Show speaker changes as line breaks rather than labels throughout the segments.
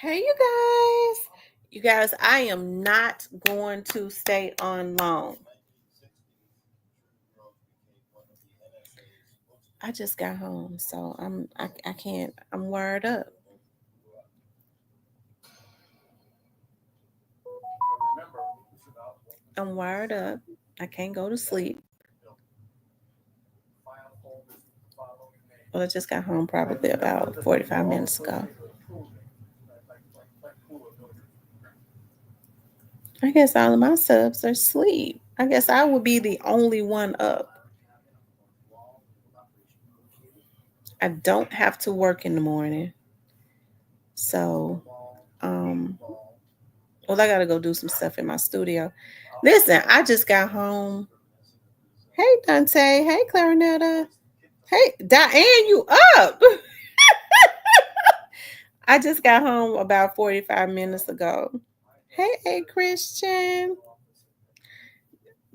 Hey, you guys. You guys, I am not going to stay on long. I just got home, so I can't. I'm wired up. I'm wired up. I can't go to sleep. Well, I just got home probably about 45 minutes ago. I guess all of my subs are asleep. I guess I would be the only one up. I don't have to work in the morning. So, um, well, I got to go do some stuff in my studio. Listen, I just got home. Hey, Dante. Hey, Clarinetta. Hey, Diane, you up? I just got home about 45 minutes ago. Hey, Christian.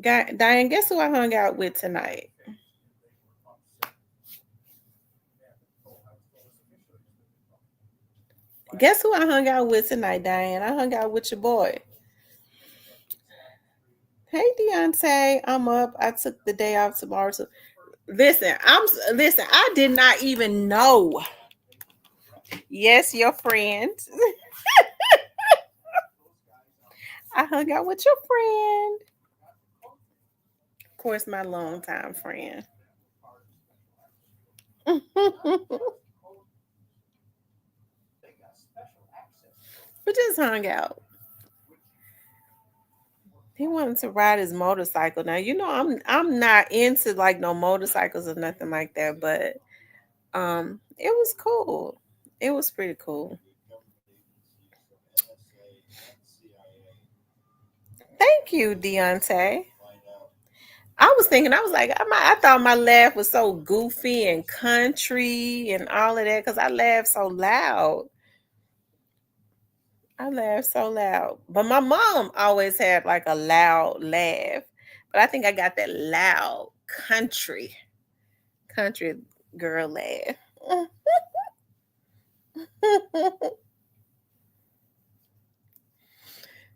Diane, guess who I hung out with tonight? Guess who I hung out with tonight, Diane? I hung out with your boy. Hey, Deontay, I'm up. I took the day off tomorrow. So listen, I did not even know. Yes, your friend. I hung out with your friend. Of course, my longtime friend. We just hung out. He wanted to ride his motorcycle. Now, I'm not into like no motorcycles or nothing like that, but it was cool. It was pretty cool. Thank you, Deontay. I was like, I thought my laugh was so goofy and country and all of that because I laughed so loud. I laughed so loud. But my mom always had like a loud laugh. But I think I got that loud country girl laugh.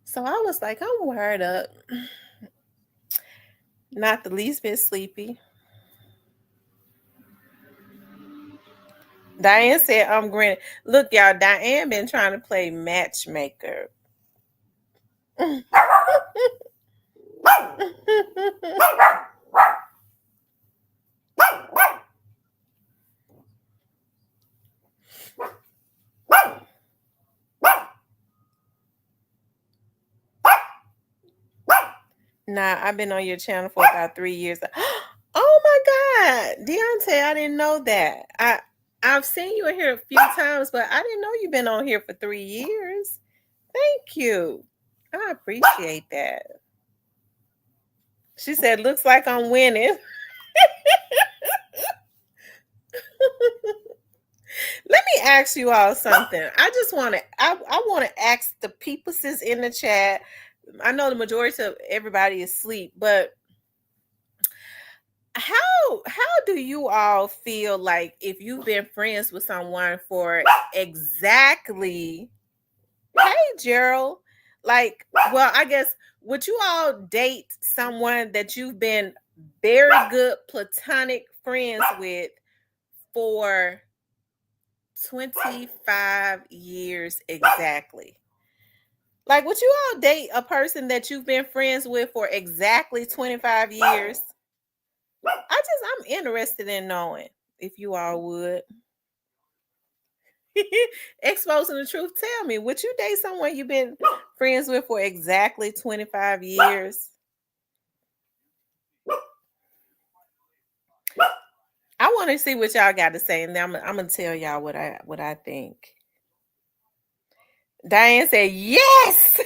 So I was like, I'm wired up. Not the least bit sleepy. Diane said, I'm grinning. Look, y'all, Diane been trying to play matchmaker. Nah, I've been on your channel for about 3 years. Oh my God, Deontay, I didn't know that. I've seen you in here a few times, but I didn't know you've been on here for 3 years. Thank you. I appreciate that. She said, looks like I'm winning. Let me ask you all something. I want to ask the people's in the chat. I know the majority of everybody is asleep, but how do you all feel like if you've been friends with someone for exactly, hey Gerald, like, well, I guess, would you all date someone that you've been very good platonic friends with for 25 years exactly? Like, would you all date a person that you've been friends with for exactly 25 years? I'm interested in knowing if you all would. Exposing the truth. Tell me, would you date someone you've been friends with for exactly 25 years? I want to see what y'all got to say, and then I'm gonna tell y'all what I think. Diane said yes.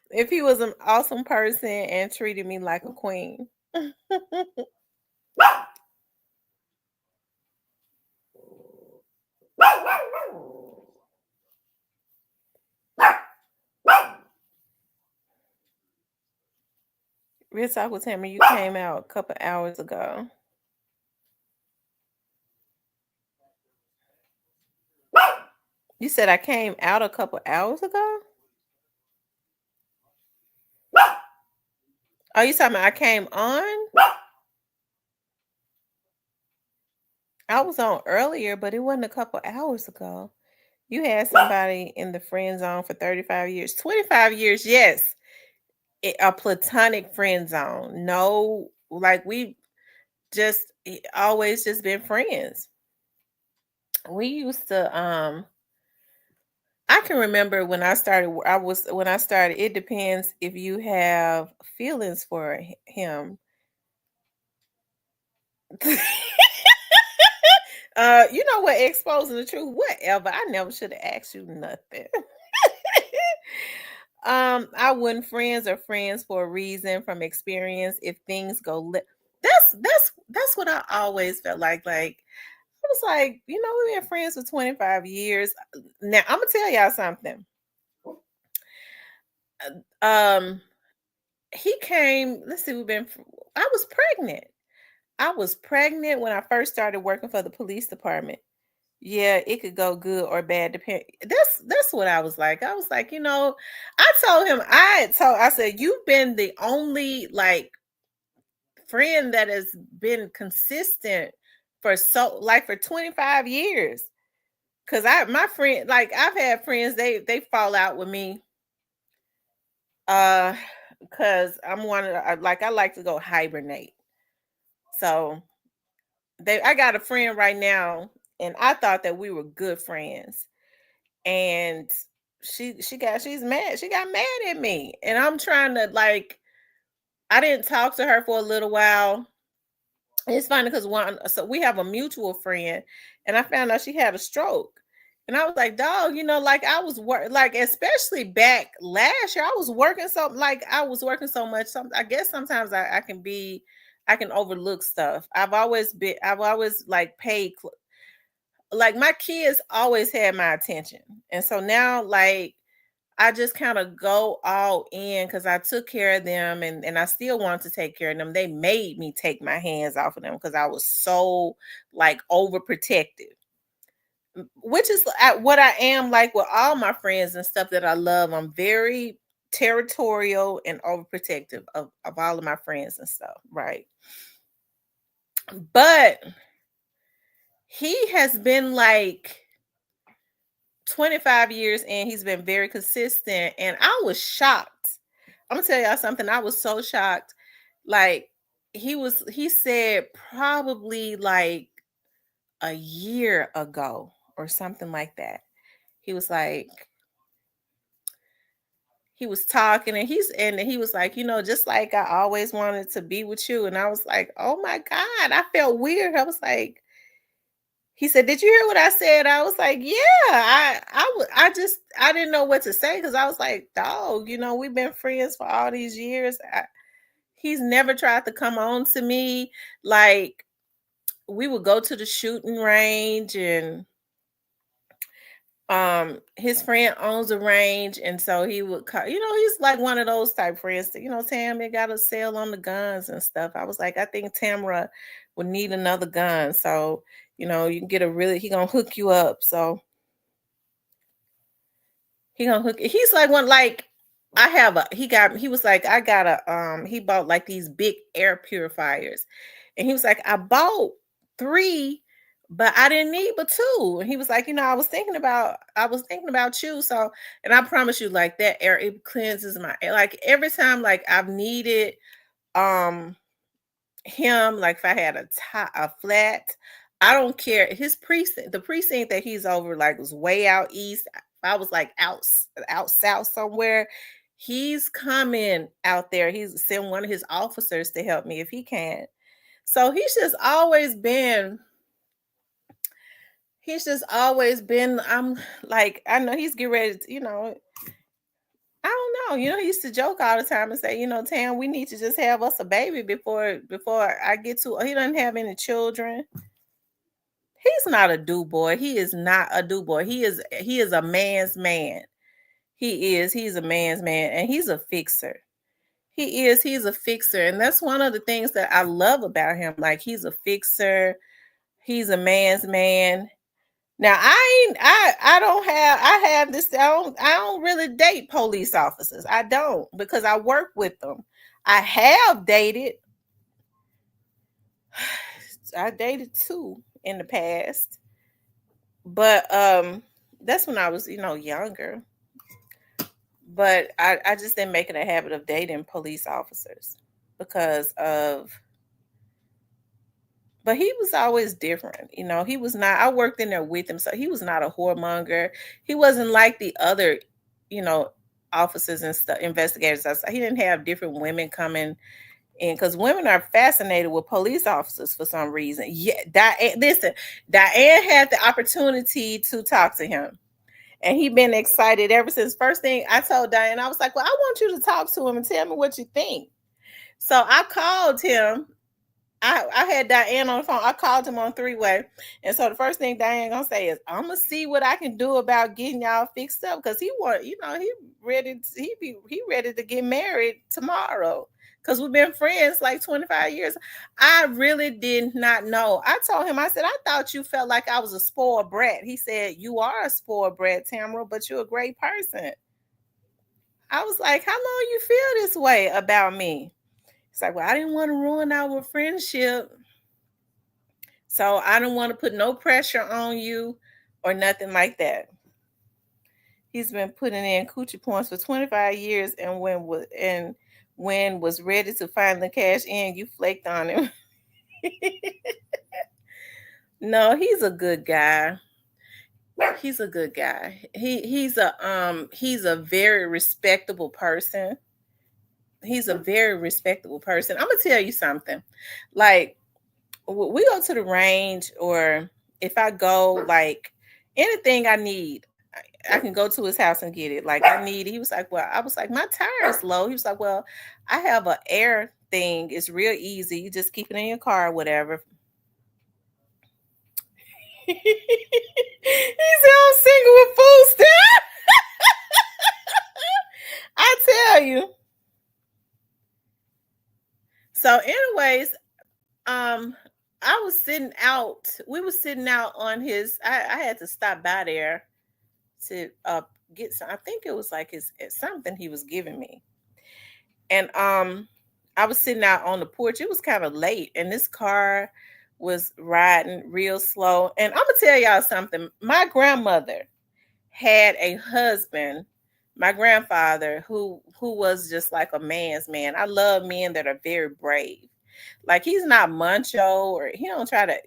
If he was an awesome person and treated me like a queen. Real Talk with Tammy, you came out a couple hours ago. You said I came out a couple hours ago? Oh, you talking about I came on? I was on earlier, but it wasn't a couple hours ago. You had somebody in the friend zone for 35 years. 25 years, yes. A platonic friend zone. No, like we just always just been friends. We used to I can remember when I started I was when I started, it depends if you have feelings for him. You know what? Exposing the truth, whatever. I never should have asked you nothing. I wouldn't friends are friends for a reason from experience. If things go, that's what I always felt like. Like I was like, we've been friends for 25 years. Now I'm gonna tell y'all something. Um, he came. Let's see, I was pregnant. I was pregnant when I first started working for the police department. Yeah, it could go good or bad. Depend. That's what I was like. I was like, I told him. I said, you've been the only like friend that has been consistent for 25 years. Cause my friend, like I've had friends, they fall out with me. Uh, because I'm one of like I like to go hibernate. So I got a friend right now, and I thought that we were good friends. And she's mad. She got mad at me. And I'm trying to like I didn't talk to her for a little while. It's funny because so we have a mutual friend, and I found out she had a stroke. And I was like, dog, like I was like, especially back last year, I was working so much. I guess sometimes I can overlook stuff. I've always like like my kids always had my attention. And so now like I just kind of go all in because I took care of them, and I still want to take care of them. They made me take my hands off of them because I was so like overprotective, which is what I am like with all my friends and stuff that I love. I'm very territorial and overprotective of all of my friends and stuff, right? But he has been like 25 years and he's been very consistent, and I was shocked. I'm gonna tell y'all something. I was so shocked. Like he said probably like a year ago or something like that. He was like he was talking, and he was like, just like I always wanted to be with you. And I was like, oh my God, I felt weird. I was like, he said, "Did you hear what I said?" I was like, "Yeah." I didn't know what to say because I was like, "Dog, we've been friends for all these years." He's never tried to come on to me. Like we would go to the shooting range, and his friend owns a range, and so he would call, he's like one of those type friends that, Tam, they got a sale on the guns and stuff. I was like, I think Tamara would need another gun. So, you can get he gonna hook you up. So he's like one like he was like, I got he bought like these big air purifiers. And he was like, I bought 3, but I didn't need but 2. And he was like, I was thinking about you. So, and I promise you, like that air, it cleanses my air. Like every time like I've needed um him, like if I had a flat, I don't care. The precinct that he's over, like was way out east. I was like out south somewhere. He's coming out there. He's sending one of his officers to help me if he can. So he's just always been. I'm like, I know he's getting ready to, I don't know. He used to joke all the time and say, Tam, we need to just have us a baby before I get to. He doesn't have any children. He's not a do boy. He is not a do boy. He is a man's man. He is. He's a man's man, and he's a fixer. He is. He's a fixer, and that's one of the things that I love about him. Like he's a fixer. He's a man's man. Now I ain't I don't have I have this I don't really date police officers. I don't because I work with them. I have dated I dated two in the past, but that's when I was, younger. But I just didn't make it a habit of dating police officers because of but he was always different. He was not I worked in there with him, so he was not a whoremonger. He wasn't like the other, you know, officers and stuff, investigators. He didn't have different women coming in because women are fascinated with police officers for some reason. Yeah, listen, Diane had the opportunity to talk to him. And he been excited ever since. First thing I told Diane, I was like, "Well, I want you to talk to him and tell me what you think." So I called him. I had Diane on the phone. I called him on three-way. And so the first thing Diane gonna say is, "I'm gonna see what I can do about getting y'all fixed up." Because he want, he ready to get married tomorrow. Because we've been friends like 25 years. I really did not know. I told him, I said, "I thought you felt like I was a spoiled brat." He said, "You are a spoiled brat, Tamara, but you're a great person." I was like, "How long you feel this way about me?" It's like, "Well, I didn't want to ruin our friendship. So I don't want to put no pressure on you or nothing like that." He's been putting in coochie points for 25 years, and when was ready to finally cash in, you flaked on him. No, he's a good guy. He's a good guy. He's a very respectable person. He's a very respectable person. I'm gonna tell you something. Like we go to the range, or if I go, like anything I need, I can go to his house and get it. Like I need, he was like, "Well," I was like, "My tire is low." He was like, "Well, I have a air thing. It's real easy. You just keep it in your car, or whatever." He said, "I'm single with food stamp." I tell you. So, anyways, um, I was sitting out. We were sitting out on his. I had to stop by there to get some. I think it was like his something he was giving me, and I was sitting out on the porch. It was kind of late, and this car was riding real slow. And I'm gonna tell y'all something. My grandmother had a husband, my grandfather, who was just like a man's man. I love men that are very brave. Like he's not macho, or he don't try to,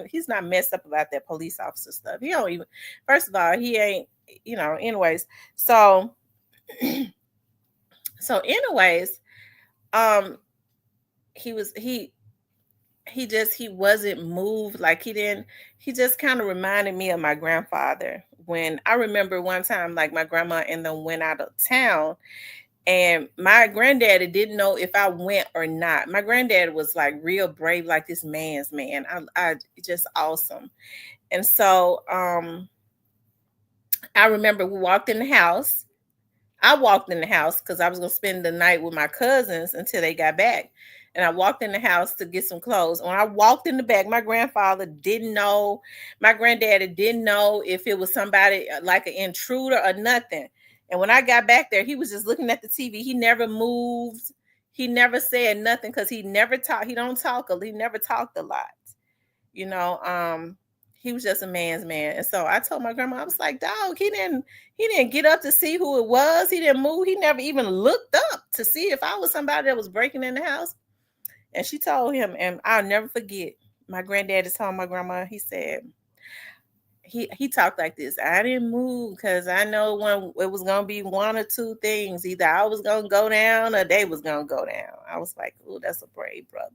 he's not messed up about that police officer stuff. He don't even, first of all, he ain't, anyways. So um he was he wasn't moved, like he just kind of reminded me of my grandfather. When I remember one time, like my grandma and them went out of town, and my granddaddy didn't know if I went or not. My granddad was like real brave, like this man's man. I just awesome. And so I remember we walked in the house. I walked in the house because I was going to spend the night with my cousins until they got back. And I walked in the house to get some clothes. When I walked in the back, my grandfather didn't know, my granddaddy didn't know if it was somebody like an intruder or nothing. And when I got back there, he was just looking at the TV. He never moved. He never said nothing because he never talked. He don't talk. He never talked a lot. You know, he was just a man's man. And so I told my grandma, I was like, "Dog, he didn't get up to see who it was. He didn't move. He never even looked up to see if I was somebody that was breaking in the house." And she told him, and I'll never forget. My granddad told my grandma, he said, he talked like this: "I didn't move because I know when it was gonna be one or two things. Either I was gonna go down or they was gonna go down." I was like, "Oh, that's a brave brother."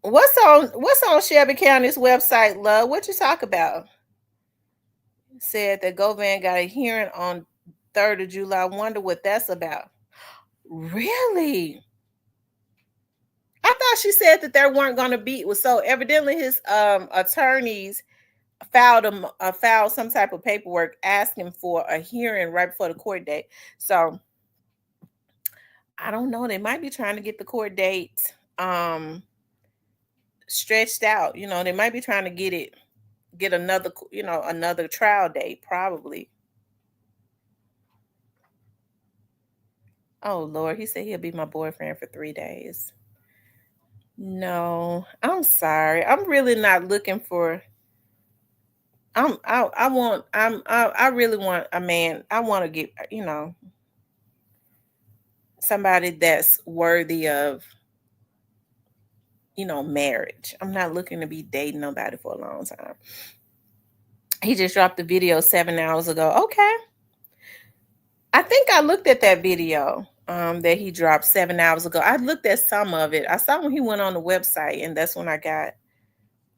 What's on Shelby County's website, love? What you talk about? Said that Govan got a hearing on 3rd of July. I wonder what that's about. Really? I thought she said that there weren't going to be. So evidently his attorneys filed some type of paperwork asking for a hearing right before the court date. So I don't know. They might be trying to get the court date stretched out. They might be trying to get another, another trial date, probably. Oh Lord, he said he'll be my boyfriend for 3 days. No, I'm sorry. I'm really not looking for. I want. I really want a man. I want to get. Somebody that's worthy of. Marriage. I'm not looking to be dating nobody for a long time. He just dropped the video 7 hours ago. Okay. I think I looked at that video that he dropped 7 hours ago. I looked at some of it. I saw when he went on the website, and that's when I got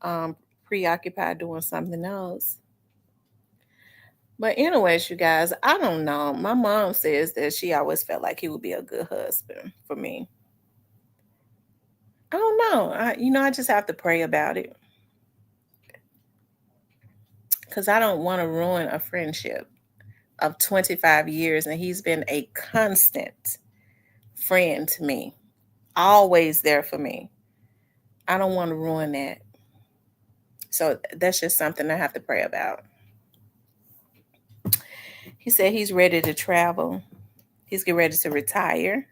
um, preoccupied doing something else. But anyways, you guys, I don't know. My mom says that she always felt like he would be a good husband for me. I don't know. I just have to pray about it because I don't want to ruin a friendship of 25 years, and he's been a constant friend to me, always there for me. I don't want to ruin that. So that's just something I have to pray about. He said he's ready to travel. He's getting ready to retire.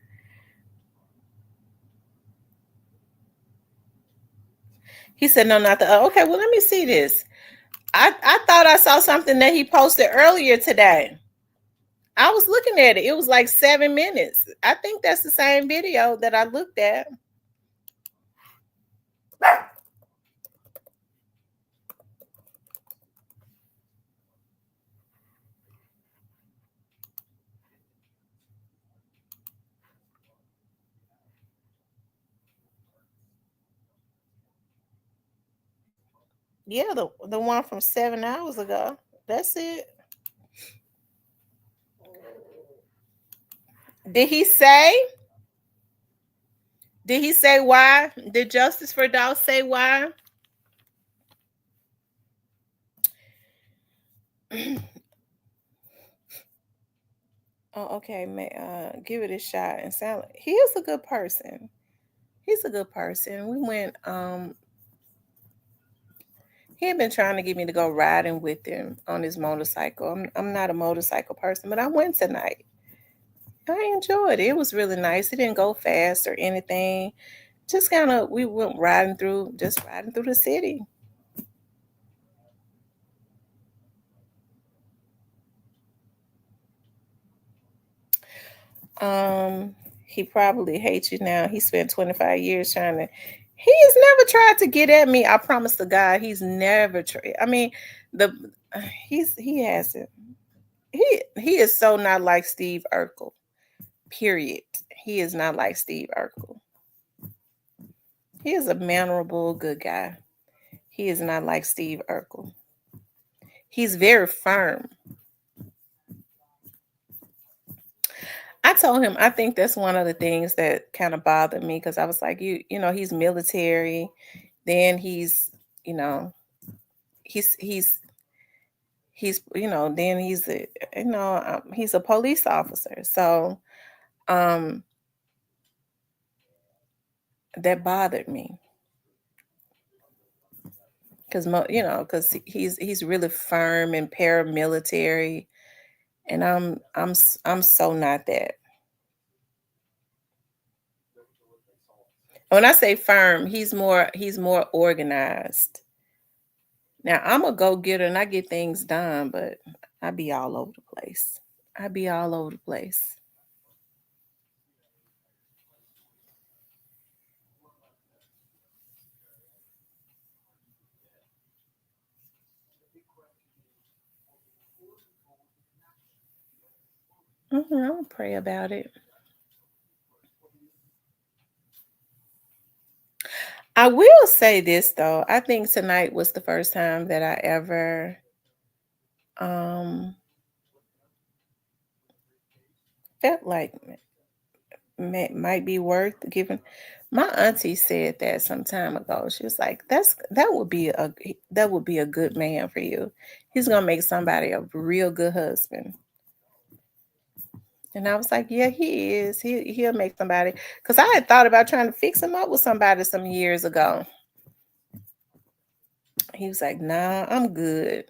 He said, no, not the. Okay, well, let me see this. I thought I saw something that he posted earlier today. I was looking at it. It was like 7 minutes. I think that's the same video that I looked at. Yeah, the one from 7 hours ago. That's it. Did he say? Did he say why? Did Justice for Dow say why? Oh, okay. Give it a shot and sound. He is a good person. He's a good person. We went. He had been trying to get me to go riding with him on his motorcycle. I'm not a motorcycle person, but I went tonight. I enjoyed it. It was really nice. It didn't go fast or anything. Just kind of we went just riding through the city. He probably hates you now. He spent 25 years trying to. He has never tried to get at me. I promise to God, he's never tried. I mean, the he hasn't. He is so not like Steve Urkel. Period. He is not like Steve Urkel. He is a mannerable, good guy. He is not like Steve Urkel. He's very firm. I told him I think that's one of the things that kind of bothered me because I was like, he's military, then you know, then he's a police officer. So, um, that bothered me because he's really firm and paramilitary, and I'm so not that. When I say firm, he's more organized. Now I'm a go getter and I get things done, but I be all over the place. I be all over the place. I'll pray about it. I will say this though. I think tonight was the first time that I ever um felt like might be worth giving. My auntie said that some time ago. She was like, that would be a good man for you. He's gonna make somebody a real good husband. And I was like, yeah, he is. He'll make somebody because I had thought about trying to fix him up with somebody some years ago. He was like, nah, I'm good.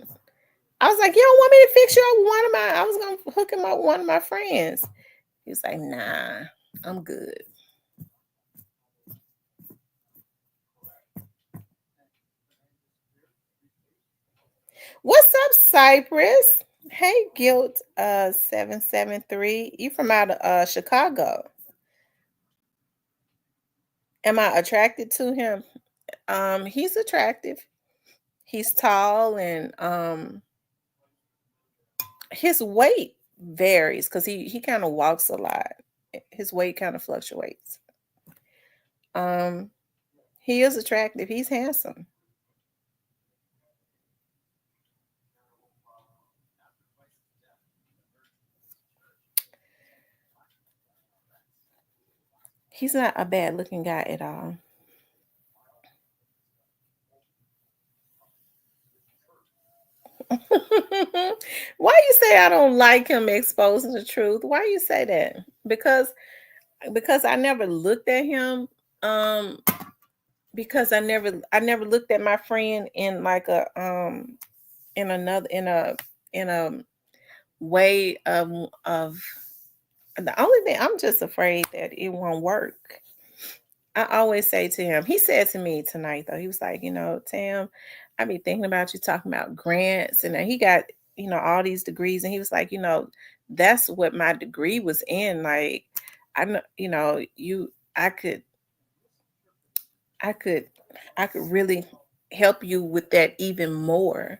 I was like, you don't want me to fix you up with one of my, I was going to hook him up with one of my friends. He was like, nah, I'm good. What's up, Cypress? Hey, Guilt 773. You from out of Chicago. Am I attracted to him? He's attractive. He's tall and his weight varies because he kind of walks a lot. His weight kind of fluctuates. Um, he is attractive. He's handsome. He's not a bad looking guy at all. Why you say I don't like him exposing the truth? Why you say that? Because I never looked at him. Um, because I never looked at my friend in like a in another in a way of the only thing I'm just afraid that it won't work. I always say to him, he said to me tonight though, he was like, Tam, I be thinking about you talking about grants and then he got, all these degrees and he was like, that's what my degree was in. Like I know, I could I could really help you with that even more.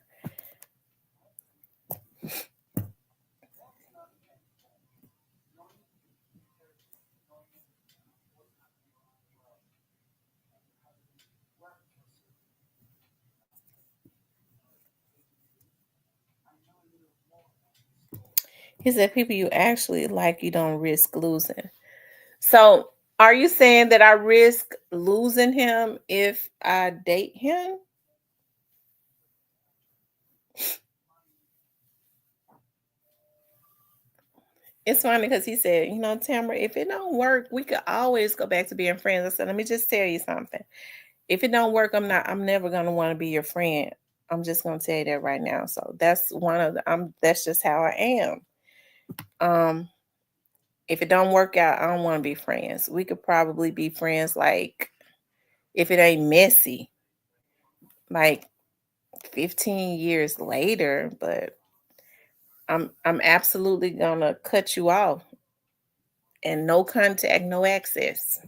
He said people you actually like you don't risk losing. So are you saying that I risk losing him if I date him? It's funny because he said, Tamara, if it don't work, we could always go back to being friends. I said, let me just tell you something. If it don't work, I'm never gonna want to be your friend. I'm just gonna tell you that right now. So that's that's just how I am. Um, if it don't work out, I don't want to be friends. We could probably be friends like if it ain't messy, like 15 years later, but I'm absolutely gonna cut you off and no contact, no access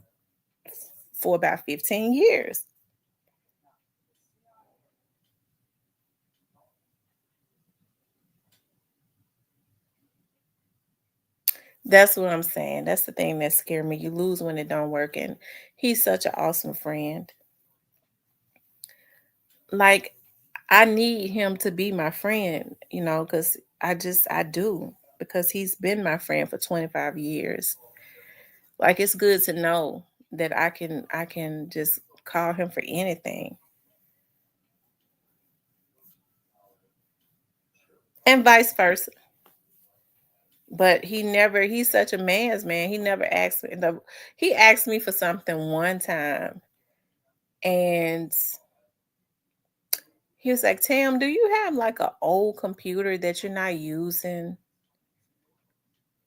for about 15 years. That's what I'm saying. That's the thing that scared me. You lose when it don't work. And he's such an awesome friend. Like I need him to be my friend, because I do. Because he's been my friend for 25 years. Like it's good to know that I can just call him for anything. And vice versa. But he's such a man's man. He never asked me. He asked me for something one time. And he was like, Tam, do you have like an old computer that you're not using?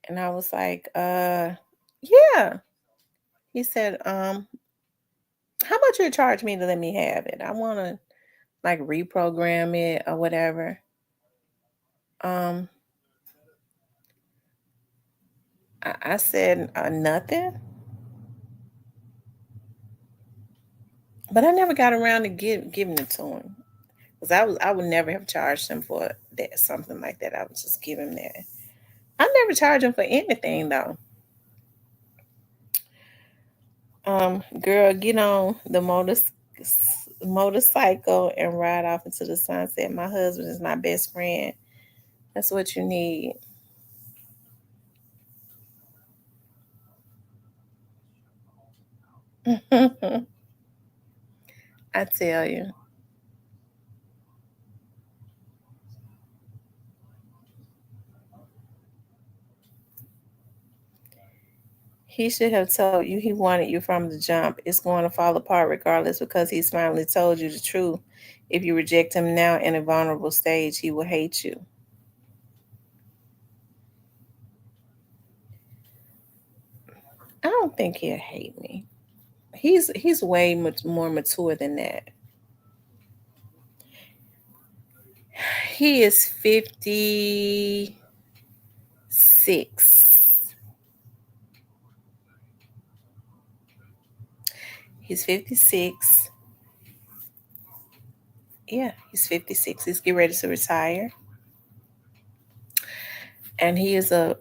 And I was like, yeah. He said, how much you charge me to let me have it? I want to like reprogram it or whatever. Um, I said nothing, but I never got around to giving it to him because I would never have charged him for that something like that. I would just give him that. I never charge him for anything though. Girl, get on the motorcycle and ride off into the sunset. My husband is my best friend. That's what you need. I tell you. He should have told you he wanted you from the jump. It's going to fall apart regardless because he's finally told you the truth. If you reject him now in a vulnerable stage, he will hate you. I don't think he'll hate me. He's way much more mature than that. He is 56. He's 56. Yeah, he's 56. He's getting ready to retire. And he's a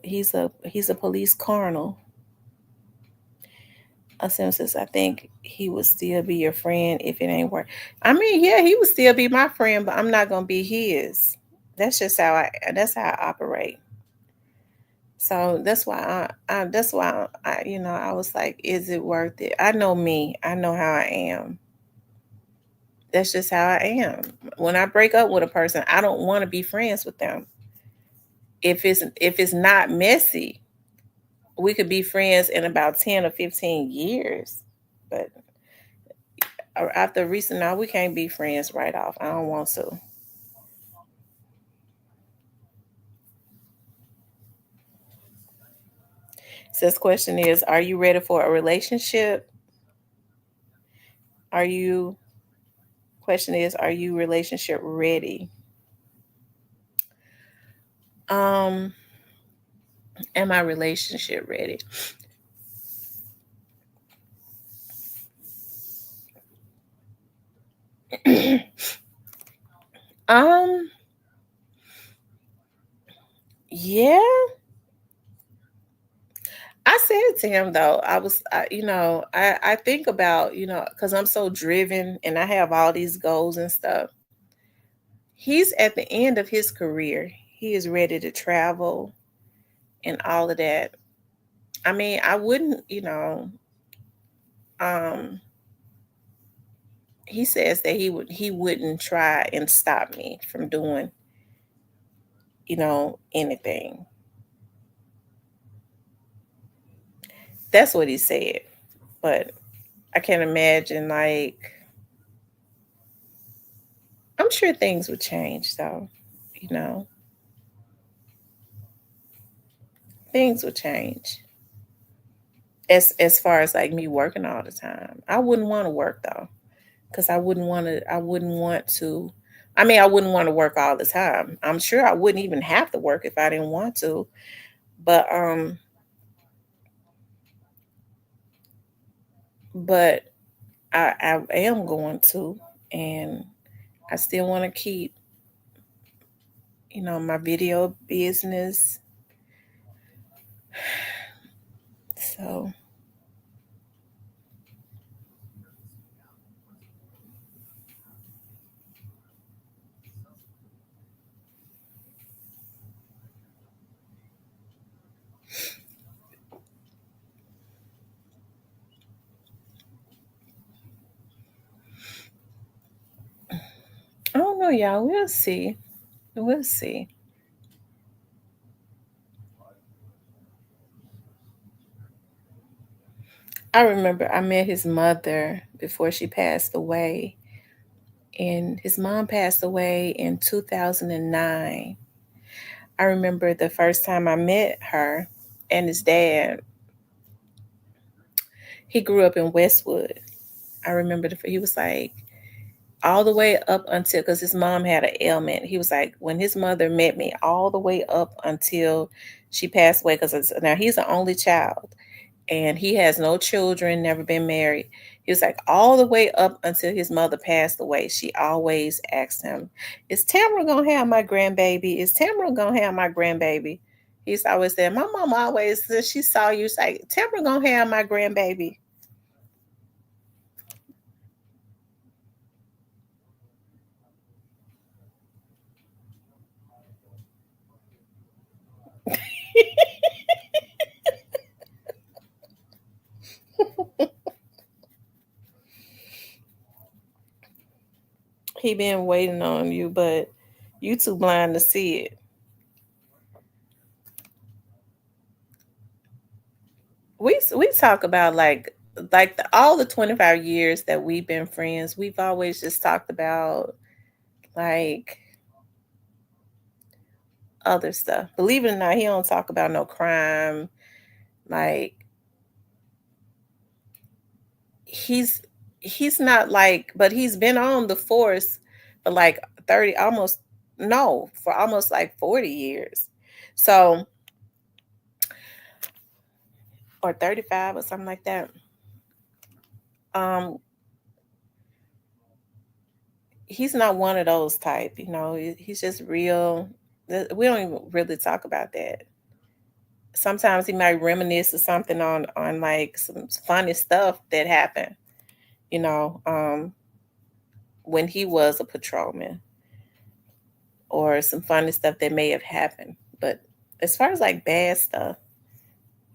police colonel. Says I think he would still be your friend if it ain't work. I mean, yeah, he would still be my friend, but I'm not gonna be his. That's just how I operate. So that's why I was like, is it worth it? I know me. I know how I am. That's just how I am. When I break up with a person, I don't want to be friends with them. If it's not messy, we could be friends in about 10 or 15 years. But after recent now, we can't be friends right off. I don't want to. So this question is, are you ready for a relationship? Are you Question is, are you relationship ready? Um, am I relationship ready? um, yeah. I said to him though, I think about, because I'm so driven and I have all these goals and stuff. He's at the end of his career. He is ready to travel and all of that. I mean, I wouldn't, um, he says that he wouldn't try and stop me from doing, anything. That's what he said. But I can't imagine, like, I'm sure things would change though, you know. Things would change. As far as like me working all the time. I wouldn't want to work though. Because I wouldn't want to. I mean, I wouldn't want to work all the time. I'm sure I wouldn't even have to work if I didn't want to. But I am going to, and I still want to keep, my video business. So, I don't know, y'all. We'll see. We'll see. I remember I met his mother before she passed away, and his mom passed away in 2009. I remember the first time I met her and his dad. He grew up in Westwood. I remember he was like all the way up until, because his mom had an ailment. He was like, when his mother met me, all the way up until she passed away. Because now he's the only child, and he has no children, never been married. He was like, all the way up until his mother passed away, she always asked him, is Tamara gonna have my grandbaby? Is Tamara gonna have my grandbaby? He's always said, my mom always said she saw you, she's like, Tamara gonna have my grandbaby. He been waiting on you, but you too blind to see it. we talk about all the 25 years that we've been friends, we've always just talked about like other stuff. Believe it or not, he don't talk about no crime. Like he's he's not like, but he's been on the force for like 30, almost, no, for almost like 40 years. So, or 35 or something like that. Um, he's not one of those type, he's just real. We don't even really talk about that. Sometimes he might reminisce or something on like some funny stuff that happened, you know, when he was a patrolman, or some funny stuff that may have happened. But as far as like bad stuff,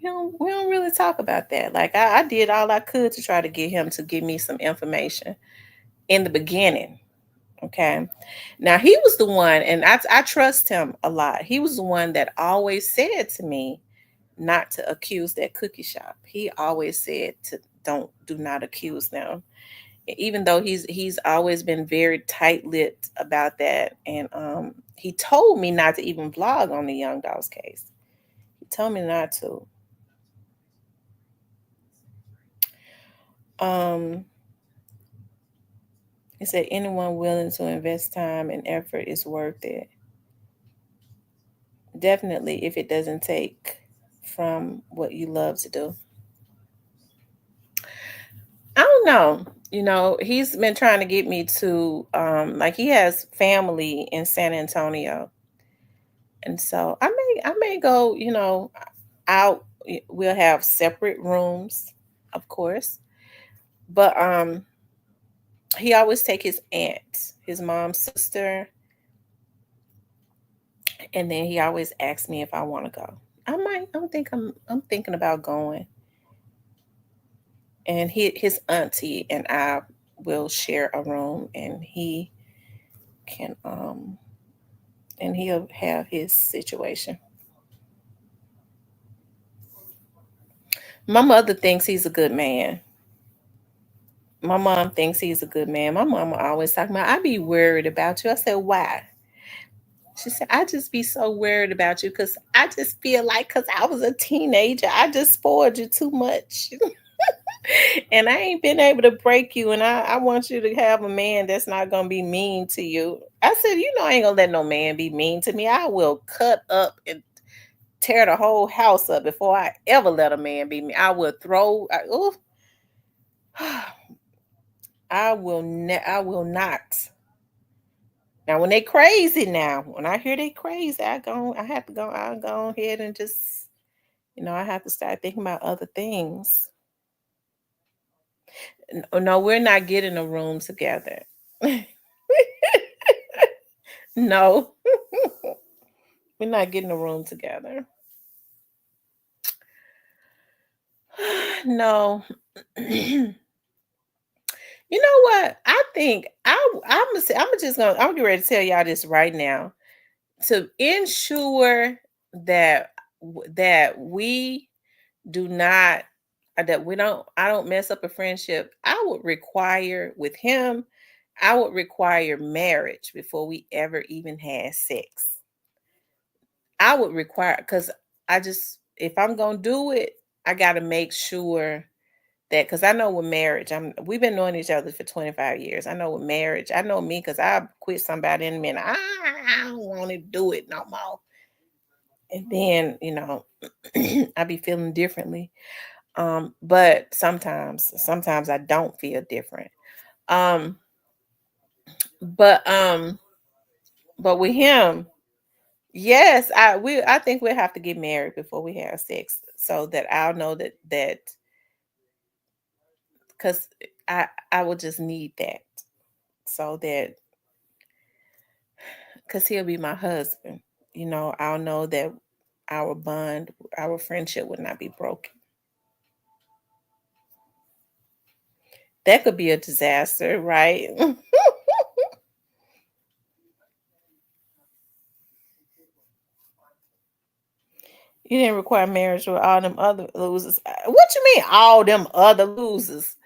we don't really talk about that. Like I did all I could to try to get him to give me some information in the beginning. Okay. Now he was the one, and I trust him a lot. He was the one that always said to me not to accuse that cookie shop. He always said to do not accuse them. Even though he's always been very tight-lipped about that. And he told me not to even vlog on the Young Dogs case. He told me not to. Um he said anyone willing to invest time and effort is worth it. Definitely, if it doesn't take from what you love to do. I don't know. He's been trying to get me to like he has family in San Antonio. And so I may go, out. We'll have separate rooms, of course. But he always take his aunt, his mom's sister, and then he always asks me if I want to go. I'm thinking about going. And his auntie and I will share a room, and he can and he'll have his situation. My mother thinks he's a good man. My mom thinks he's a good man. My mama always talking about, I be worried about you. I said, why? She said, I just be so worried about you because I just feel like because I was a teenager, I just spoiled you too much. And I ain't been able to break you. And I want you to have a man that's not going to be mean to you. I said, I ain't going to let no man be mean to me. I will cut up and tear the whole house up before I ever let a man be mean. I will oof. I will not. Now, when they crazy now, when I hear they crazy, I have to go, I'll go ahead and just, I have to start thinking about other things. No, we're not getting a room together. No, we're not getting a room together. No. You know what? I think I'm getting ready to tell y'all this right now to ensure that that we do not that we don't I don't mess up a friendship. I would require with him, I would require marriage before we ever even had sex. I would require, because I just, if I'm gonna do it, I gotta make sure that, because I know with marriage, we've been knowing each other for 25 years. I know with marriage, I know me because I quit somebody in a minute. I don't want to do it no more. And then, I be feeling differently. But sometimes I don't feel different. Um, but but with him, yes, I think we'll have to get married before we have sex, so that I'll know that because I will just need that, so that, because he'll be my husband. I'll know that our bond, our friendship would not be broken. That could be a disaster, right? You didn't require marriage with all them other losers. What you mean, all them other losers?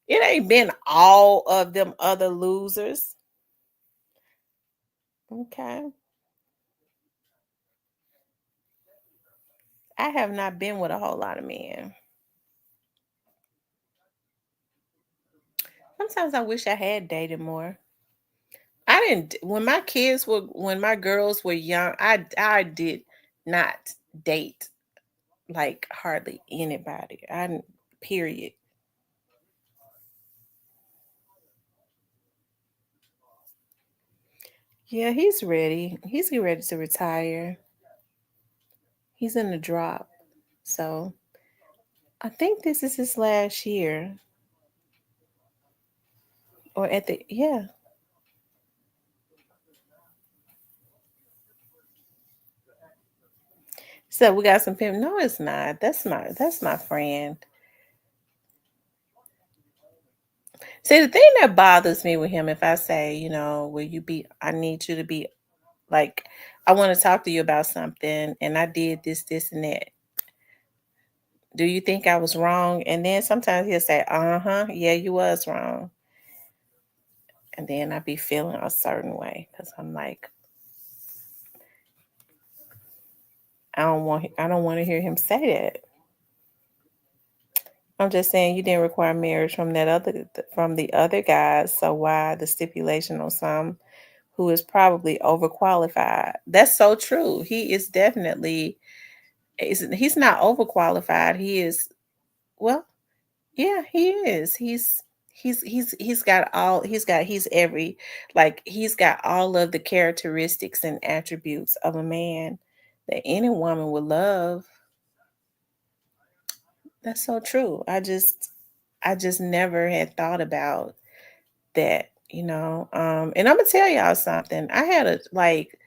It ain't been all of them other losers. Okay. I have not been with a whole lot of men. Sometimes I wish I had dated more. I didn't when my girls were young, I did not date like hardly anybody. I didn't, period. Yeah, he's ready. He's getting ready to retire. He's in the drop. So I think this is his last year. Or at the yeah. So we got some pimp. No, it's not. That's my friend. See, the thing that bothers me with him, if I say, will you be? I need you to be like, I want to talk to you about something, and I did this, this, and that. Do you think I was wrong? And then sometimes he'll say, "Uh huh, yeah, you was wrong," and then I be feeling a certain way because I'm like, I don't want to hear him say that. I'm just saying you didn't require marriage from the other guys, so why the stipulation on some who is probably overqualified? That's so true. He is definitely he's not overqualified. He is well, yeah, he is. He's every like he's got all of the characteristics and attributes of a man that any woman would love. That's so true. I just never had thought about that. And I'm gonna tell y'all something. I had a like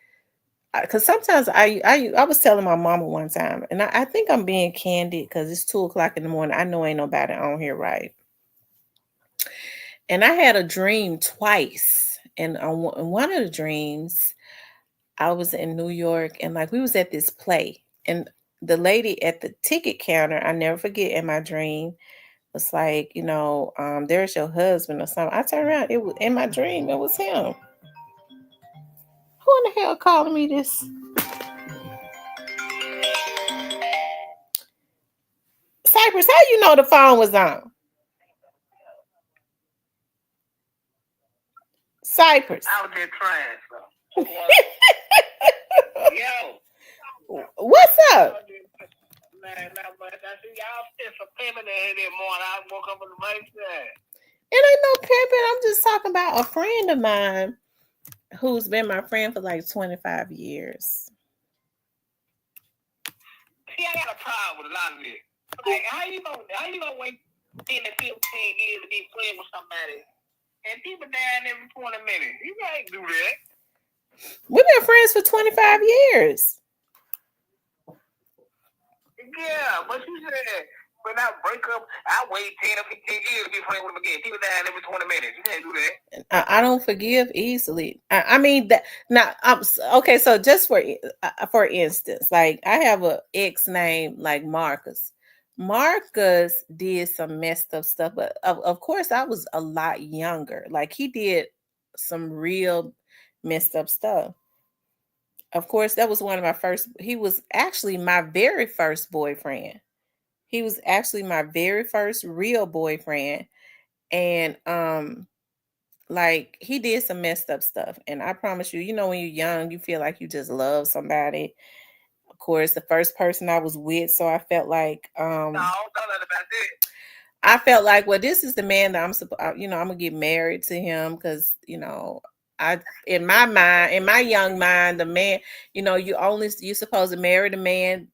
because sometimes I was telling my mama one time, and I think I'm being candid because it's 2 o'clock in the morning. I know ain't nobody on here, right? And I had a dream twice, and in one of the dreams, I was in New York, and like we was at this play, and the lady at the ticket counter, I never forget in my dream, was like, there's your husband or something. I turned around, it was in my dream, it was him. Who in the hell calling me this? Cypress, how you know the phone was on? Cypress.
I was just trying. So. Yo.
What's up?
Man, not much. I see y'all still some pimping in here this morning. I woke up in the right side.
It ain't no pimping. I'm just talking about a friend of mine who's been my friend for like 25 years.
See, I got a problem with a lot of this. Like, how you gonna wait 10 to 15 years to be friends with somebody? And people dying every 20 minutes. You can't do that.
We've been friends for 25 years.
Yeah, but you said when I break up, I wait 10 or 15 years to be friends with them again. People dying every 20 minutes. You can't do that.
I don't forgive easily. I mean that now. Okay. So just for instance, like I have a ex named like Marcus. Marcus did some messed up stuff, but of course I was a lot younger. Like he did some real messed up stuff. Of course, that was one of my first. He was actually my very first boyfriend. He was actually my very first real boyfriend, and like he did some messed up stuff. And I promise you, when you're young, you feel like you just love somebody. Of course, the first person I was with, so I felt like
No, don't know about that.
I felt like, well, this is the man that I'm supposed, I'm gonna get married to him because I in my mind, in my young mind, the man, you're supposed to marry the man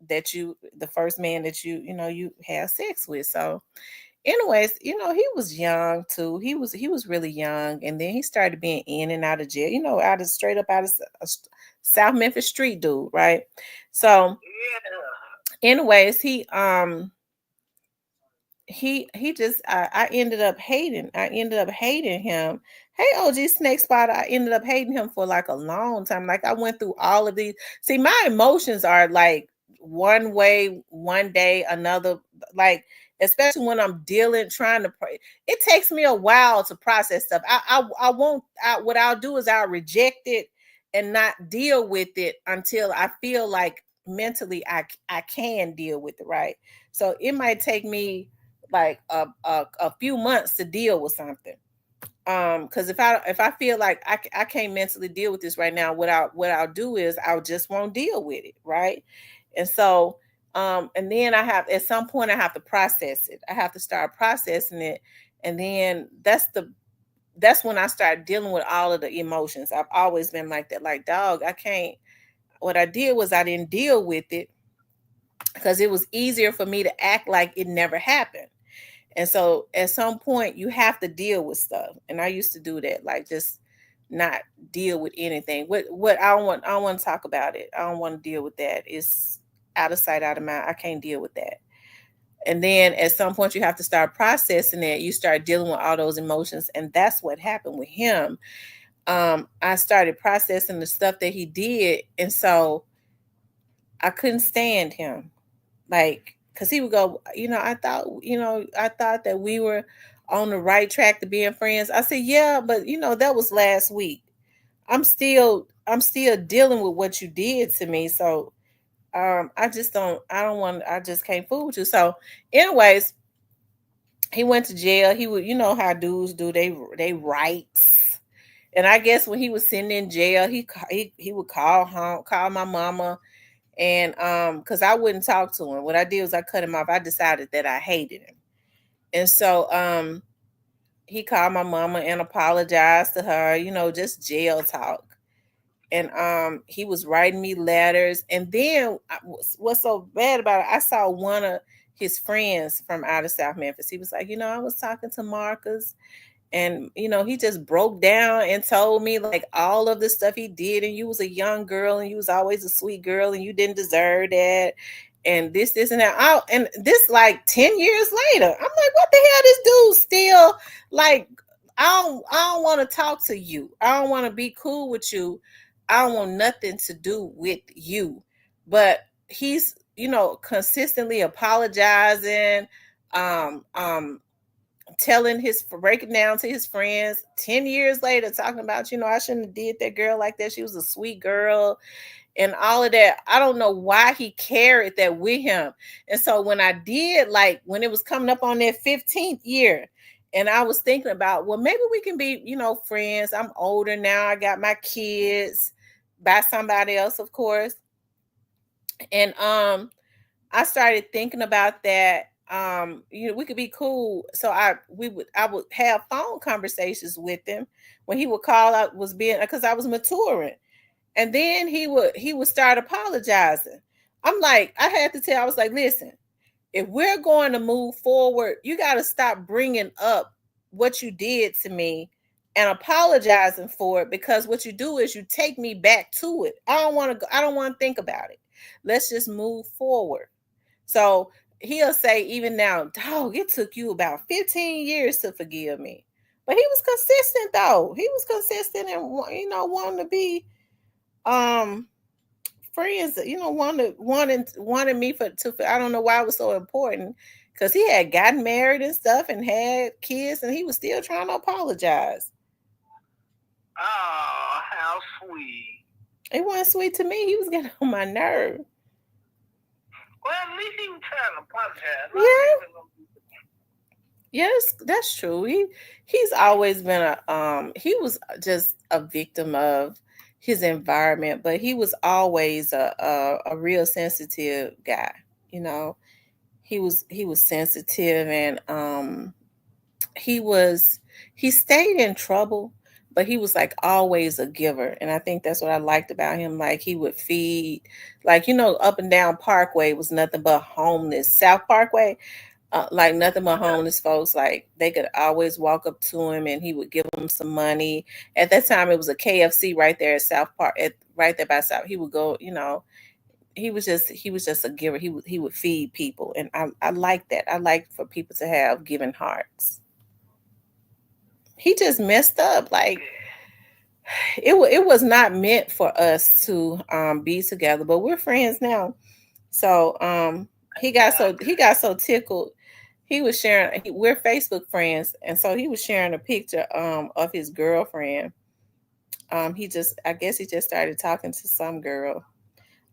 the first man that you have sex with. So, anyways, he was young too. He was really young, and then he started being in and out of jail. Out of straight up out of South Memphis street dude, right? So,
Yeah.
anyways, he just I ended up hating him. Hey, OG Snake Spot, I ended up hating him for like a long time. Like I went through all of these. See, my emotions are like one way one day, another. Like especially when I'm dealing, trying to pray, it takes me a while to process stuff. I won't. What I'll do is I'll reject it and not deal with it until I feel like mentally I can deal with it. Right. So it might take me like a few months to deal with something. Because if I feel like I can't mentally deal with this right now, what I'll do is I'll just won't deal with it, right? And so and then I have at some point I have to process it. I have to start processing it, and then that's when I start dealing with all of the emotions. I've always been like that, like dog. I can't. What I did was I didn't deal with it because it was easier for me to act like it never happened. And so at some point you have to deal with stuff. And I used to do that, like just not deal with anything. What I don't want to talk about it. I don't want to deal with that. It's out of sight, out of mind. I can't deal with that. And then at some point you have to start processing it. You start dealing with all those emotions. And that's what happened with him. I started processing the stuff that he did. And so I couldn't stand him. Like, cause he would go, I thought that we were on the right track to being friends. I said, yeah, but that was last week. I'm still dealing with what you did to me. So I just can't fool with you. So anyways, he went to jail. He would, how dudes do, they rights. And I guess when he was sitting in jail, he would call home, call my mama, and because I wouldn't talk to him. What I did was I cut him off. I decided that I hated him. And so he called my mama and apologized to her, just jail talk. And he was writing me letters. And then what's so bad about it, I saw one of his friends from out of South Memphis. He was like, I was talking to Marcus, and he just broke down and told me like all of the stuff he did, and you was a young girl and you was always a sweet girl and you didn't deserve that, and this and that. And this like 10 years later, I'm like, what the hell, this dude still like, I don't want to talk to you, I don't want to be cool with you, I don't want nothing to do with you. But he's consistently apologizing, um um telling his breaking down to his friends 10 years later, talking about, I shouldn't have did that girl like that, she was a sweet girl, and all of that. I don't know why he carried that with him. And so when I did, like when it was coming up on that 15th year, and I was thinking about, well, maybe we can be, friends. I'm older now, I got my kids by somebody else, of course. And I started thinking about that. We could be cool. So I would have phone conversations with him when he would call out, was being, because I was maturing. And then he would start apologizing. I'm like, I had to tell, I was like, listen, if we're going to move forward, you got to stop bringing up what you did to me and apologizing for it, because what you do is you take me back to it. I don't want to think about it. Let's just move forward. So he'll say, even now, dog, it took you about 15 years to forgive me. But he was consistent though. He was consistent and wanting to be um friends, wanting me for I don't know why it was so important, because he had gotten married and stuff and had kids, and he was still trying to apologize.
Oh, how sweet.
It wasn't sweet to me. He was getting on my nerve.
Well, at least he was trying to apologize.
Yeah. Yes, that's true. He's always been he was just a victim of his environment, but he was always a real sensitive guy. You know, he was sensitive, and he was he stayed in trouble, but he was like always a giver. And I think that's what I liked about him. Like he would feed, like up and down Parkway was nothing but homeless. South Parkway, like nothing but
Yeah.
homeless folks. Like they could always walk up to him, and he would give them some money. At that time, it was a KFC right there at South Park, right there by South. He would go, he was just a giver. He would feed people, and I like that. I like for people to have giving hearts. He just messed up. Like it was not meant for us to be together, but we're friends now. So he got so tickled. He was sharing. We're Facebook friends, and so he was sharing a picture of his girlfriend. He just, I guess he just started talking to some girl.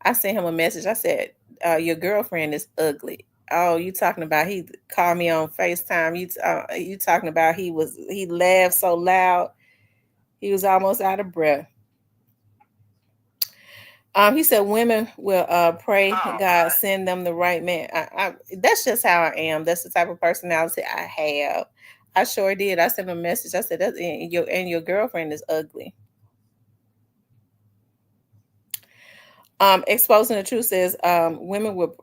I sent him a message. I said, "Your girlfriend is ugly." Oh, you talking about he called me on FaceTime? You talking about he laughed so loud he was almost out of breath. He said women will pray
Oh
God
my.
send them the right man. That's just how I am. That's the type of personality I have. I sure did. I sent him a message. I said, "That's and your girlfriend is ugly." Exposing the truth says women will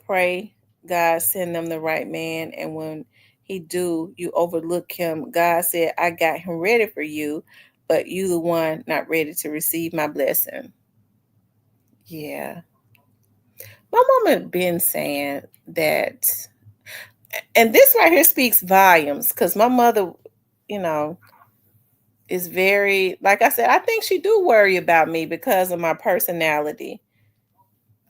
pray God send them the right man, and when he do, you overlook him. God said, "I got him ready for you, but you the one not ready to receive my blessing." Yeah, my mama been saying that, and this right here speaks volumes because my mother, you know, is very, like I said, I think she do worry about me because of my personality.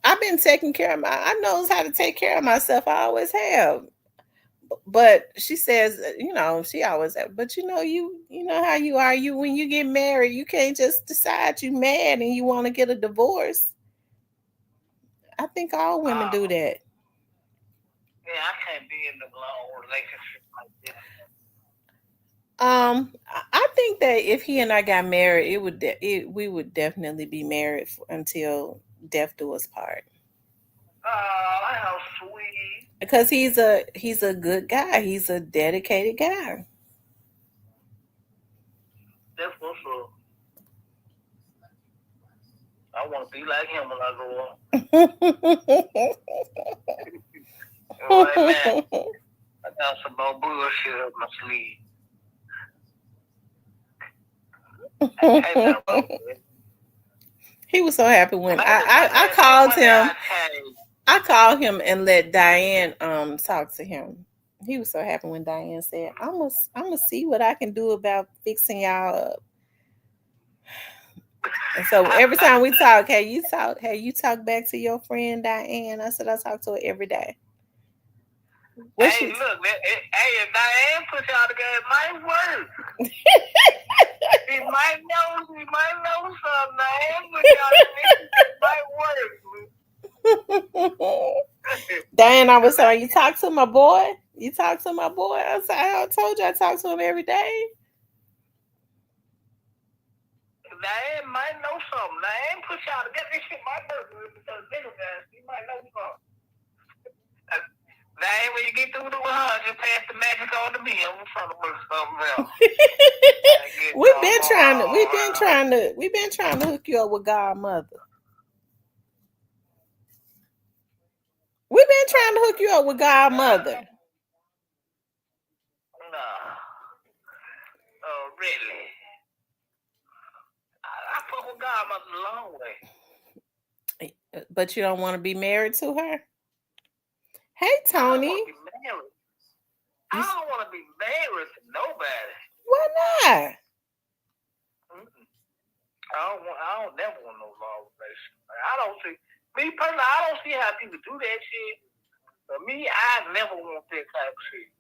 I've been taking care of I knows how to take care of myself. I always have. But she says, she always have, but you know how you are. You when you get married, you can't just decide you mad and you want to get a divorce. I think all women do
Oh
that.
yeah, I can't be in the long relationship like this.
I think that if he and I got married, we would definitely be married until death do us part.
Oh, how sweet.
Because he's a good guy. He's a dedicated guy.
That's what's up. I want to be like him when I grow up. Right now, I got some more bullshit up my sleeve. Ain't nothing wrong with it.
He was so happy when
Maybe,
I
maybe
called
one day
him.
I change.
I called him and let Diane talk to him. He was so happy when Diane said, I'm gonna see what I can do about fixing y'all up." And so every time we talk, hey, you talk back to your friend Diane. I said I talk to her every day. What
Hey,
she
look, hey, if Diane put y'all together, it might work. He might know something. Diane put y'all together, it might work.
Diane, I was
Cause
saying, you talk to my boy. You talk to my boy. I said, I told you I talk to him every day.
Diane might know something. Diane put y'all together. This shit might work because nigga guys, he might know something. Diane, when you get through the 100, pass the magic on to me. I'm trying to work something else. I get
we've
some
been
going
trying to
on
we've been
around.
trying to we've been trying to hook you up with Godmother. We've been trying to hook you up with Godmother.
Nah. Oh, really? I fuck with Godmother a long way.
But you don't want to be married to her. Hey
I don't
Tony,
want to be married. I
you,
don't want to be married to nobody.
why not?
Mm-mm. I don't never want no long relationship. Like, I don't see me personally. I don't see how people do that shit. For me, I never want that type of shit.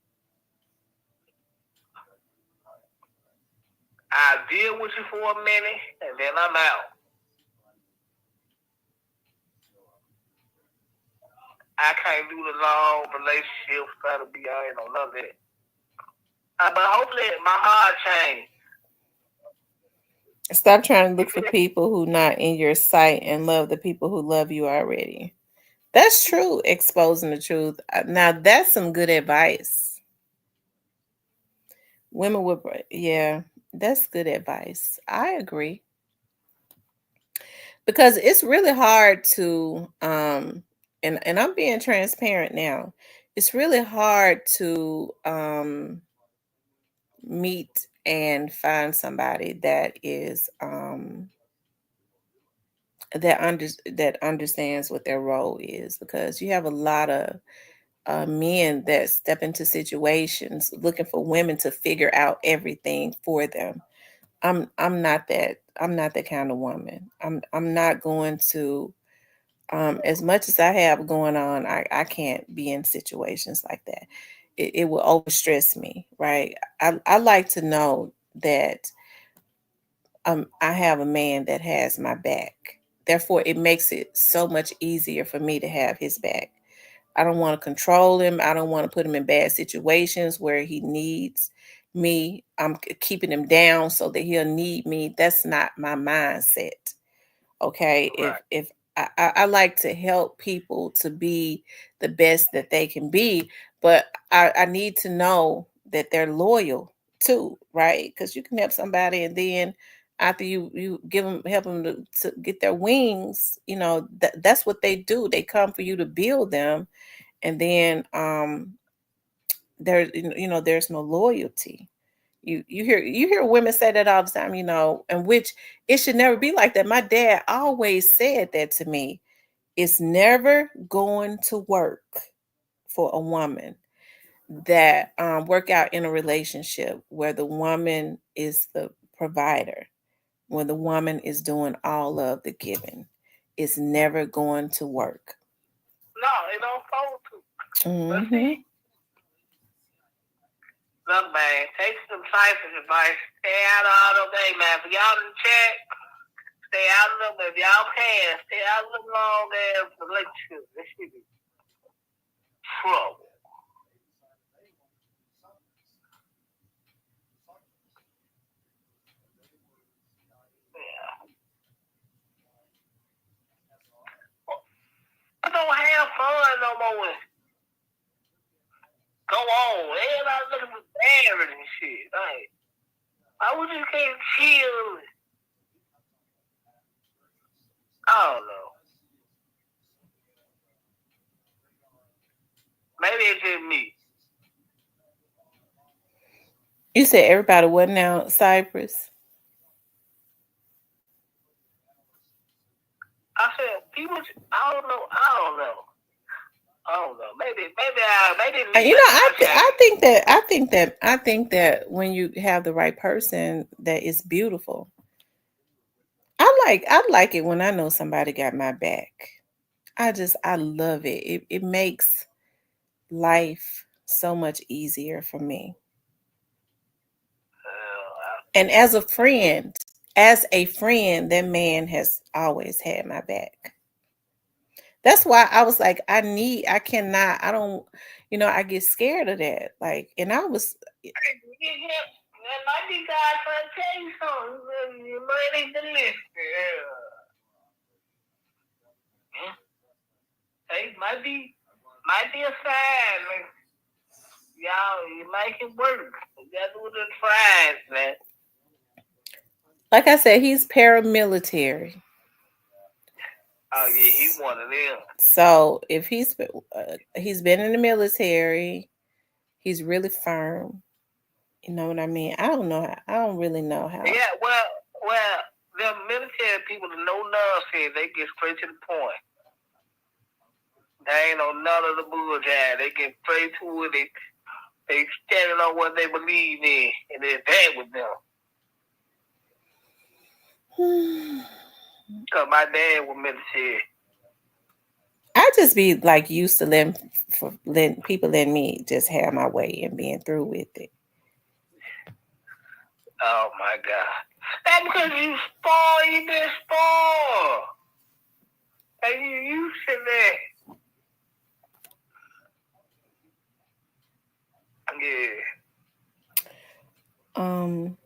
I deal with you for a minute and then I'm out. I can't do the long relationships. Gotta be. I ain't on none of that. But hopefully my heart changed.
Stop trying to
You
look for
feel?
people who not in your sight and love the people who love you already. That's true. Exposing the truth. Now that's some good advice. Women would, yeah, that's good advice. I agree because it's really hard to, and I'm being transparent now. It's really hard to meet and find somebody that is that understands what their role is, because you have a lot of men that step into situations looking for women to figure out everything for them. I'm not that. I'm not that kind of woman. I'm not going to. As much as I have going on, I can't be in situations like that. It will overstress me, right? I like to know that I have a man that has my back. Therefore, it makes it so much easier for me to have his back. I don't want to control him. I don't want to put him in bad situations where he needs me. I'm keeping him down so that he'll need me. That's not my mindset. Okay,
Right.
if I like to help people to be the best that they can be, but I need to know that they're loyal too, right? Because you can help somebody, and then after you give them, help them to get their wings, that's what they do. They come for you to build them, and then there's there's no loyalty. You hear women say that all the time, and which it should never be like that. My dad always said that to me. It's never going to work for a woman that work out in a relationship where the woman is the provider, when the woman is doing all of the giving. It's never going to work.
No, it don't fall to. But
Hmm.
see, look, man, take some Cypher's advice. Stay out of all them days, man. For y'all in the chat, stay out of them. If y'all can, stay out of them long ass relationships. This shit is trouble. Yeah. I don't have fun no more. Go on. Everybody looking for marriage and shit. Like, why would you can't chill? I don't know. Maybe it's just me.
You said everybody wasn't now Cypress.
I said people. I don't know. I don't know. I don't know. Maybe me. Maybe I
I
changed.
think that when you have the right person, that is beautiful. I like it when I know somebody got my back. I love it. It makes life so much easier for me. And as a friend, that man has always had my back. That's why I was like, I cannot, I don't, I get scared of that. Like, and I was,
Yeah, that might be God trying to tell you something. You might need to listen. Yeah. Hey, might be a sign. Like, y'all, you make it work. You gotta do the tries, man.
like I said, he's paramilitary.
Oh yeah, he one of them.
So if he's been in the military, he's really firm. You know what I mean? I don't know. I don't really know how.
Yeah, well, the military people, no nonsense. They get straight to the point. They ain't no none of the bullshit. They get straight to it. They standing on what they believe in, and it's that with them. Cause my dad was military.
I just be like used to letting people let me just have my way and being through with it.
Oh my God. That's because you spoiled. You been spoiled. And you used to that. Yeah.
Um.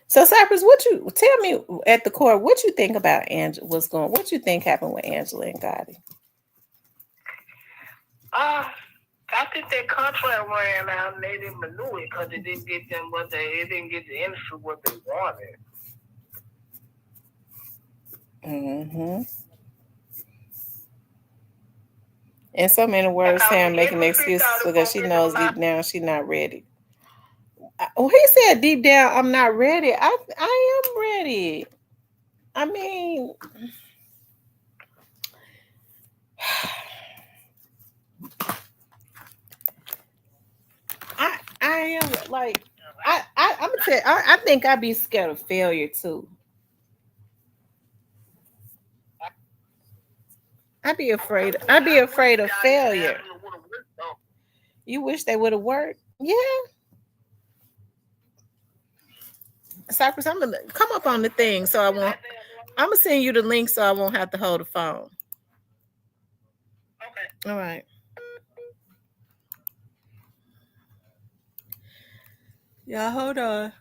So Cypress, what you tell me at the core? What you think about Angela? What you think happened with Angela and Gotti?
Uh, I think that contract ran out and they didn't renew it because it didn't get the industry what they wanted.
Hmm. In so many words,
Because
Sam
the
making
industry
excuses
thought it was
because
going
she
to get
knows
them out.
deep down she's not ready. Oh, he said deep down, I'm not ready. I am ready. I mean, I am like I'm gonna tell. I think I'd be scared of failure too. I'd be afraid. I'd be afraid of failure. You wish they would have worked. Yeah, Cypress. I'm gonna come up on the thing so I won't. I'm gonna send you the link so I won't have to hold the phone. All right. Yeah, hold on.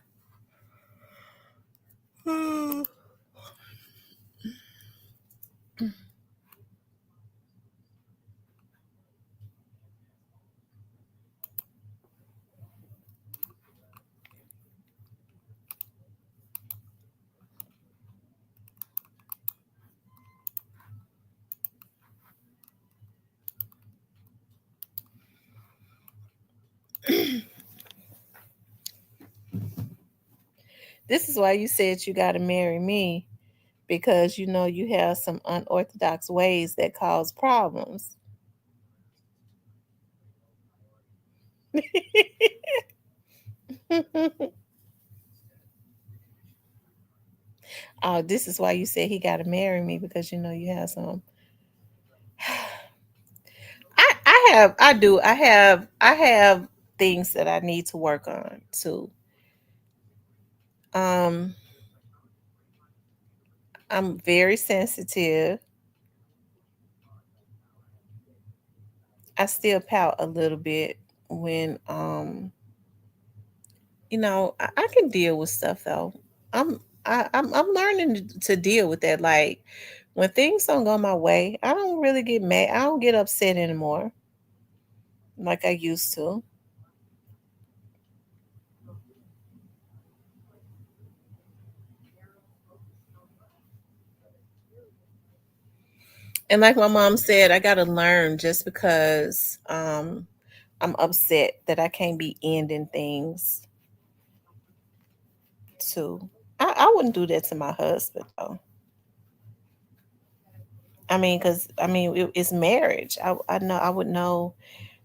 This is why you said you got to marry me because you know you have some unorthodox ways that cause problems. Oh, this is why you said he got to marry me because you know you have some. I have things that I need to work on too. Um, I'm very sensitive. I still pout a little bit when I can deal with stuff though. I'm learning to deal with that. Like when things don't go my way, I don't really get mad. I don't get upset anymore like I used to. And like my mom said, I gotta learn just because I'm upset that I can't be ending things too. I wouldn't do that to my husband though. I mean, because I mean it's marriage. I know I would know.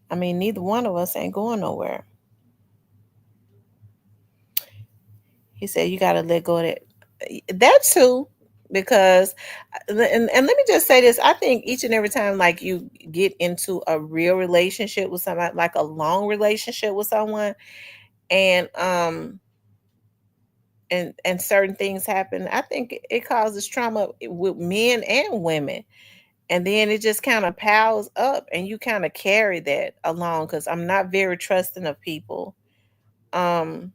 I mean, neither one of us ain't going nowhere. He said you got to let go of that. That too, because and let me just say this: I think each and every time, like you get into a real relationship with somebody, like a long relationship with someone, and and certain things happen, I think it causes trauma with men and women, and then it just kind of piles up, and you kind of carry that along. Because I'm not very trusting of people. Um,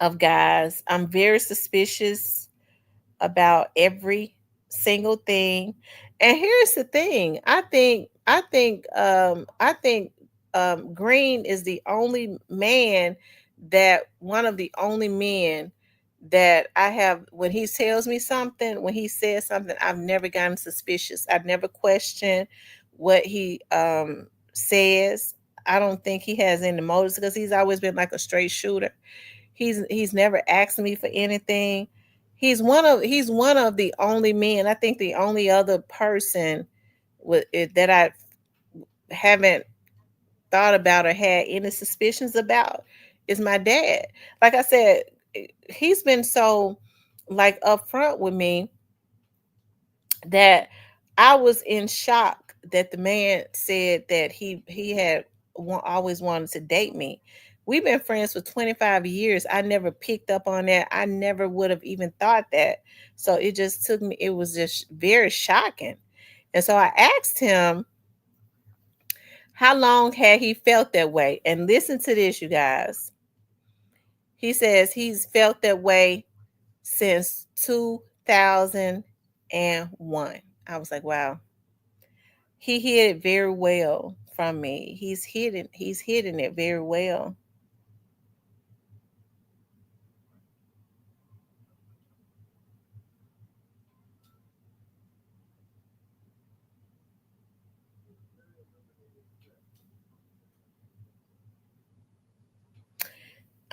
of guys. I'm very suspicious about every single thing. And here's the thing. I think Green is the only man that one of the only men that I have when he tells me something, when he says something, I've never gotten suspicious. I've never questioned what he says. I don't think he has any motives because he's always been like a straight shooter. He's never asked me for anything. He's one of the only men. I think the only other person with it that I haven't thought about or had any suspicions about is my dad. Like I said, he's been so like upfront with me that I was in shock that the man said that he had always wanted to date me. We've been friends for 25 years. I never picked up on that. I never would have even thought that. So it just took me, it was just very shocking. And so I asked him how long had he felt that way. And listen to this, you guys. He says he's felt that way since 2001. I was like, wow. He hid it very well from me. He's hidden it very well.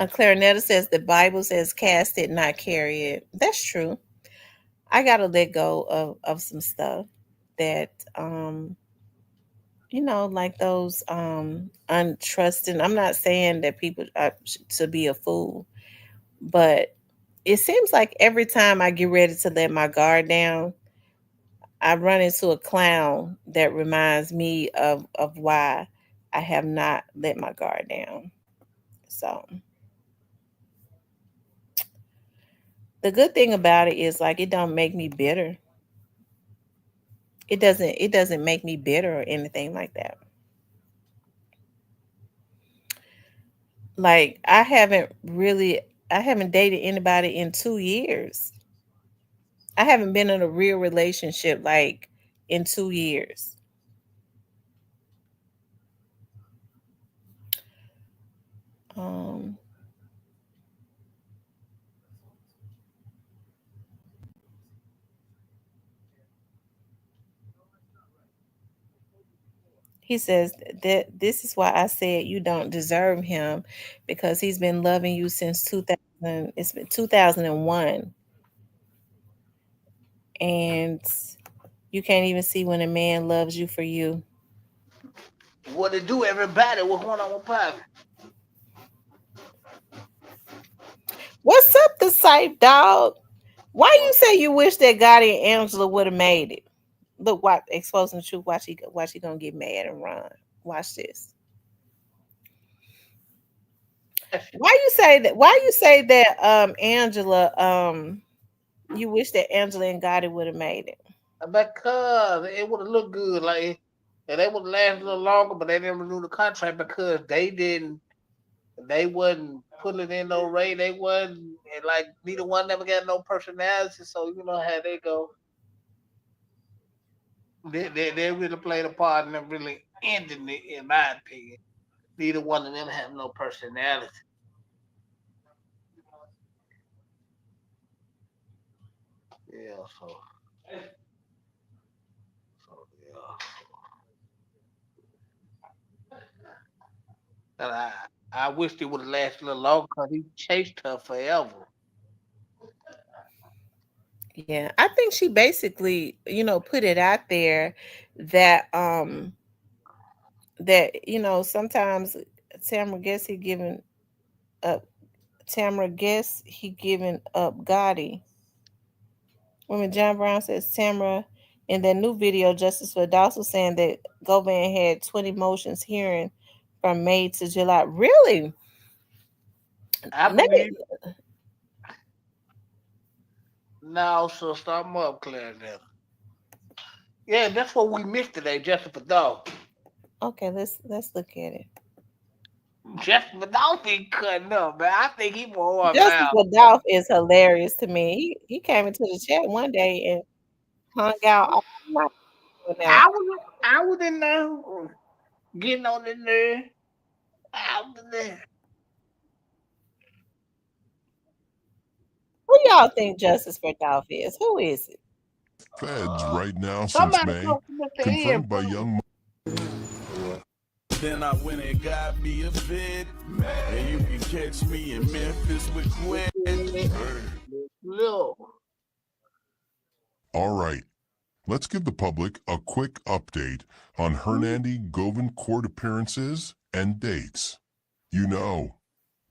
A clarinetta says the Bible says cast it, not carry it. That's true. I gotta let go of some stuff. that like those untrusting. I'm not saying that people are to be a fool, but it seems like every time I get ready to let my guard down, I run into a clown that reminds me of why I have not let my guard down. So the good thing about it is like it don't make me bitter. It doesn't make me bitter or anything like that. Like I haven't dated anybody in 2 years. I haven't been in a real relationship like in 2 years. Um, he says that this is why I said you don't deserve him because he's been loving you since 2000. It's been 2001, and you can't even see when a man loves you for you.
What it do, everybody? What's going on with Poppy?
What's up, the site dog? Why you say you wish that Gotti and Angela would have made it? Look, watch exposing the truth. Watch she gonna get mad and run. Watch this. Why you say that? Why you say that? Angela. You wish that Angela and Gotti would have made it.
Because it would have looked good, like, and they would have lasted a little longer, but they didn't renew the contract because they wasn't putting in no rate. They wasn't, and like neither one never got no personality. So you know how they go. They really played a part in them really ending it, in my opinion. Neither one of them have no personality. Yeah, yeah. And I wish they would have lasted a little longer because he chased her forever.
Yeah, I think she basically, put it out there that sometimes Tamara guess he giving up Tamara guess he giving up Gotti. When John Brown says Tamara in that new video, Justice for Dawson saying that Govan had 20 motions hearing from May to July. Really?
I
Let me
believe now, so start up, Claire. Now. Yeah, that's what we missed today, Justice for Dawson.
okay, let's look at it.
Justice for Dawson ain't cutting up, man. I think he more
Justice
now.
Adolph is hilarious to me. He came into the chat one day and hung out all night with them.
I was in there getting on the nerve. I was there.
Who y'all think Justice for Dolph is? Who is it?
Feds right now since
Somebody
May,
come to Mr. Ian.
confirmed by young.
Then I went and got me a vid, and you can catch me in Memphis with Quid.
Look.
All right, let's give the public a quick update on Hernandy Govan court appearances and dates. You know,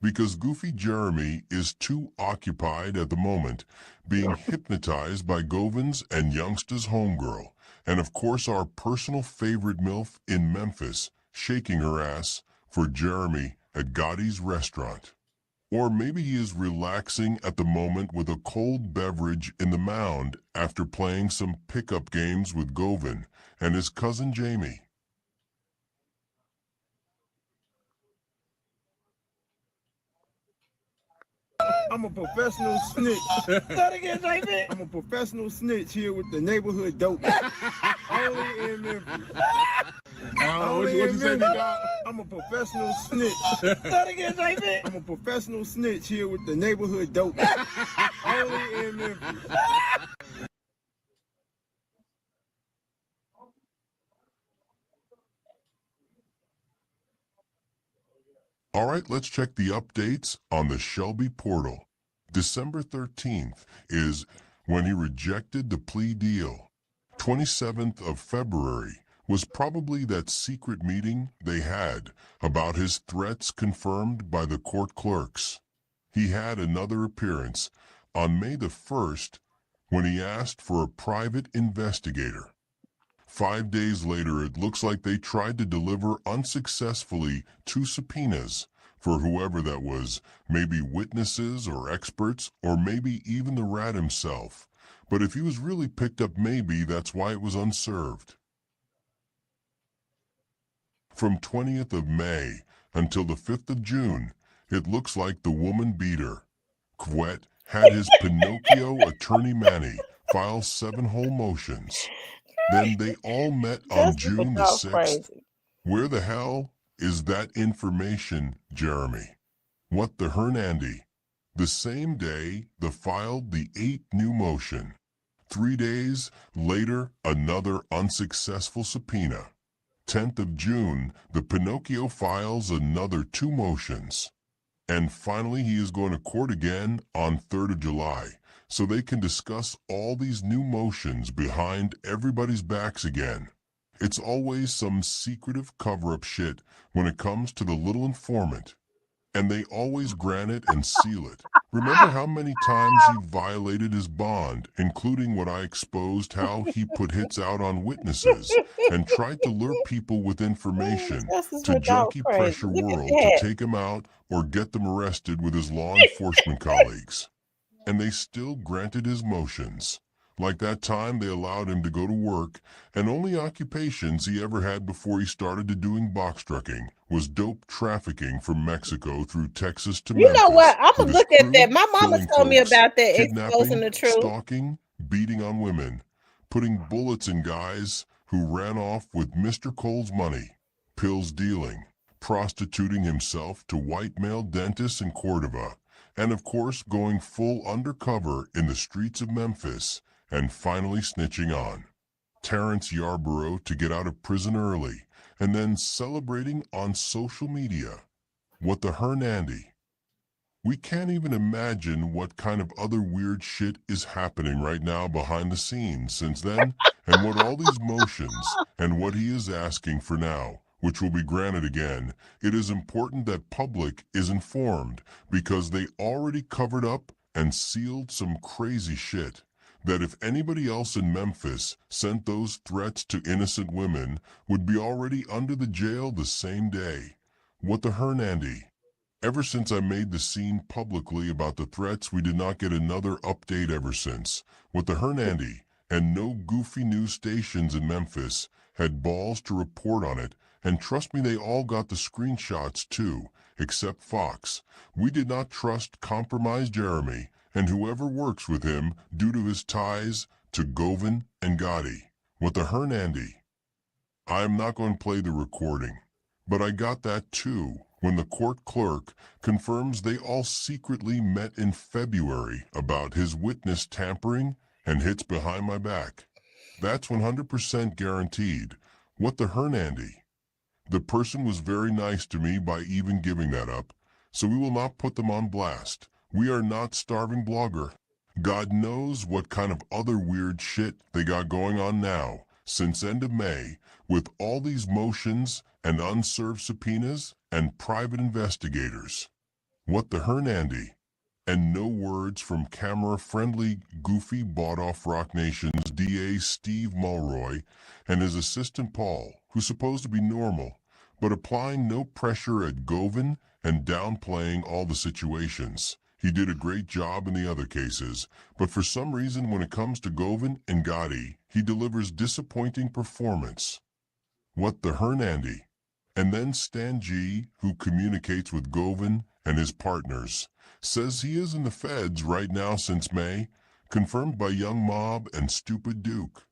because Goofy Jeremy is too occupied at the moment, being hypnotized by Govan's and Youngsta's homegirl, and of course our personal favorite MILF in Memphis, shaking her ass for Jeremy at Gotti's restaurant. Or maybe he is relaxing at the moment with a cold beverage in the mound after playing some pickup games with Govan and his cousin Jamie.
I'm a professional snitch. That again, JP. I'm a professional snitch here with the neighborhood dope. Only in Memphis. What you say, nigga? I'm a professional snitch. That again, JP. I'm a professional snitch here with the neighborhood dope. Only in Memphis.
All right, let's check the updates on the Shelby portal. December 13th is when he rejected the plea deal. 27th of February was probably that secret meeting they had about his threats confirmed by the court clerks. He had another appearance on May the 1st when he asked for a private investigator. 5 days later, it looks like they tried to deliver unsuccessfully 2 subpoenas for whoever that was, maybe witnesses or experts, or maybe even the rat himself. But if he was really picked up, maybe that's why it was unserved. From 20th of May until the 5th of June, it looks like the woman beater, Quet, had his Pinocchio attorney Manny file 7 whole motions. Then they all met on June the 6th.
Crazy.
Where the hell is that information, Jeremy? What the Hernandy? The same day, they filed the 8th new motion. 3 days later, another unsuccessful subpoena. 10th of June, the Pinocchio files another 2 motions. And finally, he is going to court again on 3rd of July, so they can discuss all these new motions behind everybody's backs again. It's always some secretive cover-up shit when it comes to the little informant. And they always grant it and seal it. Remember how many times he violated his bond, including what I exposed, how he put hits out on witnesses and tried to lure people with information to junkie pressure world to take him out or get them arrested with his law enforcement colleagues. And they still granted his motions. Like that time they allowed him to go to work, and only occupations he ever had before he started to doing box trucking was dope trafficking from Mexico through Texas to Memphis.
You know what? I'm
with
gonna look
his
at
crew,
that. My mama
killing
told me
folks,
about that,
kidnapping,
exposing the truth.
stalking, beating on women, putting bullets in guys who ran off with Mr. Cole's money, pills dealing, prostituting himself to white male dentists in Cordova, and of course going full undercover in the streets of Memphis, and finally snitching on Terrence Yarborough to get out of prison early, and then celebrating on social media. What the Hernandy? We can't even imagine what kind of other weird shit is happening right now behind the scenes since then, and what all these motions and what he is asking for now, which will be granted again. It is important that public is informed because they already covered up and sealed some crazy shit. That if anybody else in Memphis sent those threats to innocent women would be already under the jail the same day. What the Hernandy? Ever since I made the scene publicly about the threats, we did not get another update ever since. What the Hernandy? And no goofy news stations in Memphis had balls to report on it, and trust me, they all got the screenshots too, except Fox. We did not trust compromised Jeremy and whoever works with him due to his ties to Govan and Gotti. What the Hernandy? I am not going to play the recording, but I got that too when the court clerk confirms they all secretly met in February about his witness tampering and hits behind my back. That's 100% guaranteed. What the Hernandy? The person was very nice to me by even giving that up, so we will not put them on blast. We are not starving blogger. God knows what kind of other weird shit they got going on now, since end of May, with all these motions and unserved subpoenas and private investigators. What the Hernandy? And no words from camera-friendly, goofy, bought-off Rock Nation's DA Steve Mulroy and his assistant Paul, who's supposed to be normal, but applying no pressure at Govan and downplaying all the situations. He did a great job in the other cases, but for some reason when it comes to Govan and Gotti, he delivers disappointing performance. What the Hernandy? And then Stan G, who communicates with Govan and his partners, says he is in the feds right now since May, confirmed by Young Mob and Stupid Duke,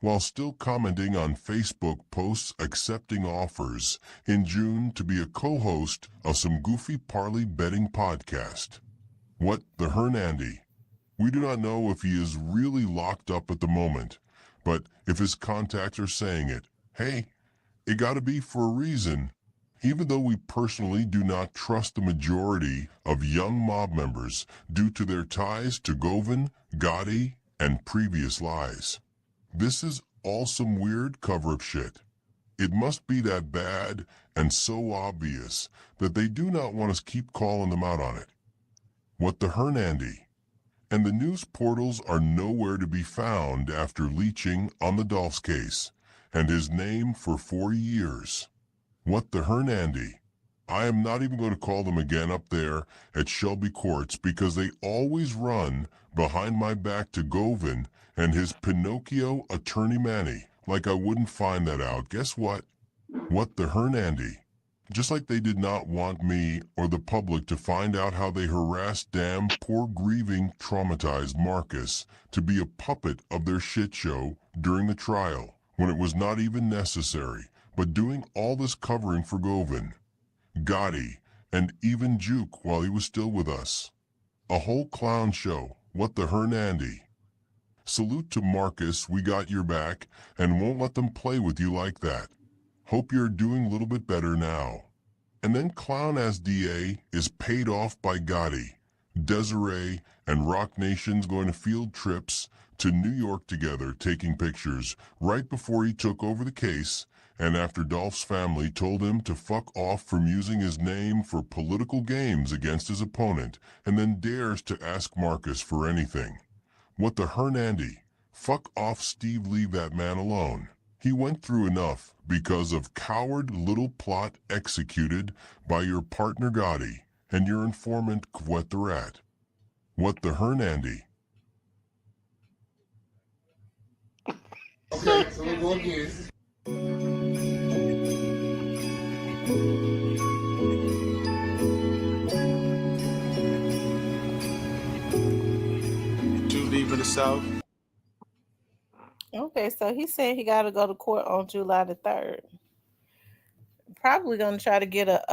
while still commenting on Facebook posts accepting offers in June to be a co-host of some goofy parley betting podcast. What the Hernandy? We do not know if he is really locked up at the moment, but if his contacts are saying it, hey, it gotta be for a reason. Even though we personally do not trust the majority of Young Mob members due to their ties to Govan, Gotti, and previous lies. This is all some weird cover-up shit. It must be that bad and so obvious that they do not want us keep calling them out on it. What the Hernandy? And the news portals are nowhere to be found after leeching on the Dolph's case and his name for 4 years. What the Hernandy? I am not even going to call them again up there at Shelby Courts because they always run behind my back to Govan and his Pinocchio attorney Manny like I wouldn't find that out. Guess what? What the Hernandy? Just like they did not want me or the public to find out how they harassed damn poor grieving traumatized Marcus to be a puppet of their shit show during the trial when it was not even necessary, but doing all this covering for Govan, Gotti, and even Juke while he was still with us. A whole clown show. What the Hernandy? Salute to Marcus, we got your back and won't let them play with you like that. Hope you're doing a little bit better now. And then clown as DA is paid off by Gotti, Desiree, and Rock Nation's going to field trips to New York together taking pictures right before he took over the case and after Dolph's family told him to fuck off from using his name for political games against his opponent and then dares to ask Marcus for anything. What the Hernandy? Fuck off, Steve, leave that man alone. He went through enough because of coward little plot executed by your partner Gotti and your informant Kwet the Rat. What the Hernandy?
Okay, so we go again.
You leaving the South?
Okay, so he said he got to go to court on July the 3rd. Probably gonna try to get that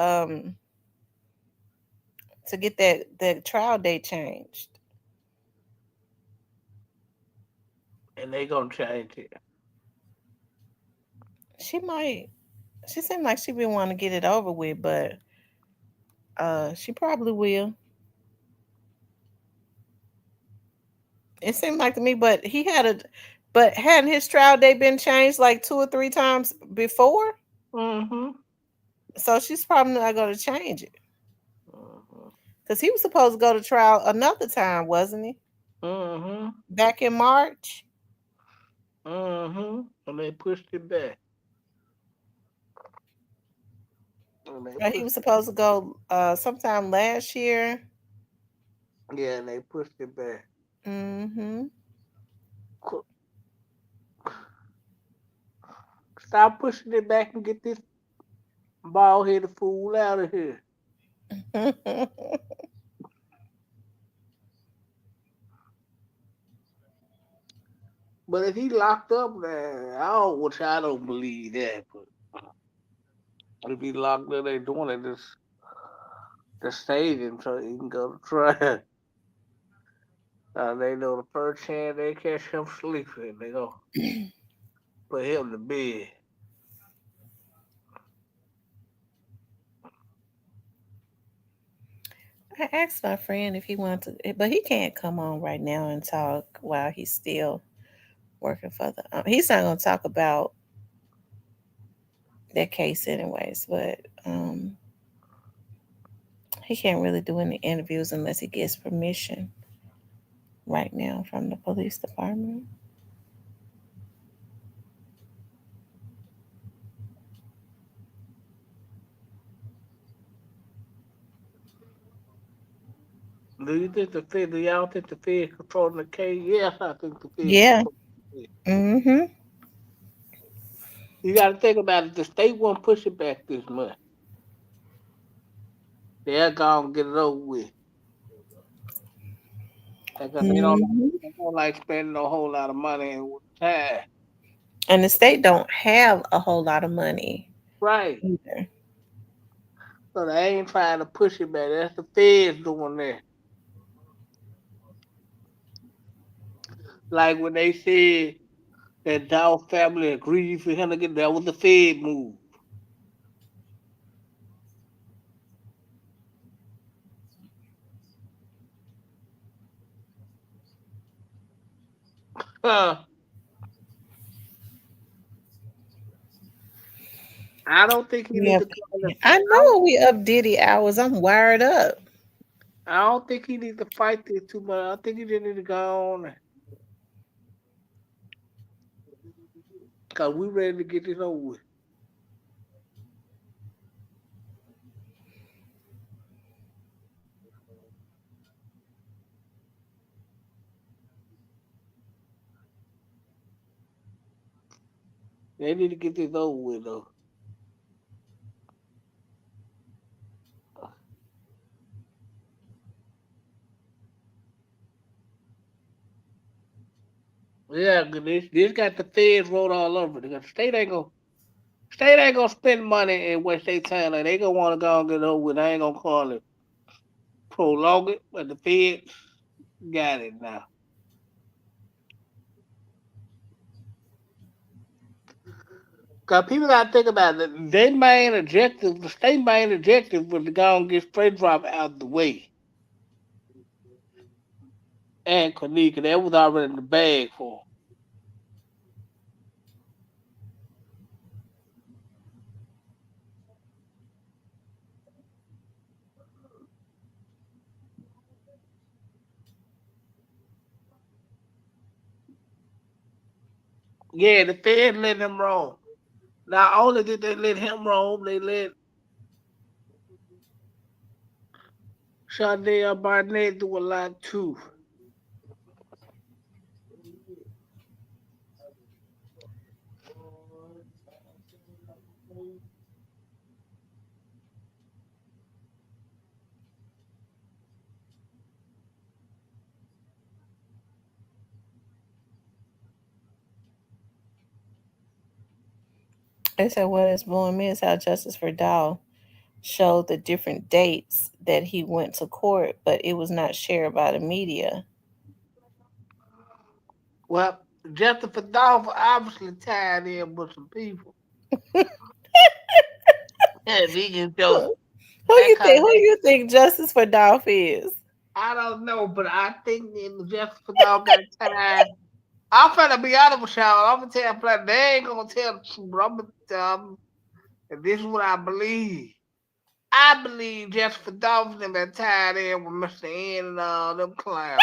trial date changed.
And they gonna change it.
She might. She seemed like she been wanting to get it over with, but she probably will. It seemed like to me, but hadn't his trial date been changed like 2 or 3 times before?
Mm-hmm.
So she's probably not going to change it
Mm-hmm.
because he was supposed to go to trial another time, wasn't he?
Mm-hmm.
Back in March.
Mm-hmm. And they pushed it back.
He was supposed to go sometime last year.
Yeah, and they pushed it back.
Mm-hmm.
Stop pushing it back and get this bald headed fool out of here. But if he locked up there, which I don't believe that, but if he locked up, they doing it to save him so he can go to trial. They know the first chance they catch him sleeping, they gonna put him to bed.
I asked my friend if he wanted to, but he can't come on right now and talk while he's still working for the. He's not going to talk about that case, anyways. But he can't really do any interviews unless he gets permission right now from the police department.
Do y'all think the Fed controlling the case? Yes, I think the Fed
Yeah.
controlling the case.
Mm-hmm.
You got to think about it. The state won't push it back this much. They're gonna get it over with because
Mm-hmm.
they don't like spending a whole lot of money and time.
And the state don't have a whole lot of money
Right.
either.
So they ain't trying to push it back. That's the feds doing that. Like when they said that Dow family agreed for him to get that was the Fed move. Huh. I don't think he need
Yeah,
to call it.
I know we up Diddy hours. I'm wired up.
I don't think he need to fight this too much. I think he just need to go on because we ready to get this over with. They need to get this over with though. Yeah, 'cause this got the feds wrote all over it. Because the state ain't gonna spend money and waste their time. Like they gonna want to go and get it over with. I ain't gonna call it prolong it, but the feds got it now. Cause people gotta think about it. Their main objective, the state main objective, was to go and get spray drop out the way. And Kanika, that was already in the bag for 'em. Yeah, the feds let him roam. Not only did they let him roam, they let Shondell Barnett do a lot too.
They said what is blowing me is how Justice for Dow showed the different dates that he went to court, but it was not shared by the media.
Well, Justin Fadolfo obviously tied in with some people. And he can show
Who
that
you think?
kind
Who
of.
you think Justice for Dolph is?
I don't know, but I think that Justin Fadolfo got tied. I'm finna be honest with y'all. I'm gonna tell you, they ain't gonna tell the truth, but I'm gonna tell them, and this is what I believe. I believe Justin Fadolfo been tied in with Mr. N and all them clowns.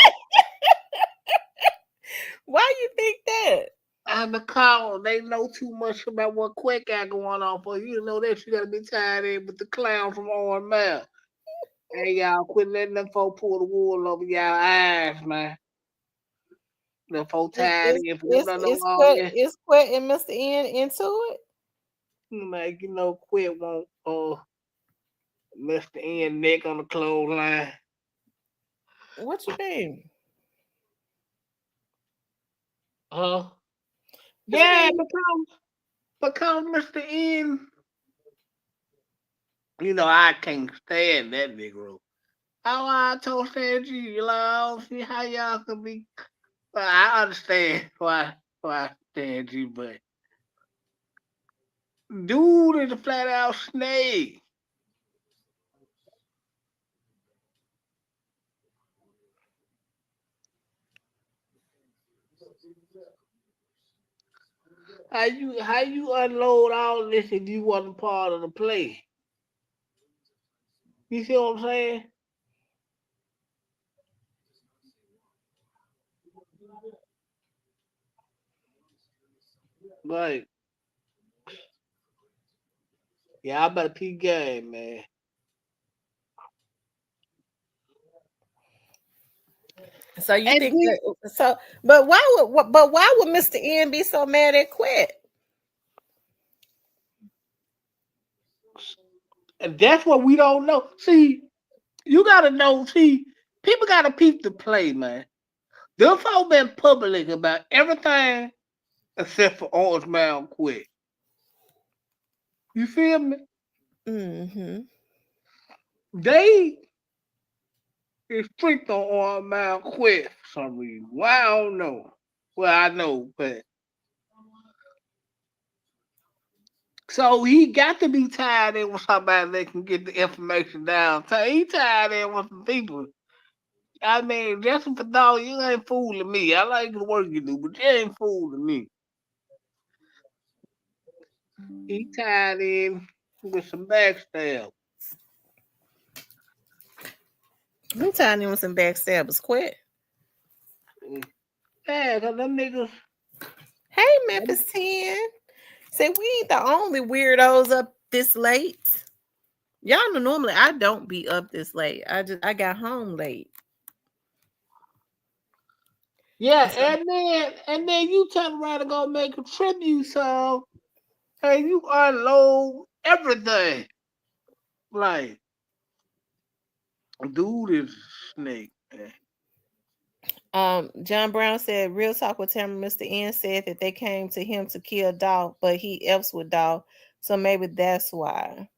Why you think that?
And because they know too much about what Quick got going on. For you to know that you gotta be tied in with the clown from Orange Mountain. Hey y'all, quit letting them folk pull the wool over y'all eyes, man. Them folk
Is
tied
is
in for them
is
don't know
is
all
Quet
yeah.
is Quet and Mr. N into it?
Like Quit won't Mr. N neck on the clothesline.
What you mean?
Huh?
What you
Yeah,
mean?
because Mr. N, I can't stand that Negro. How I told Stan G, I don't see how y'all can be. But I understand why Stan G, but dude is a flat out snake. How you unload all this if you wasn't part of the play? You see what I'm saying? Like, yeah, I better peep game, man.
So you
And
think
then,
that so but why would Mr. N be so mad at Quet?
and that's what we don't know. See, you gotta know. See, people gotta peep the play, man. Them folk been public about everything except for Orange Mound Quick. You feel me?
Mm-hmm.
They is strict on Orange Mound Quick for some reason. Why I don't know. Well, I know, but so he got to be tied in with somebody that can get the information down. So he tied in with some people. I mean, Justin Fadal, you ain't fooling me. I like the work you do, but you ain't fooling me. He tied in with some backstab.
I'm telling you, some backstabbers quit.
Yeah, cause them niggas.
Hey, Memphis 10. Say we ain't the only weirdos up this late. Y'all know normally I don't be up this late. I got home late.
Yeah, and then you turn around and go make a tribute song, and you unload everything. Like, dude is a snake. Man.
John Brown said, "Real talk with Tamara." Mr. N said that they came to him to kill Dolph, but he f's with Dolph, so maybe that's why.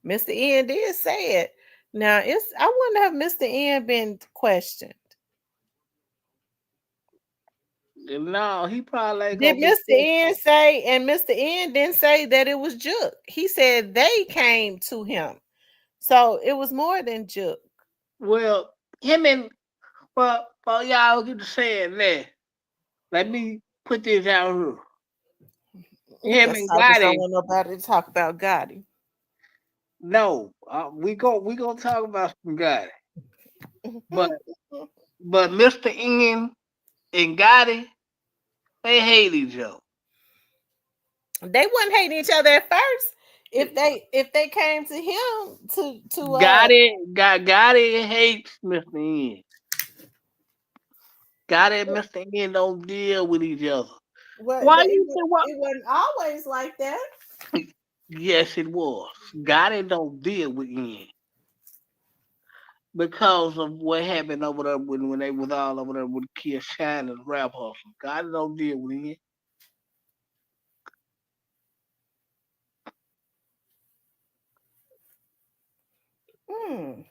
Mr. N did say it. Now I wonder have Mr. N been questioned.
No, he probably ain't
Did
gonna be
Mr.
quick.
N say, and Mr. N didn't say that it was Juke. He said they came to him. So it was more than Juke.
Well, him and well, y'all get to saying that. Let me put this out here.
Look
Him
at
and
Cyrus, don't
Gotti.
want nobody to talk about Gotti.
No, we gonna talk about some Gotti, but Mr. N and Gotti, they hate each other.
They wouldn't hate each other at first. If they came to him to
Gotti hates Mr. N. Gotti and Mr. N don't deal with each other.
what
Why
but
you say what?
it wasn't always like that.
Yes, it was. Gotti don't deal with N because of what happened over there when they was all over there with Kia Shine and Rap Hustle. Gotti don't deal with N.
Hmm.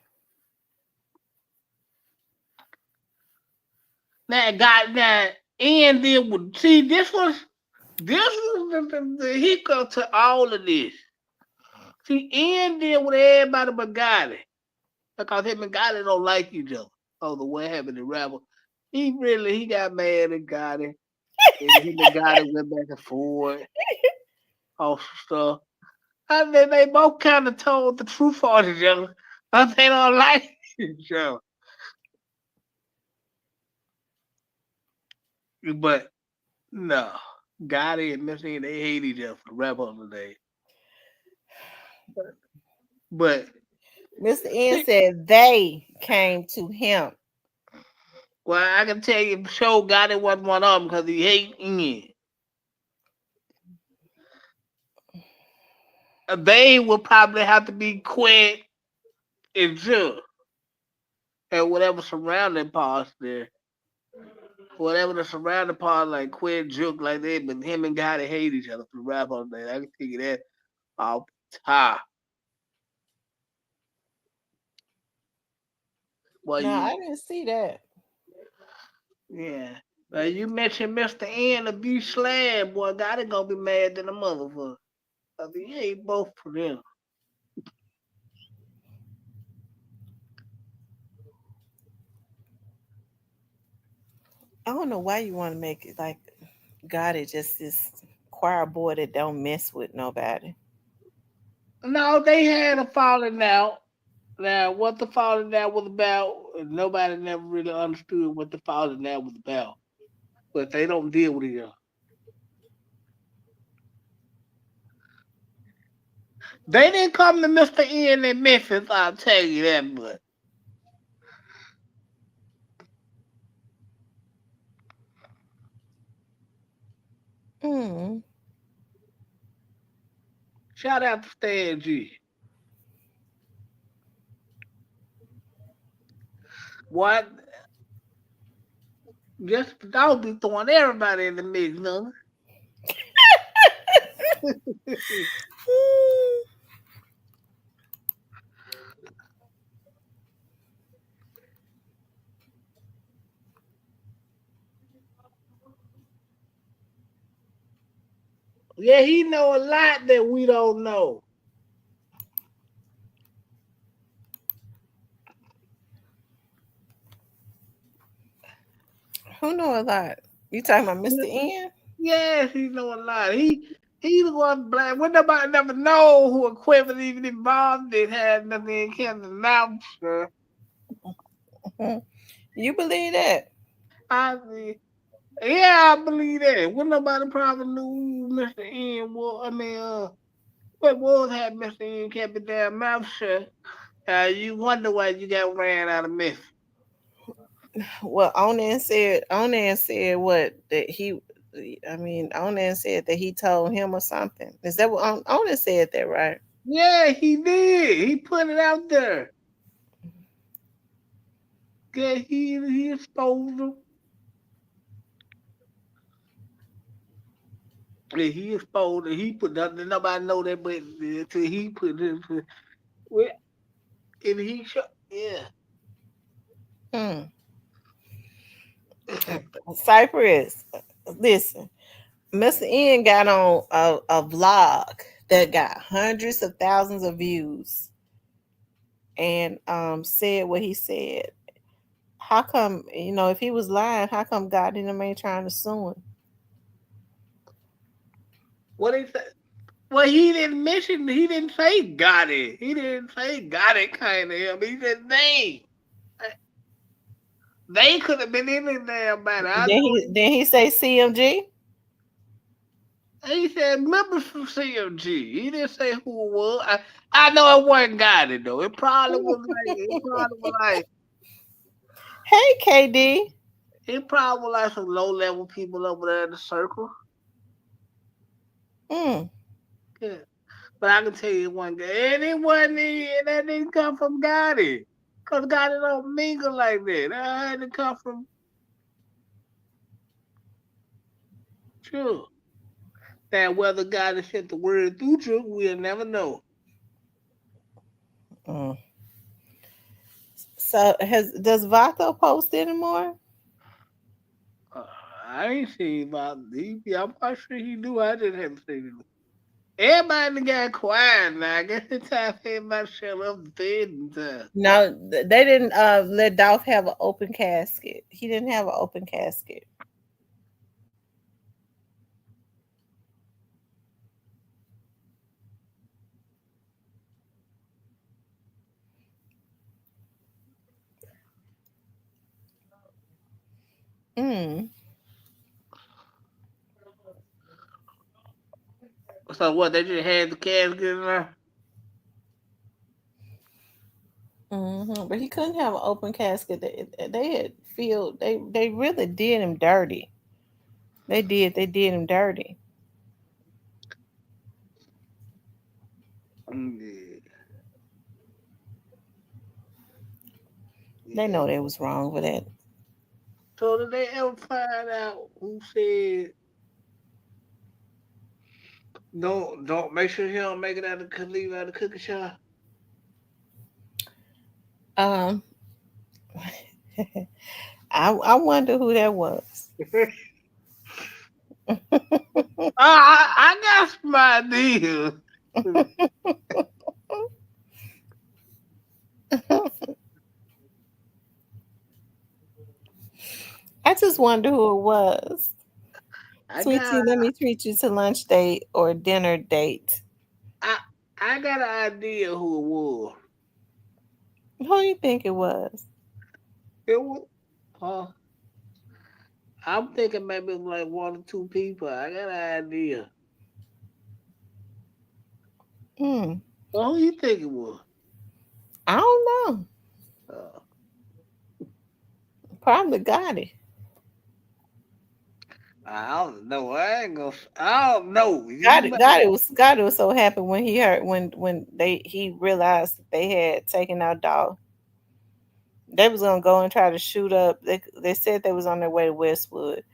Now N deal with. See, this was the hiccup to all of this. See, N deal with everybody but Gotti because him and Gotti don't like each other. Oh, the what happened to Rapper. He got mad at Gotti. And him and Gotti went back and forth, all stuff. And then they both kind of told the truth on each other. But they don't like each other. But no, Gotti and Missy, they hate each other for the rap on the day. But
Mr. N said they came to him.
well, I can tell you, show Gotti wasn't one of them because he hate Ian. They will probably have to be Quinn and Jill and whatever surrounding parts there. Whatever the surrounding part, like Quinn, Juke, like that, but him and Gotti hate each other for the rap on the day. I can tell you that off the top. Well,
No, I
you,
didn't see that.
yeah. Well, you mentioned Mr. N of B Slab, boy, Gotti gonna be mad than a motherfucker. I mean, he hate both of them.
I don't know why you want to make it like God is just this choir boy that don't mess with nobody.
No, they had a falling out. Now, what the falling out was about, nobody never really understood what the falling out was about. But they don't deal with each other. They didn't come to Mr. N in Memphis, I'll tell you that, but
Mm.
shout out to Stan G. What? Just don't be throwing everybody in the mix, no. Yeah, he know a lot that we don't know.
Who know a lot? You talking about Mr. N?
Yes, he know a lot. He the one black. When nobody never know who equipment even involved. It had nothing can announce.
You believe that?
I see. Yeah, I believe that. When nobody probably knew Mr. N was, what was had Mr. N kept his damn mouth shut. You wonder why you got ran out of Memphis.
Well, Onan said what that he. I mean, Onan said that he told him or something. Is that what Onan said that, right?
Yeah, he did. He put it out there. Yeah, he exposed him. Yeah, he exposed it. He put nothing. Nobody know that, but until he put it. Well, and he yeah.
Hmm. Cypress, listen, Mr. N got on a vlog that got hundreds of thousands of views and said what he said. How come, if he was lying, how come God didn't ain't trying to sue him?
What he said? Well, he didn't mention. He didn't say got it. He didn't say got it. Kind of him. He said they. They could have been in there damn matter. I
Then
know.
he say CMG.
He said members from CMG. He didn't say who it was. I know it wasn't got it though. It probably was like. It probably was like.
Hey, KD.
It probably was like some low level people over there in the circle.
Mm.
Yeah. But I can tell you one guy, and it wasn't, and that didn't come from Gotti. Because Gotti don't mingle like that. That had to come from, sure. That whether Gotti sent the word through True, we'll never know.
Mm. So does Vato post anymore?
Uh, I ain't seen about he. I'm quite sure he do. I just haven't seen him. Everybody got quiet now. I guess it's time for everybody to shut up the bed and stuff.
No, they didn't let Dolph have an open casket. He didn't have an open casket. Mm.
So what? They just had the casket in there.
But he couldn't have an open casket. They had feel they really did him dirty. They did him dirty.
Yeah.
They
Yeah.
know they was wrong for that.
So did they ever find out who said don't make sure he don't make it out of leave out of the cookie shop?
Um, I wonder who that was.
I got some ideas.
I just wonder who it was.
I got
Sweetie, let me treat you to lunch date or dinner date.
I I got an idea who it was.
Who you think it was?
It was uh, I'm thinking maybe it was like one or two people. I got an idea.
Hmm.
Well, who you think it was?
I don't know.
Uh,
Probably got it.
I don't know. I ain't gonna. I don't know.
Got
You
it.
might.
God was so happy when he heard when he realized that they had taken out dog. They was gonna go and try to shoot up. They said they was on their way to Westwood.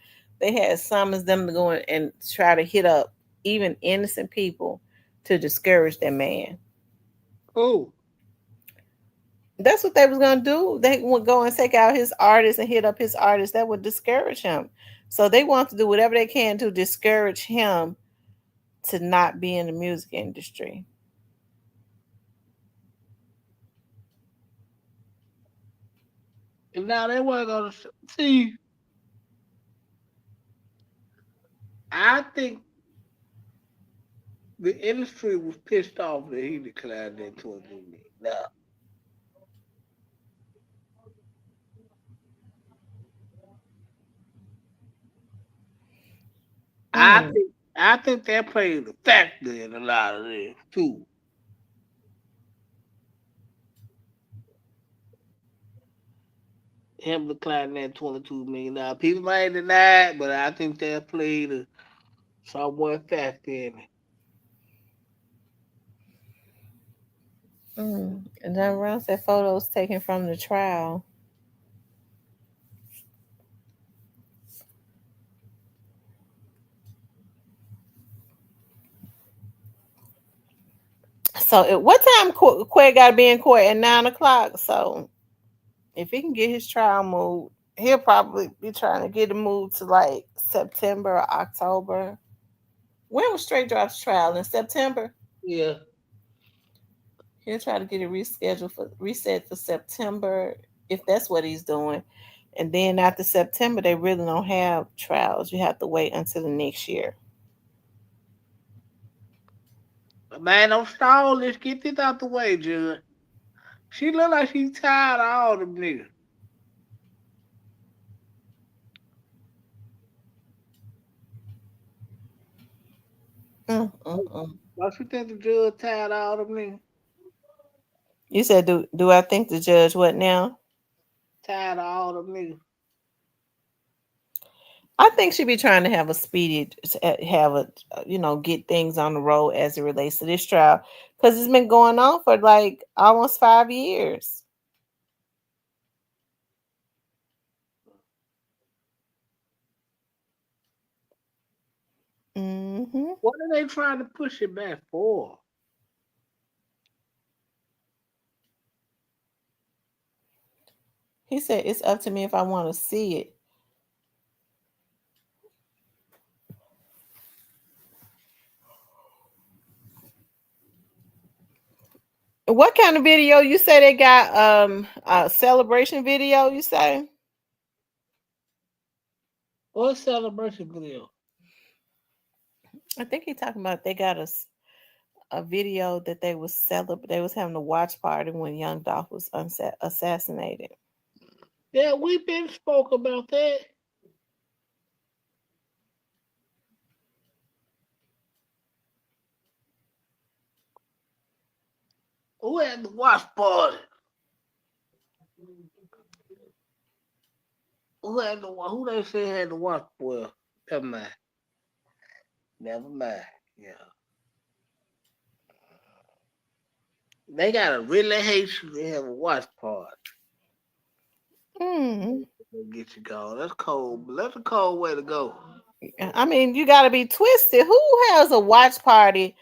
They had summons them to go and try to hit up even innocent people to discourage that man.
Oh,
That's what they was gonna do. They would go and take out his artists and hit up his artists. That would discourage him. So they want to do whatever they can to discourage him to not be in the music industry.
and now they weren't gonna see. I think The industry was pissed off that he declared that 22 million. Now, I
Mm.
think I think that played a factor in a lot of this too. Him declining that 22 million. Now, people might deny it, but I think that played a somewhat factor in it.
Mm. And then Ron said photos taken from the trial. So at what time Quay got to be in court at 9 o'clock? So if he can get his trial moved, he'll probably be trying to get it moved to like September or October. When was Straight Drop's trial? In September?
Yeah.
He'll try to get it rescheduled for reset for September if that's what he's doing. And then after September, they really don't have trials. You have to wait until the next year.
But man, don't stall. Let's get this out the way, Judge. She look like she's tired of all them niggas.
Mm.
Don't you think the judge tired of all them niggas?
You said, do I think the judge what now?
Tired of all them niggas.
I think she be trying to have a speedy, have a, get things on the road as it relates to this trial because it's been going on for like almost 5 years. Hmm.
What are they trying to push it back for?
He said it's up to me if I want to see it. What kind of video you say they got? A celebration video. You say?
What celebration video?
I think he talking about they got a video that they was They was having a watch party when Young Dolph was assassinated.
Yeah, we been spoke about that. Who had the watch party? Who they say had the watch party? Never mind. Never mind. Yeah. They gotta really hate you to have a watch party.
Mm.
They'll get you going. That's cold, but that's a cold way to go.
I mean, you got to be twisted. Who has a watch party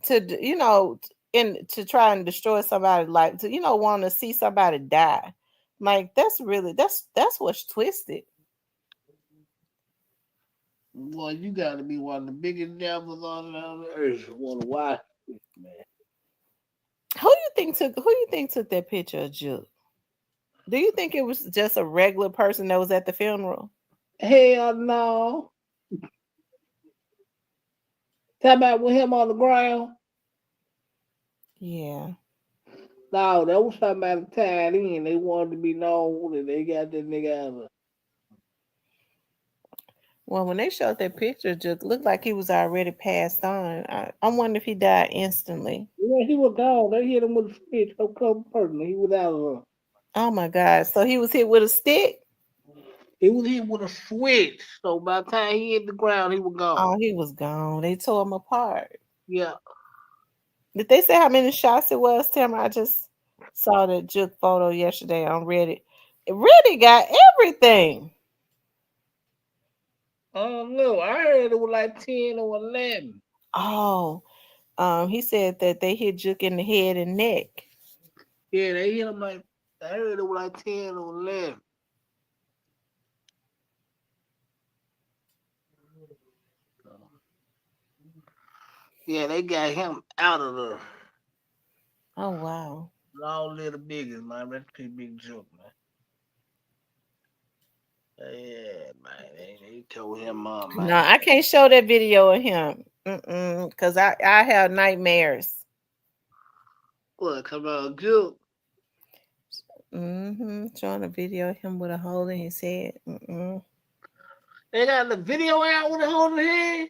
to in to try and destroy somebody's life? To want to see somebody die? Like that's really that's what's twisted.
Boy, you gotta be one of the biggest devils on the earth. Want to watch this, man?
Who you think took that picture of Juke? Do you think it was just a regular person that was at the funeral?
Hell no. Talk about with him on the ground.
Yeah.
No, that was somebody tied in. They wanted to be known that they got that nigga out of.
Well, when they showed that picture, it just looked like he was already passed on. I wonder if he died instantly.
Yeah, he was gone. They hit him with a switch. So come person. He was out of there.
Oh my God! So he was hit with a stick.
He was hit with a switch. So by the time he hit the ground, he was gone.
Oh, he was gone. They tore him apart.
Yeah.
Did they say how many shots it was, Tim? I just saw that Juke photo yesterday on Reddit. It really got everything.
I don't know. I heard it was like 10 or 11.
Oh, he said that they hit Juke in the head and neck.
Yeah, they hit him like, I heard it was like 10 or 11. Yeah, they got him out of there.
Oh wow.
All little biggies, man. That's pretty big joke, man. Yeah, man. They told him,
No,
man.
I can't show that video of him. Because I have nightmares.
What, come on, Juke?
Showing a video of him with a hole in his head.
They got the video out with a hole in the head?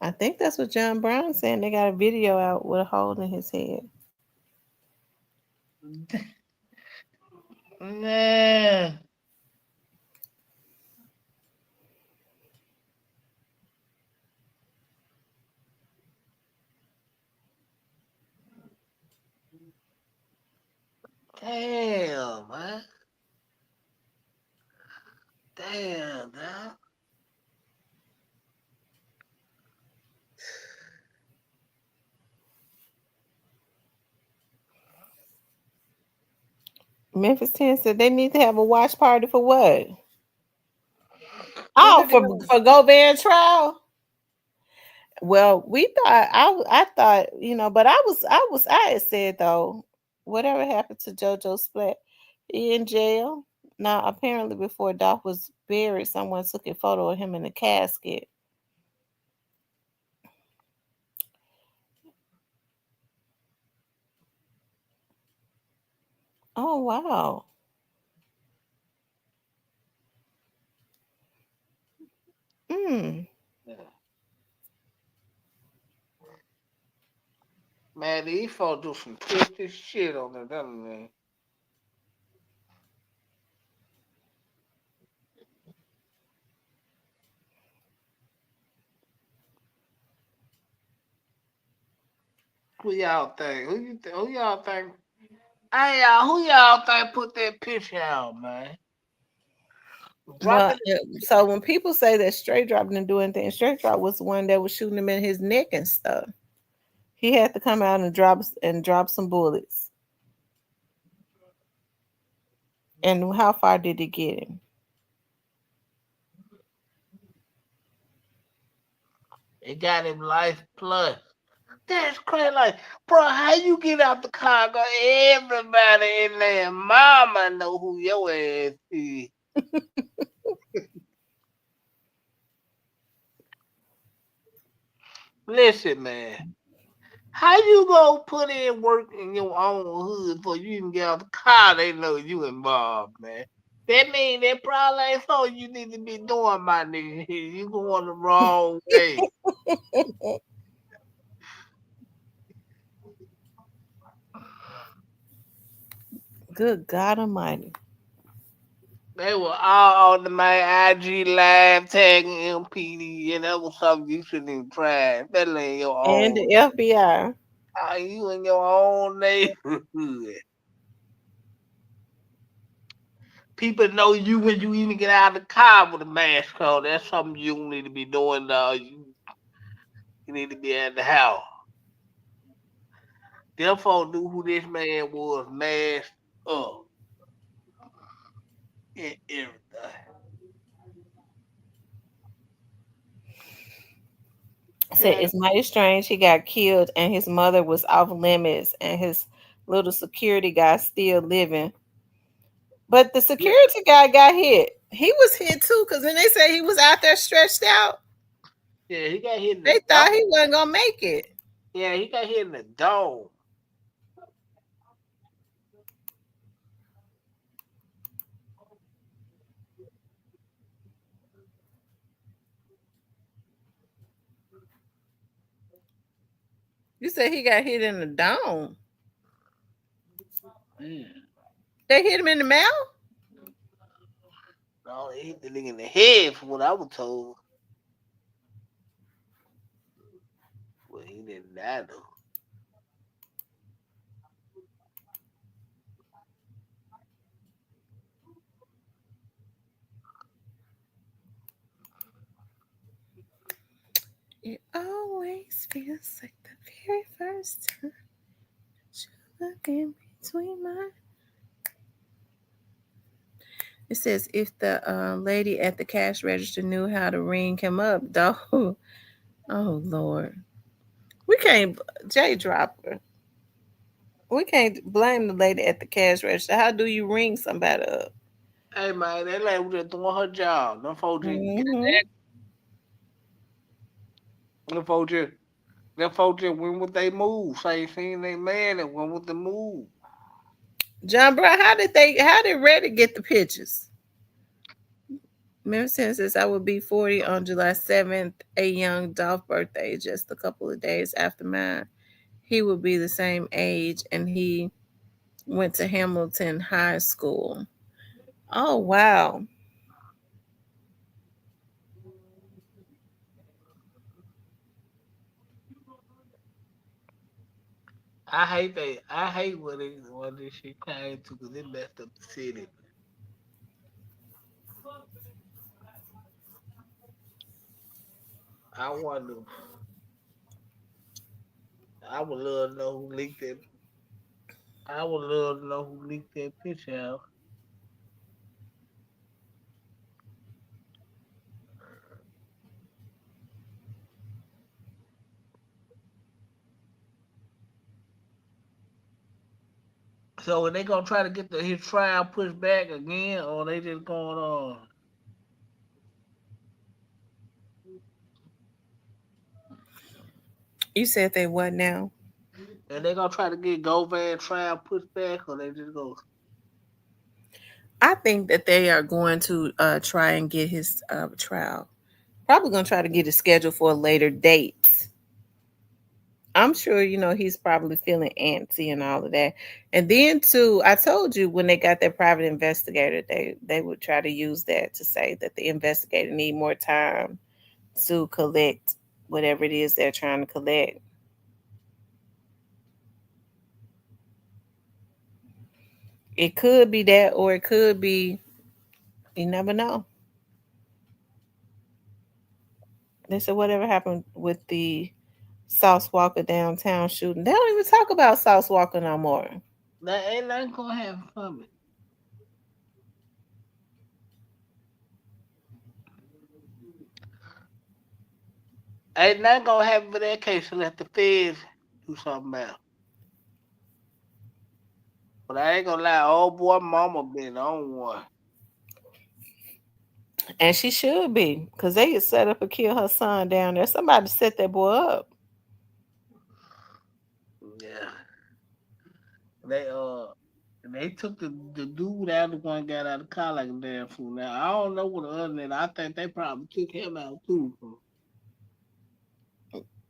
I think that's what John Brown saying. They got a video out with a hole in his head.
Man. Damn, man. Damn, man.
Memphis 10 said they need to have a watch party for what?
What
Oh,
did
for Go Van trial. Well, we thought I thought, but I had said though, whatever happened to JoJo Splat, he in jail. Now apparently before Doc was buried, someone took a photo of him in the casket. Oh wow. Mm.
Man, these folks do some twisted shit on them, man. Who y'all think? Who y'all think? Hey, y'all, who y'all think put that picture out, man? Drop
Well,
it.
so when people say that Straight Drop didn't do anything, Straight Drop was the one that was shooting him in his neck and stuff. He had to come out and drop some bullets. And how far did it get him?
It got him life plus. That's crazy. Like, bro, how you get out the car? Go, everybody in there, mama know who your ass is. Listen, man. How you gonna put in work in your own hood before you even get out the car? They know you involved, man. That mean that probably ain't so you need to be doing, my nigga. You going the wrong way.
Good God Almighty.
They were all on the my IG live tagging MPD, and that was something you shouldn't even try. That ain't your
And
own.
the FBI.
Are you in your own neighborhood? People know you when you even get out of the car with a mask on. That's something you don't need to be doing now. You need to be at the house. Them folks knew who this man was, masked up and everything.
Said
Yeah,
it's mighty strange he got killed and his mother was off limits and his little security guy still living. But the
yeah,
security guy got hit. He was hit too, because then they said he was out there stretched out.
yeah, he got hit in the
They thought
dome.
he wasn't gonna make it.
Yeah, he got hit in the dome.
You said he got hit in the dome.
Yeah.
They hit him in the mouth?
No, they hit the nigga in the head from what I was told. Well, he didn't die though.
It always feels like the very first time you look in between my. It says if the lady at the cash register knew how to ring him up, though. Oh Lord, we can't J Dropper. We can't blame the lady at the cash register. How do you ring somebody up?
Hey man, that lady was just doing her job. Them folks just got
Hmm.
Them folks just went with they move. Say seen they man and went with the move.
John Brown, how did Reddit get the pictures? Remember, says I will be 40 on July 7th, a young Dolph birthday, just a couple of days after mine. He will be the same age, and he went to Hamilton High School. Oh, wow.
I hate what this shit came to because it messed up the city. I wonder. I would love to know who leaked that. I would love to know who leaked that picture out. So are they gonna try to get his trial pushed back again, or they just going on?
You said they what now?
And they gonna try to get Govan trial pushed back, or they just go?
I think that they are going to try and get his trial. Probably going to try to get it scheduled for a later date. I'm sure, he's probably feeling antsy and all of that. And then too, I told you when they got their private investigator, they would try to use that to say that the investigator need more time to collect whatever it is they're trying to collect. It could be that, or it could be, you never know. They said whatever happened with the Sauce Walker downtown shooting. They don't even talk about Sauce Walker no more.
That ain't nothing gonna happen for me. Ain't nothing gonna happen for that case unless the feds do something about it. But I ain't gonna lie, old boy mama been on one.
And she should be, because they could set up and kill her son down there. Somebody set that boy up.
Yeah. They they took the dude out, the one got out of the car like a damn fool. Now I don't know what the other than I think they probably took him out too.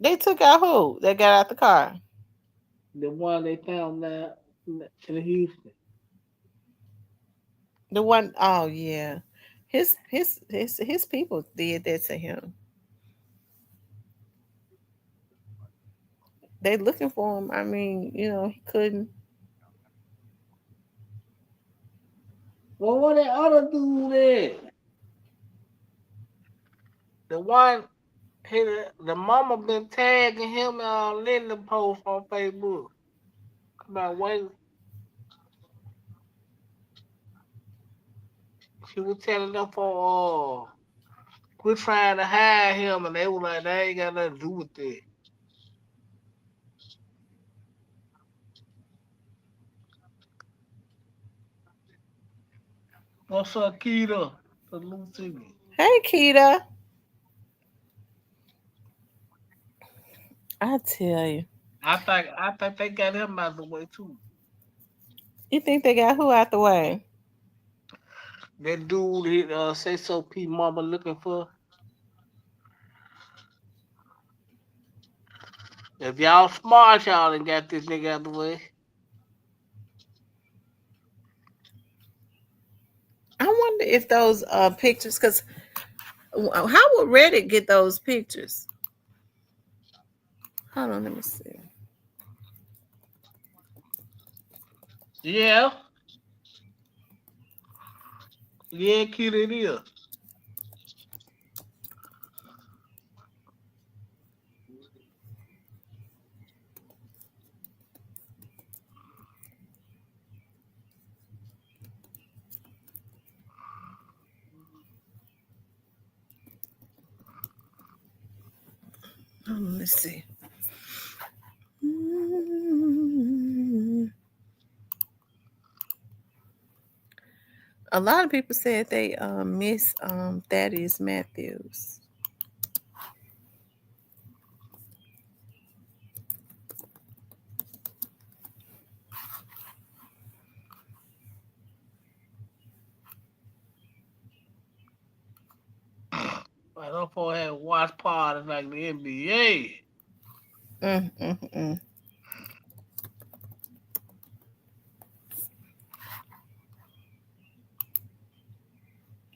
They took out who? They got out the car.
The one they found now in Houston.
The one, oh yeah. His people did that to him. They looking for him. I mean, he couldn't.
Well, what that other dude is? The one the mama been tagging him on Linda post on Facebook about waiting. She was telling them for quit trying to hide him, and they were like, "They ain't got nothing to do with it." What's up, Keita? Salute to me.
Hey, Keita. I tell you.
I think they got him out of the way too.
You think they got who out the way?
That dude, he say so. P mama looking for. If y'all smart, y'all done got this nigga out the way.
I wonder if those pictures, because how would Reddit get those pictures? Hold on, let me see.
Yeah, yeah, kid, it is.
Hold on, let's see. A lot of people said they miss Thaddeus Matthews.
I don't for have watch parties like the NBA.
Mm, mm, mm.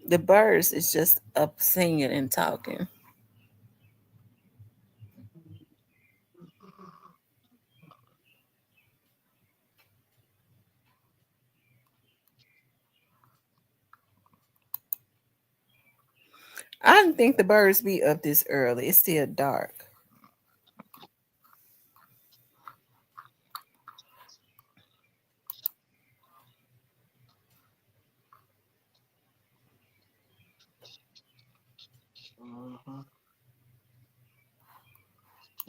The birds is just up singing and talking. I didn't think the birds be up this early. It's still dark.
Mm-hmm.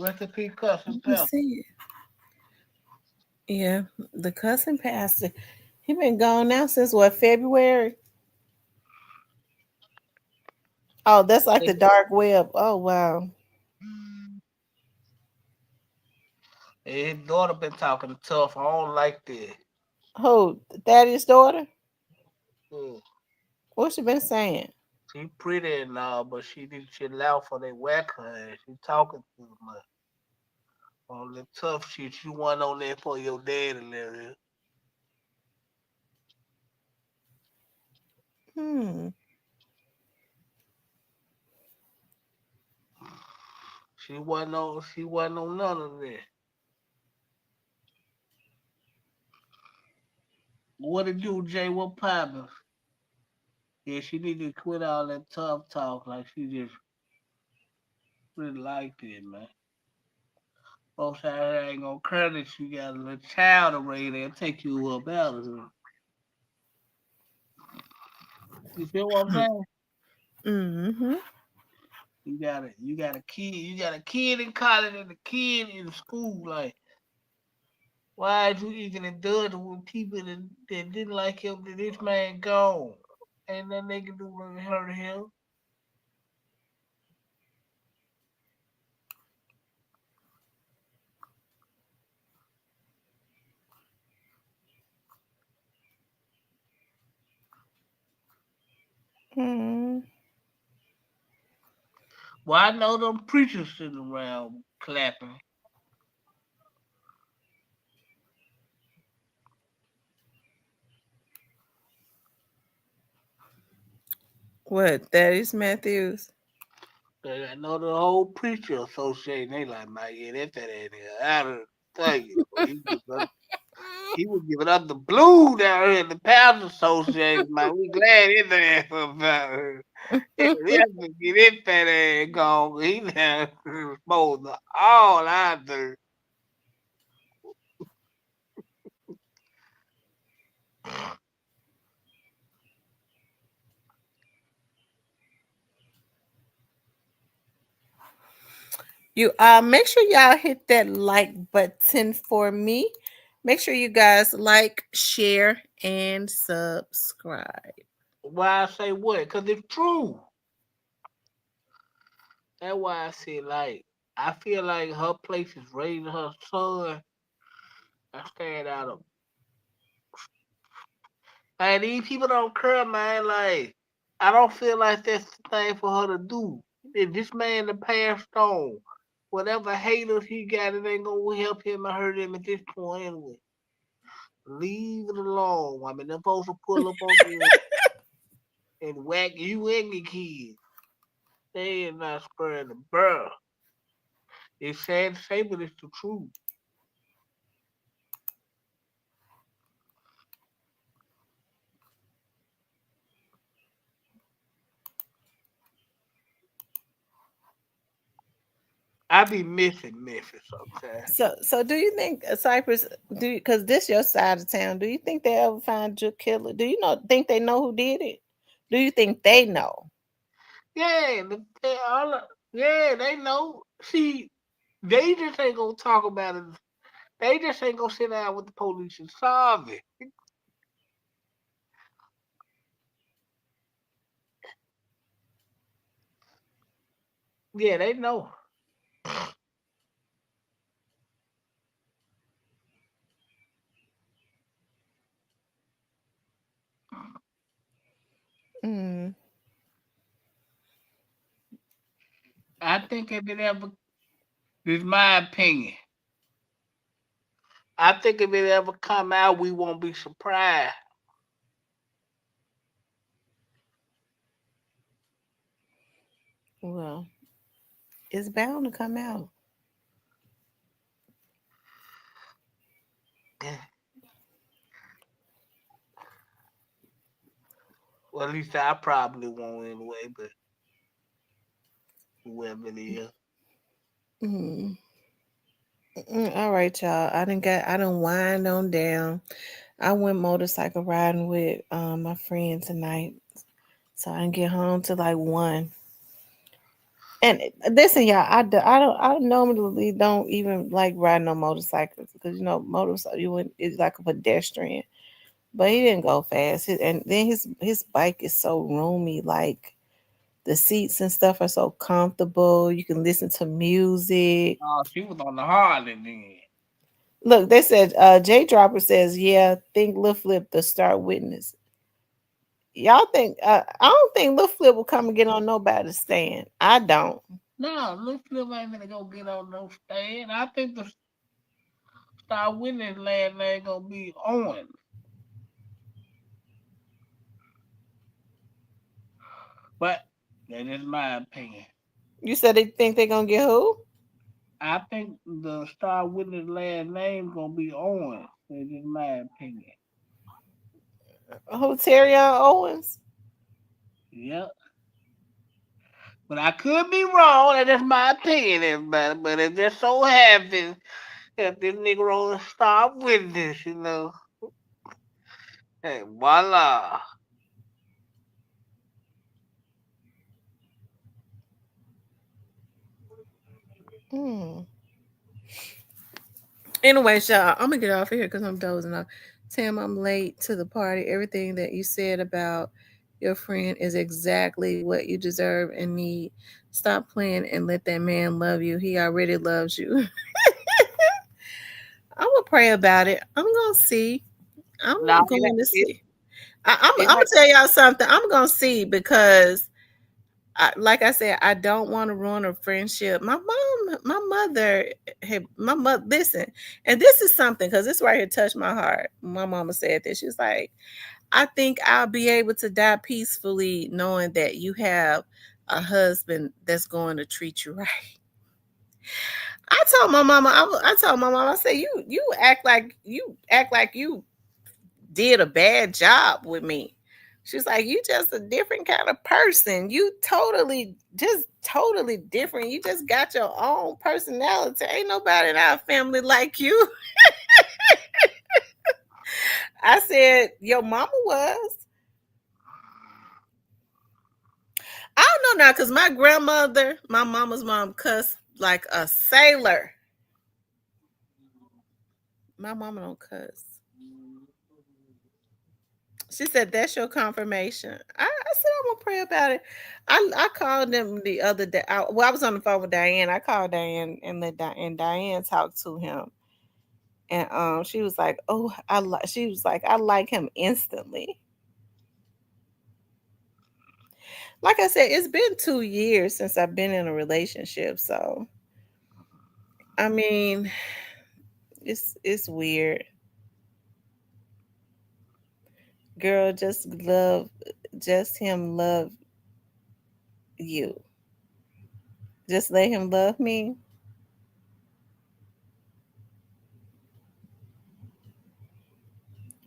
Recipe cousin
You
pal.
see it. Yeah, the cousin pastor. He been gone now since what, February? Oh, that's like the dark web. Oh wow.
His daughter been talking tough. I don't like that.
Who? Thaddeus' daughter?
Mm.
What she been saying?
She pretty and all, but she need to chill out for they whack her ass. She talking too much. All the tough shit you want on there for your dad and everything.
Hmm.
She wasn't on none of that. What it do, Jay? What poppin'? Yeah, she need to quit all that tough talk like she just really liked it, man. Folks out here ain't gonna care that you got a little child to raise and take you up out of her. You feel what I'm saying?
Mm-hmm.
You got a kid in college and a kid in school. Like, why is you even indulging with people that didn't like him? That this man gone, ain't nothing they can do to hurt him.
Mm-hmm.
Well, I know them preachers sitting around clapping.
What? Thaddeus Matthews?
I know the whole preacher association. They like, man, yeah, that ain't out of tell you. He was giving up the blue down here in the Pastors Association, man. We glad his ass about her. We have to get his fat ass gone. He now exposed to all I do.
You make sure y'all hit that like button for me. Make sure you guys like, share, and subscribe.
Why I say what? Because it's true. That's why I say, like, I feel like her place is raising her son. I stand out of. Like, these people don't care, man. Like, I don't feel like that's the thing for her to do. If this man the passed on, whatever haters he got, it ain't gonna help him or hurt him at this point anyway. Leave it alone. I mean, them folks will pull up on you and whack you and your kids. They ain't not sparing the bird. It's sad to say, but it's the truth. I be missing Memphis sometimes.
So do you think Cypress? Because this your side of town? Do you think they ever find your killer? Do you think they know who did it? Do you think they know?
Yeah, they all, yeah, they know. See, they just ain't gonna talk about it. They just ain't gonna sit down with the police and solve it. Yeah, they know.
Mm.
think if it ever, this is my opinion. I think if it ever come out, we won't be surprised.
Well, it's bound to come out.
Well, at least I probably won't anyway, but whoever it is.
Mm. All right, y'all. I done wind on down. I went motorcycle riding with my friend tonight. So I didn't get home till like 1. And listen, y'all, I normally don't even like riding on motorcycles because motorcycle is like a pedestrian. But he didn't go fast. And then his bike is so roomy, like the seats and stuff are so comfortable. You can listen to music.
Oh, she was on the Harley then.
Look, they said J Dropper says, yeah, think Lil Flip the star witness. Y'all think I don't think Lil Flip will come and get on nobody's stand. I don't.
No, Lil Flip ain't gonna go get on no stand. I think the star witness last name gonna be Owen. But that is my opinion.
You said they think they're gonna get who?
I think the star witness last name gonna be Owen. That is my opinion.
Who, Terrion Owens?
Yep. But I could be wrong. That is my opinion, everybody. But it just so happens that this nigga on the star witness. Hey, voila.
Hmm. Anyway, y'all, I'm gonna get off of here because I'm dozing off. Tim, I'm late to the party. Everything that you said about your friend is exactly what you deserve and need. Stop playing and let that man love you. He already loves you. I'm gonna pray about it. I'm gonna see. I'm
Now,
going to
it,
see. I'm
it,
gonna tell y'all something. I'm gonna see because like I said, I don't want to ruin a friendship. My mother, my mother. Listen, and this is something because this right here touched my heart. My mama said this. She's like, I think I'll be able to die peacefully knowing that you have a husband that's going to treat you right. I told my mama, I said, you act like you did a bad job with me. She's like, you just a different kind of person. You totally different. You just got your own personality. Ain't nobody in our family like you. I said, your mama was. I don't know now, because my grandmother, my mama's mom, cussed like a sailor. My mama don't cuss. She said, "That's your confirmation." I said, "I'm gonna pray about it." I called them the other day. I was on the phone with Diane. I called Diane and and Diane talked to him, and she was like, "Oh, She was like, "I like him instantly." Like I said, it's been 2 years since I've been in a relationship, so I mean, it's weird. Girl, just him love you. Just let him love me.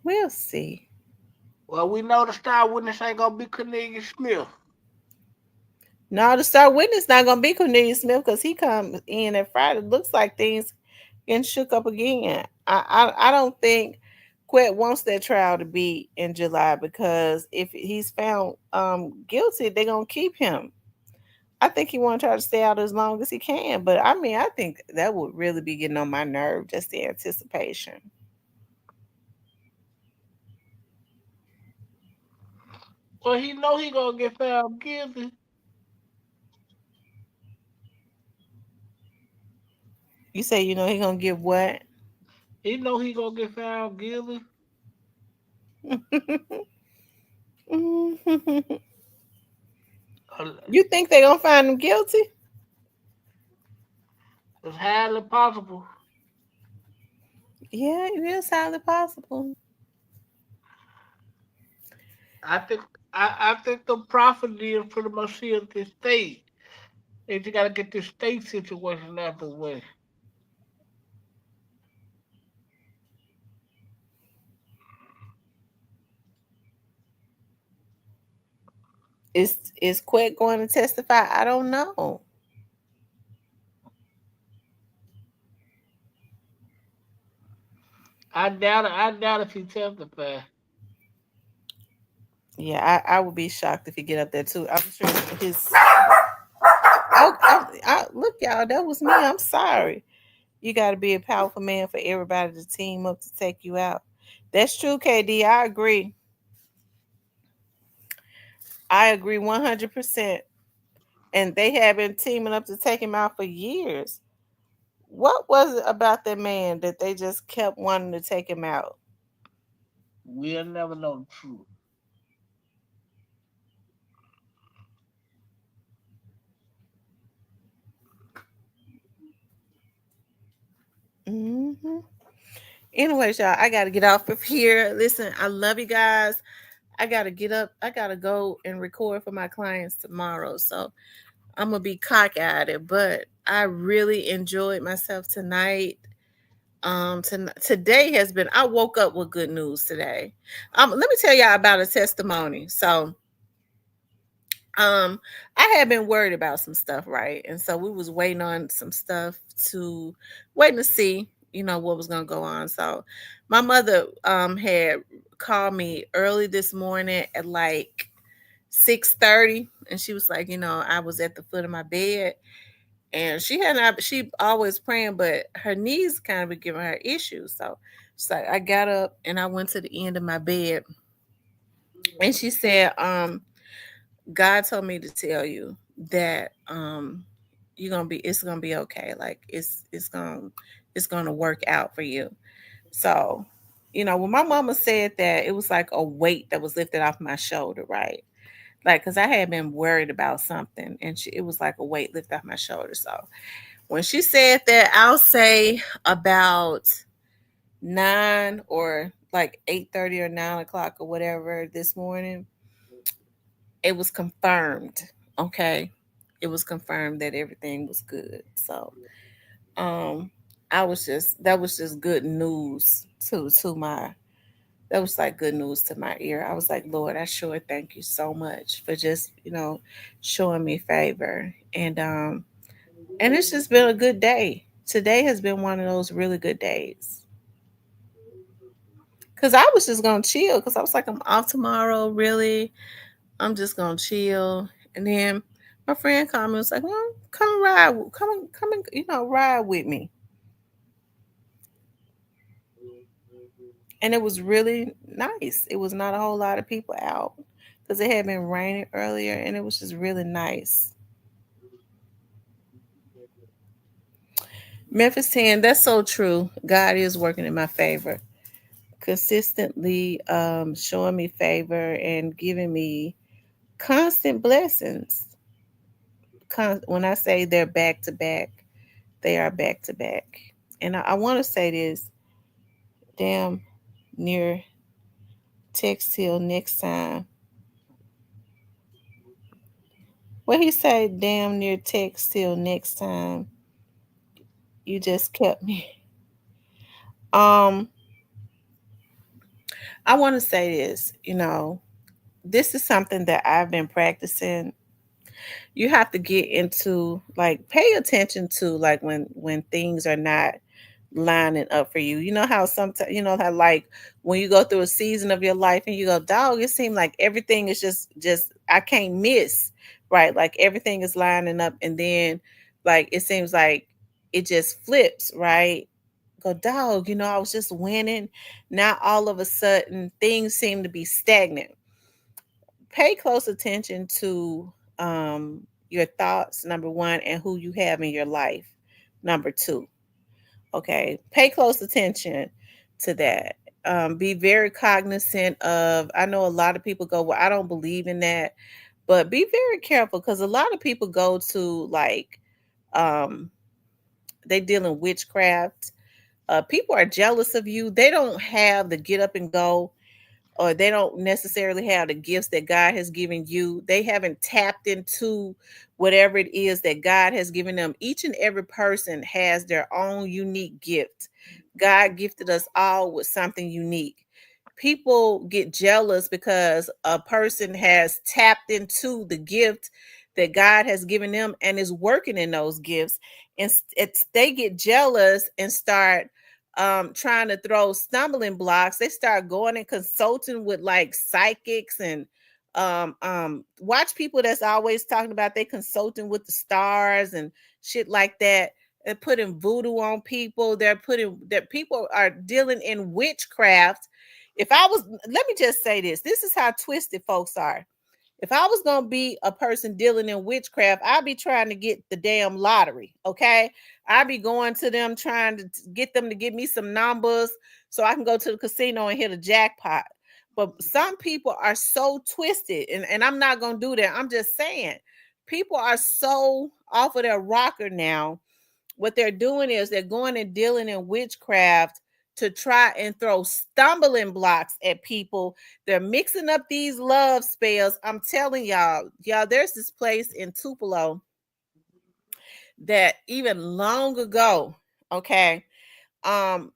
We'll see.
well, we know the star witness ain't gonna be Cornelius Smith.
No, the star witness not gonna be Cornelius Smith because he comes in at Friday. Looks like things getting shook up again. I don't think Quet wants that trial to be in July because if he's found guilty, they're gonna keep him. I think he want to try to stay out as long as he can. But I mean, I think that would really be getting on my nerve, just the anticipation.
Well, he know he gonna get found guilty.
You say he gonna get what?
He know he gonna get found guilty. Uh,
You think they gonna find him guilty?
It's highly possible.
Yeah, it is highly possible.
I think I think the prophet did pretty much see at this state. They just gotta get this state situation out the way.
Is Quick going to testify? I don't know.
I doubt if he testified.
Yeah, I would be shocked if he get up there too. I'm sure his. Look, y'all, that was me. I'm sorry. You got to be a powerful man for everybody to team up to take you out. That's true, KD. I agree. I agree 100%. And they have been teaming up to take him out for years. What was it about that man that they just kept wanting to take him out?
We'll never know the truth.
Hmm. Anyways, y'all, I got to get off of here. Listen, I love you guys. I got to get up. I got to go and record for my clients tomorrow. So I'm going to be cockeyed, but I really enjoyed myself tonight. Today has been, I woke up with good news today. Let me tell y'all about a testimony. So, um, I had been worried about some stuff, right? And so we was waiting on some stuff waiting to see, what was gonna go on. So my mother had called me early this morning at like 6:30, and she was like, I was at the foot of my bed, and she always praying, but her knees kind of been giving her issues. So she's like, I got up and I went to the end of my bed, and she said, God told me to tell you that it's gonna be okay. Like it's gonna work out for you. So, when my mama said that, it was like a weight that was lifted off my shoulder, right? Like, cause I had been worried about something, and it was like a weight lifted off my shoulder. So when she said that, I'll say about 9 or like 8:30 or 9 o'clock or whatever this morning, it was confirmed. Okay. It was confirmed that everything was good. So um that was just good news to my that was like good news to my ear. I was like, Lord, I sure thank you so much for just, showing me favor. And it's just been a good day. Today has been one of those really good days. Cause I was just gonna chill. Cause I was like, I'm off tomorrow. Really, I'm just gonna chill. And then my friend called me and was like, well, come and come and ride with me. And it was really nice. It was not a whole lot of people out because it had been raining earlier, and it was just really nice. Memphis 10, that's so true. God is working in my favor, consistently showing me favor and giving me constant blessings. When I say they're back to back, they are back to back. And I want to say this, damn near text till next time. What he say, damn near text till next time. You just kept me. Um, I want to say this, this is something that I've been practicing. You have to get into, like, pay attention to, like, when things are not lining up for you. You know how sometimes, how, like, when you go through a season of your life and you go, dog, it seems like everything is just I can't miss, right? Like everything is lining up, and then like it seems like it just flips, right? Go, dog, I was just winning. Now all of a sudden things seem to be stagnant. Pay close attention to your thoughts, number one, and who you have in your life, number two. Okay, pay close attention to that. Be very cognizant of. I know a lot of people go, well, I don't believe in that, but be very careful because a lot of people go to like um, they deal in witchcraft. People are jealous of you. They don't have the get up and go, or they don't necessarily have the gifts that God has given you. They haven't tapped into whatever it is that God has given them. Each and every person has their own unique gift. God gifted us all with something unique. People get jealous because a person has tapped into the gift that God has given them and is working in those gifts. And they get jealous and start trying to throw stumbling blocks. They start going and consulting with like psychics and watch people that's always talking about they consulting with the stars and shit like that. They're putting voodoo on people. They're putting that people are dealing in witchcraft. If I was, let me just say this. This is how twisted folks are. If I was gonna be a person dealing in witchcraft, I'd be trying to get the damn lottery. Okay. I'd be going to them trying to get them to give me some numbers so I can go to the casino and hit a jackpot. But some people are so twisted, and I'm not gonna do that. I'm just saying, people are so off of their rocker now. What they're doing is they're going and dealing in witchcraft to try and throw stumbling blocks at people. They're mixing up these love spells. I'm telling y'all, there's this place in Tupelo that even long ago, okay, some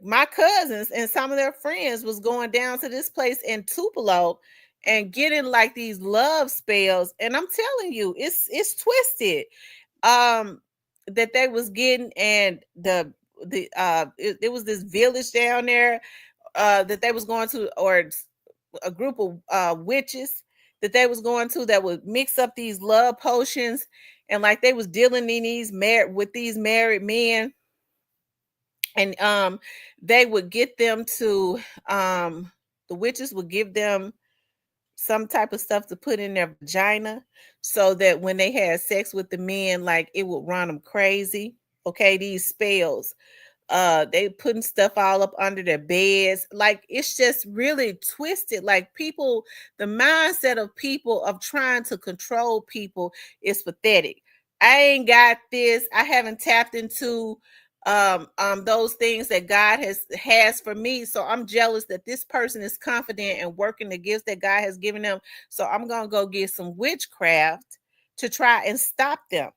my cousins and some of their friends was going down to this place in Tupelo and getting like these love spells. And I'm telling you, it's twisted. That they was getting, and it was this village down there that they was going to, or a group of witches that they was going to, that would mix up these love potions, and like they was dealing in these married men, and they would get them to the witches would give them some type of stuff to put in their vagina so that when they had sex with the men, like it would run them crazy. Okay, these spells. They putting stuff all up under their beds. Like it's just really twisted. Like people, the mindset of people of trying to control people is pathetic. I ain't got this. I haven't tapped into those things that God has for me. So I'm jealous that this person is confident and working the gifts that God has given them. So I'm gonna go get some witchcraft to try and stop them.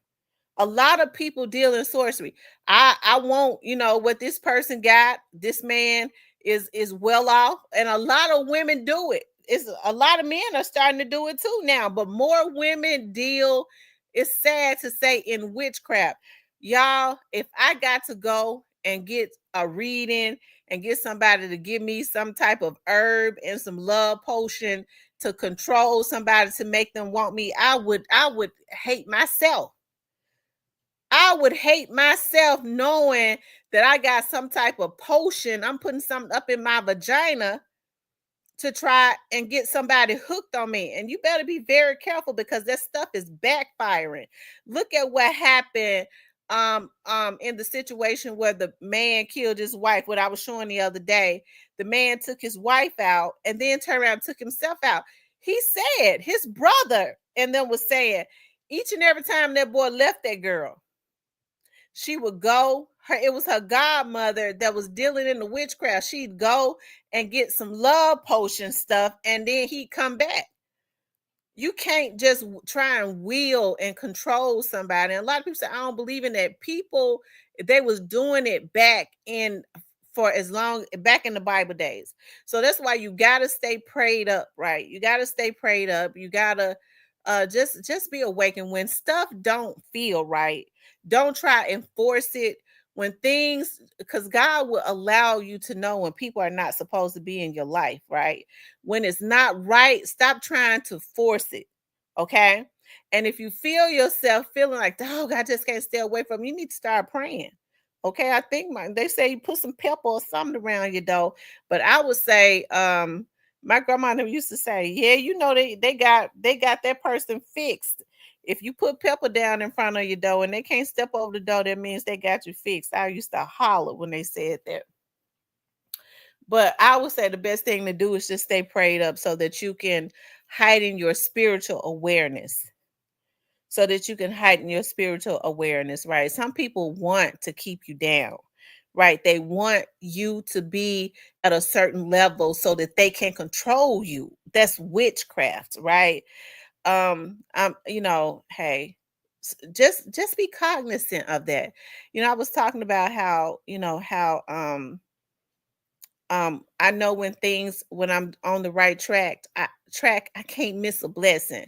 A lot of people deal in sorcery. I want, what this person got. This man is well off, and a lot of women do it. It's a lot of men are starting to do it too now, but more women deal, it's sad to say, in witchcraft. Y'all, if I got to go and get a reading and get somebody to give me some type of herb and some love potion to control somebody to make them want me, I would hate myself. I would hate myself knowing that I got some type of potion. I'm putting something up in my vagina to try and get somebody hooked on me. And you better be very careful because that stuff is backfiring. Look at what happened in the situation where the man killed his wife, what I was showing the other day. The man took his wife out and then turned around and took himself out. He said his brother and them was saying each and every time that boy left that girl, she would go, it was her godmother that was dealing in the witchcraft. She'd go and get some love potion stuff, and then he'd come back. You can't just try and wheel and control somebody. And a lot of people say, I don't believe in that. People, they was doing it back in for as long back in the Bible days. So that's why you gotta stay prayed up, right? You gotta stay prayed up. You gotta just be awakened when stuff don't feel right. Don't try and force it when things, because God will allow you to know when people are not supposed to be in your life, right? When it's not right, stop trying to force it. Okay. And if you feel yourself feeling like, oh, I just can't stay away from you, you need to start praying. Okay. I think they say you put some pepper or something around your door. But I would say, my grandmother used to say, yeah, they got that person fixed. If you put pepper down in front of your door and they can't step over the door, that means they got you fixed. I used to holler when they said that. But I would say the best thing to do is just stay prayed up so that you can heighten your spiritual awareness. so that you can heighten your spiritual awareness, right? Some people want to keep you down, right? They want you to be at a certain level so that they can control you. That's witchcraft, right? Hey, just be cognizant of that. I was talking about how, I know when I'm on the right track, I can't miss a blessing.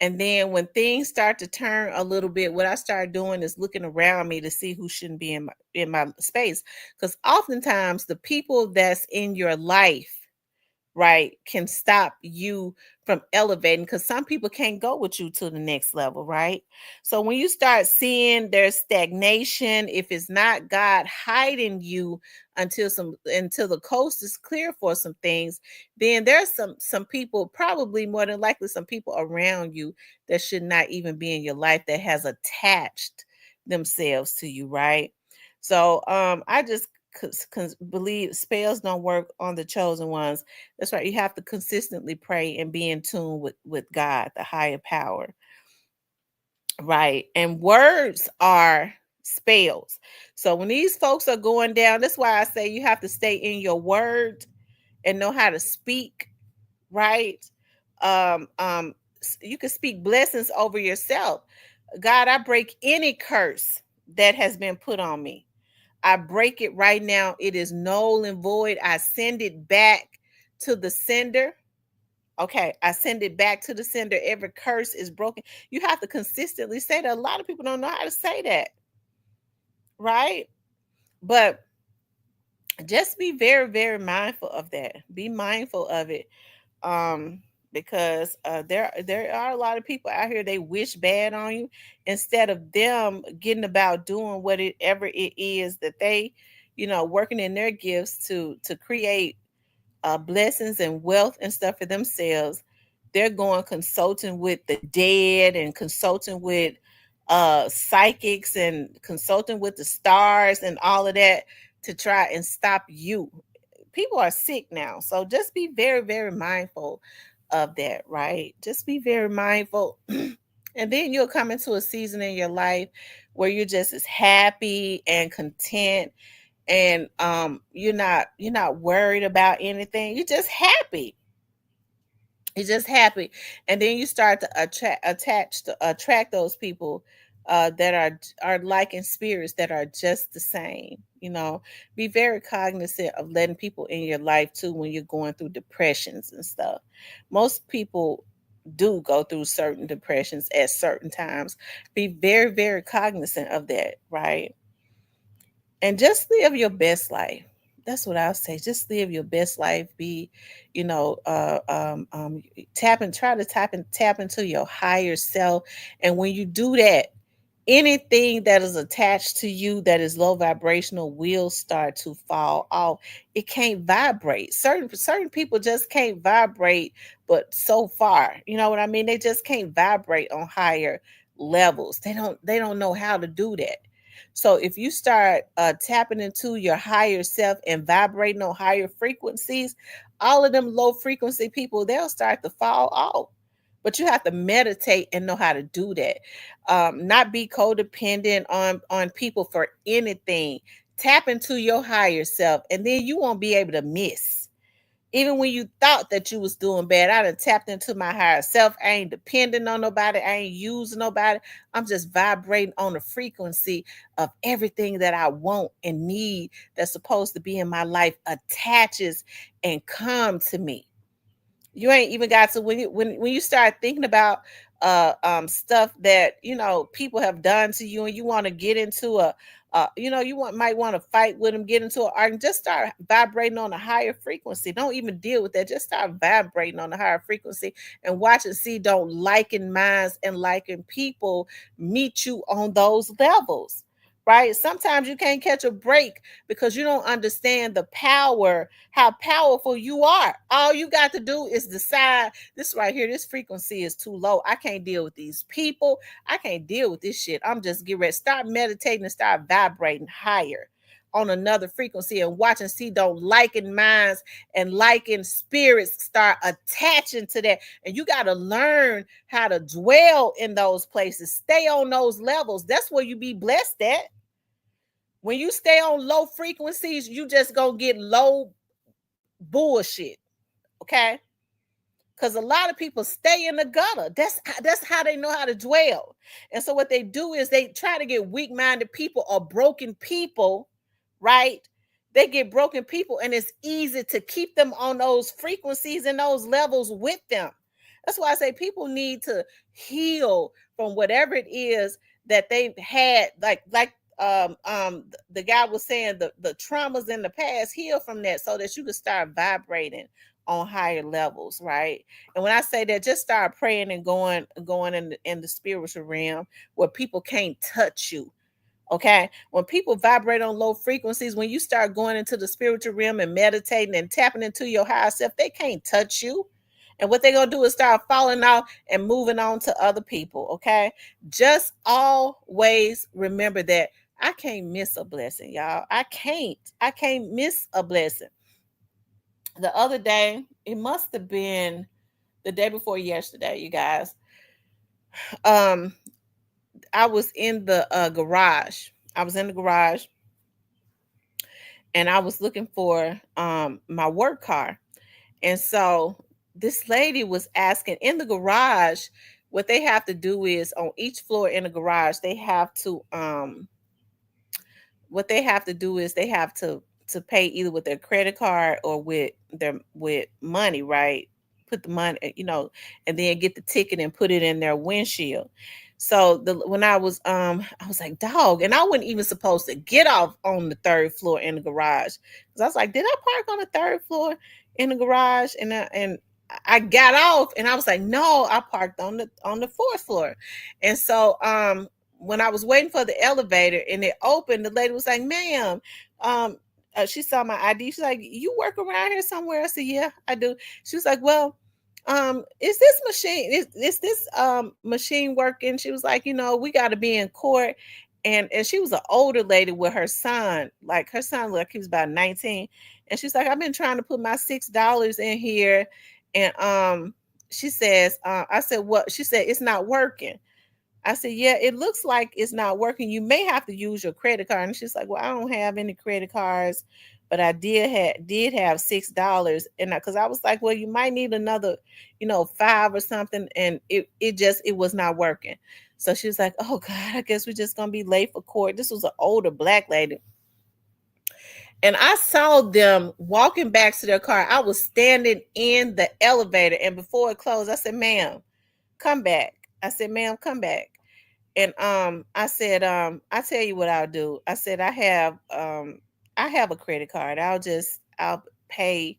And then when things start to turn a little bit, what I start doing is looking around me to see who shouldn't be in my space. Because oftentimes the people that's in your life, right, can stop you from elevating, because some people can't go with you to the next level, right? So when you start seeing there's stagnation, if it's not God hiding you until the coast is clear for some things, then there's some people, probably more than likely some people around you that should not even be in your life, that has attached themselves to you, right? So I just believe spells don't work on the chosen ones. That's right. You have to consistently pray and be in tune with God, the higher power. Right. And words are spells. So when these folks are going down, that's why I say you have to stay in your word and know how to speak, right? You can speak blessings over yourself. God, I break any curse that has been put on me. I break it right now. It is null and void. I send it back to the sender. Okay, I send it back to the sender. Every curse is broken. You have to consistently say that. A lot of people don't know how to say that, right? But just be very, very mindful of that. Be mindful of it. Um, because there are a lot of people out here, they wish bad on you instead of them getting about doing whatever it is that they, working in their gifts to create blessings and wealth and stuff for themselves. They're going consulting with the dead and consulting with psychics and consulting with the stars and all of that to try and stop you. People are sick now. So just be very, very mindful of that, right? Just be very mindful. And then you'll come into a season in your life where you're just as happy and content, and you're not worried about anything. You're just happy. You're just happy. And then you start to attract those people that are like in spirits that are just the same. Be very cognizant of letting people in your life too when you're going through depressions and stuff. Most people do go through certain depressions at certain times. Be very, very cognizant of that, right? And just live your best life. That's what I'll say. Just live your best life. Be, you know, tap into your higher self. And when you do that, anything that is attached to you that is low vibrational will start to fall off. It can't vibrate. Certain people just can't vibrate, but so far, you know what I mean? They just can't vibrate on higher levels. They don't know how to do that. So if you start tapping into your higher self and vibrating on higher frequencies, all of them low frequency people, they'll start to fall off. But you have to meditate and know how to do that. Not be codependent on people for anything. Tap into your higher self, and then you won't be able to miss. Even when you thought that you was doing bad, I done tapped into my higher self. I ain't depending on nobody. I ain't using nobody. I'm just vibrating on the frequency of everything that I want and need that's supposed to be in my life attaches and come to me. You ain't even got to, when you start thinking about stuff that people have done to you, and you want to get into might want to fight with them, get into an argument. Just start vibrating on a higher frequency. Don't even deal with that. Just start vibrating on a higher frequency and watch and see. Don't liken minds and liken people meet you on those levels. Right? Sometimes you can't catch a break because you don't understand the power, how powerful you are. All you got to do is decide, this right here, this frequency is too low. I can't deal with these people. I can't deal with this shit. I'm just getting ready. Start meditating and start vibrating higher on another frequency and watch and see those liking minds and liking spirits start attaching to that. And you got to learn how to dwell in those places, stay on those levels. That's where you be blessed at. When you stay on low frequencies, you just gonna get low bullshit. Okay. Because a lot of people stay in the gutter. That's how they know how to dwell. And so what they do is they try to get weak-minded people or broken people, right? They get broken people, and it's easy to keep them on those frequencies and those levels with them. That's why I say people need to heal from whatever it is that they've had, the guy was saying, the traumas in the past, heal from that so that you can start vibrating on higher levels, right? And when I say that, just start praying and going in the spiritual realm where people can't touch you. Okay. When people vibrate on low frequencies, when you start going into the spiritual realm and meditating and tapping into your higher self, they can't touch you. And what they're going to do is start falling off and moving on to other people. Okay. Just always remember that I can't miss a blessing, y'all. I can't miss a blessing. The other day, it must have been the day before yesterday, you guys. I was in the garage. I was in the garage and I was looking for my work car. And so this lady was asking in the garage, what they have to do is on each floor in the garage, they have to what they have to do is they have to pay either with their credit card or with money, right? Put the money, and then get the ticket and put it in their windshield. So when I was like, dog, and I wasn't even supposed to get off on the third floor in the garage. Because I was like, did I park on the third floor in the garage? And I got off and I was like, no, I parked on the fourth floor. And so when I was waiting for the elevator and it opened, the lady was like, ma'am, she saw my ID. She's like, you work around here somewhere? I said, yeah, I do. She was like, well, is this machine, is this machine working? She was like, we got to be in court. And she was an older lady with her son, like her son looked like he was about 19. And she's like, I've been trying to put my $6 in here. And she says, I said, what? She said, it's not working. I said, yeah, it looks like it's not working. You may have to use your credit card. And she's like, well, I don't have any credit cards, but I did have $6. And because I was like, well, you might need another, 5 or something. And it was not working. So she was like, oh God, I guess we're just going to be late for court. This was an older Black lady. And I saw them walking back to their car. I was standing in the elevator. And before it closed, I said, ma'am, come back. I said, ma'am, come back. And I said, I tell you what I'll do. I said, I have a credit card. I'll pay,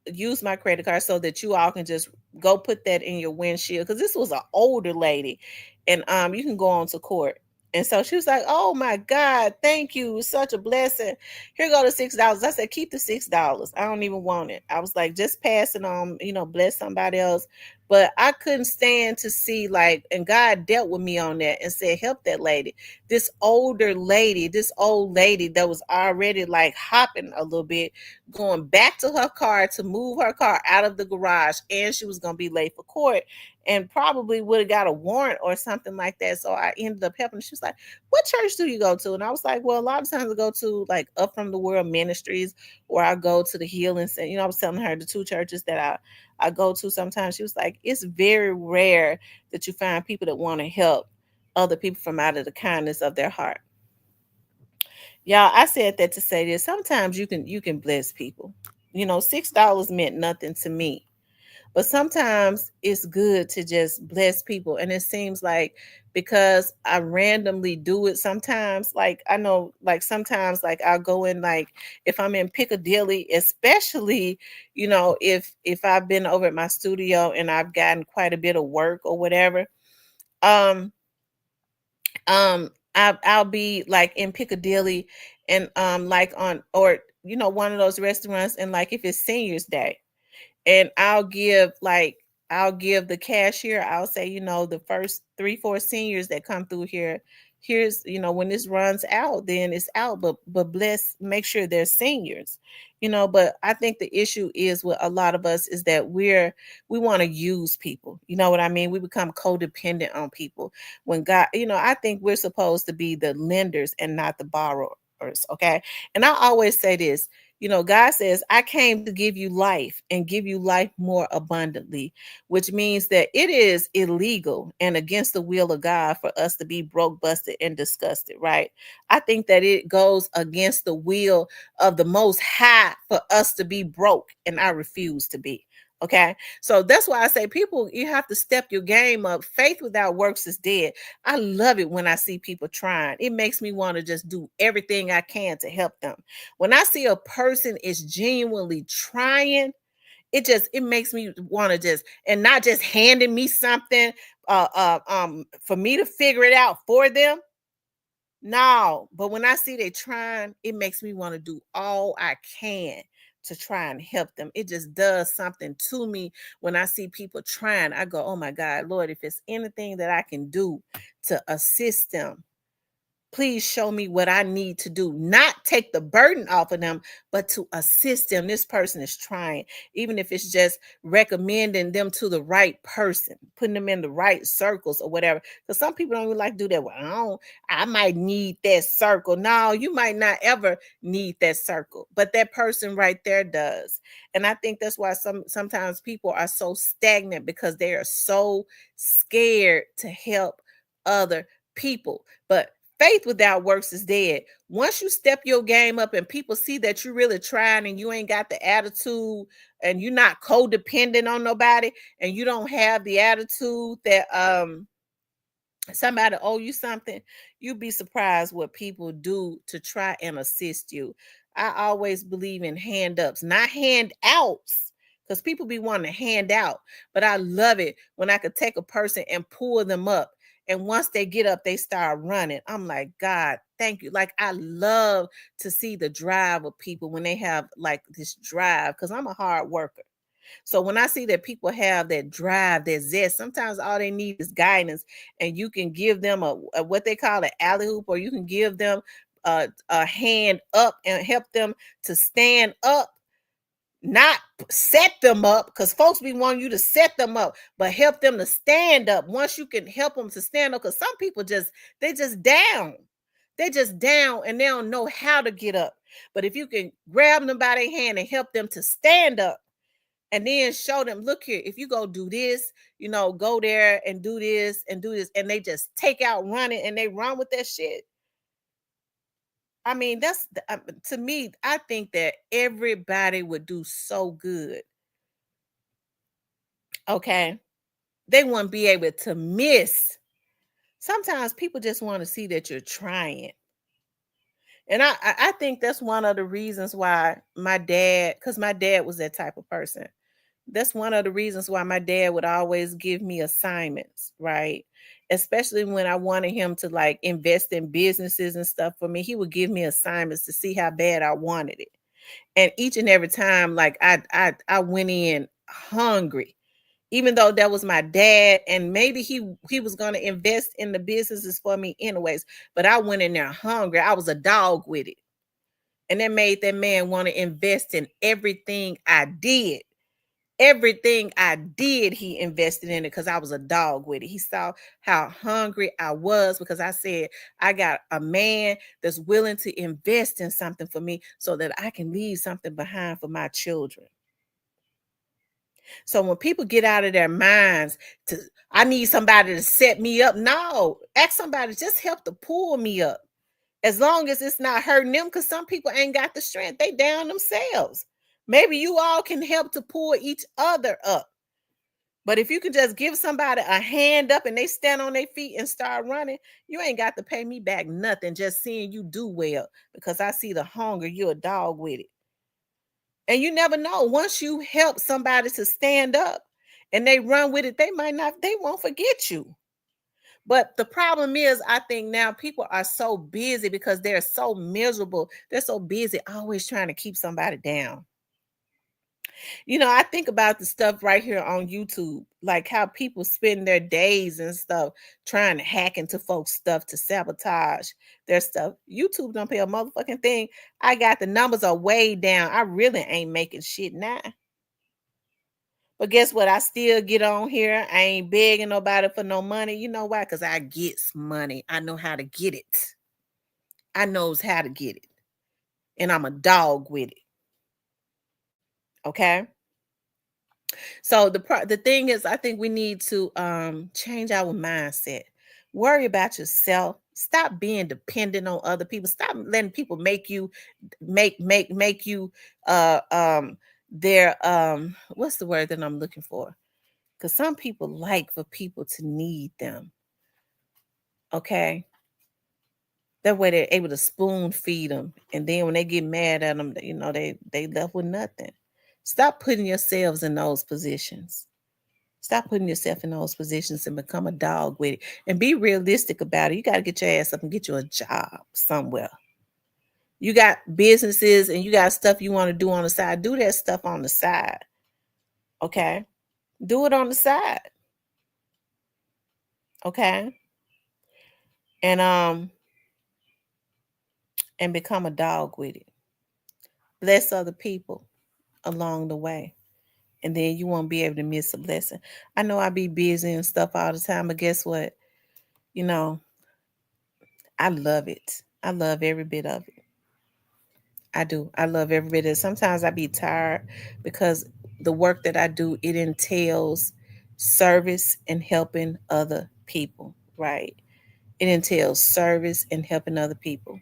use my credit card so that you all can just go put that in your windshield. Because this was an older lady, and you can go on to court. And so she was like, oh my God, thank you. Such a blessing. Here go the $6. I said, keep the $6. I don't even want it. I was like, just pass it on, bless somebody else. But I couldn't stand to see and God dealt with me on that and said, help that lady. This old lady that was already hopping a little bit, going back to her car to move her car out of the garage. And she was going to be late for court and probably would have got a warrant or something like that. So I ended up helping. She was like, what church do you go to? And I was like, well, a lot of times I go to Up From the World Ministries, or I go to the Healing Center. I was telling her the 2 churches that I go to sometimes. She was like, it's very rare that you find people that want to help other people from out of the kindness of their heart. Y'all, I said that to say this. Sometimes you can bless people. $6 meant nothing to me. But sometimes it's good to just bless people. And it seems like because I randomly do it sometimes, I know, sometimes I'll go in, if I'm in Piccadilly, especially, if I've been over at my studio and I've gotten quite a bit of work or whatever, I'll be in Piccadilly and on, or one of those restaurants, and if it's Seniors Day, and I'll give the cashier, I'll say, the first 3-4 seniors that come through here, here's, when this runs out, then it's out. But bless, make sure they're seniors. But I think the issue is with a lot of us is that we want to use people. You know what I mean? We become codependent on people when God, I think we're supposed to be the lenders and not the borrowers. Okay. And I always say this, God says, I came to give you life and give you life more abundantly, which means that it is illegal and against the will of God for us to be broke, busted, and disgusted, right? I think that it goes against the will of the Most High for us to be broke, and I refuse to be. Okay. So that's why I say, people, you have to step your game up. Faith without works is dead. I love it when I see people trying. It makes me want to just do everything I can to help them. When I see a person is genuinely trying, it makes me want to just, and not just handing me something for me to figure it out for them. No, but when I see they trying, it makes me want to do all I can to try and help them. It just does something to me when I see people trying. I go, oh my God, Lord, if it's anything that I can do to assist them, please show me what I need to do. Not take the burden off of them, but to assist them. This person is trying, even if it's just recommending them to the right person, putting them in the right circles or whatever. Because some people don't even like to do that. Well, I might need that circle. No, you might not ever need that circle, but that person right there does. And I think that's why sometimes people are so stagnant, because they are so scared to help other people. But faith without works is dead. Once you step your game up and people see that you're really trying and you ain't got the attitude and you're not codependent on nobody, and you don't have the attitude that somebody owe you something, you'd be surprised what people do to try and assist you. I always believe in hand ups, not handouts, because people be wanting to hand out. But I love it when I could take a person and pull them up. And once they get up, they start running. I'm like, God, thank you. Like, I love to see the drive of people when they have like this drive, because I'm a hard worker. So when I see that people have that drive, that zest, sometimes all they need is guidance, and you can give them a what they call an alley hoop, or you can give them a hand up and help them to stand up, not set them up, because folks be wanting you to set them up, but help them to stand up. Once you can help them to stand up, because some people they just down. They just down and they don't know how to get up. But if you can grab them by their hand and help them to stand up, and then show them, look here, if you go do this, go there and do this and do this, and they just take out running and they run with that shit. I mean, to me, I think that everybody would do so good. Okay. They wouldn't be able to miss. Sometimes people just want to see that you're trying. And I think that's one of the reasons why because my dad was that type of person. That's one of the reasons why my dad would always give me assignments, right? Especially when I wanted him to like invest in businesses and stuff for me, he would give me assignments to see how bad I wanted it. And each and every time, like I went in hungry, even though that was my dad, and maybe he was going to invest in the businesses for me anyways. But I went in there hungry. I was a dog with it, and that made that man want to invest in everything I did. Everything I did, he invested in it because I was a dog with it. He saw how hungry I was because I said, I got a man that's willing to invest in something for me so that I can leave something behind for my children. So when people get out of their minds to, I need somebody to set me up. No, ask somebody, just help to pull me up. As long as it's not hurting them, because some people ain't got the strength. They down themselves. Maybe you all can help to pull each other up. But if you can just give somebody a hand up and they stand on their feet and start running, you ain't got to pay me back nothing, just seeing you do well, because I see the hunger, you're a dog with it. And you never know, once you help somebody to stand up and they run with it, they won't forget you. But the problem is, I think now people are so busy because they're so miserable. They're so busy always trying to keep somebody down. I think about the stuff right here on YouTube, like how people spend their days and stuff trying to hack into folks' stuff to sabotage their stuff. YouTube don't pay a motherfucking thing. I got the numbers are way down. I really ain't making shit now. But guess what? I still get on here. I ain't begging nobody for no money. You know why? Because I gets money. I know how to get it. I knows how to get it. And I'm a dog with it. Okay? So the thing is, I think we need to change our mindset. Worry about yourself. Stop being dependent on other people. Stop letting people make you make you their what's the word that I'm looking for? Because some people like for people to need them. Okay. That way they're able to spoon feed them. And then when they get mad at them, they left with nothing. Stop putting yourselves in those positions. Stop putting yourself in those positions and become a dog with it. And be realistic about it. You got to get your ass up and get you a job somewhere. You got businesses and you got stuff you want to do on the side. Do that stuff on the side. Okay? Do it on the side. Okay? And and become a dog with it. Bless other people along the way. And then you won't be able to miss a blessing. I know I be busy and stuff all the time, but guess what? You know, I love it. I love every bit of it. I do. I love every bit of it. Sometimes I be tired because the work that I do, it entails service and helping other people, right? It entails service and helping other people.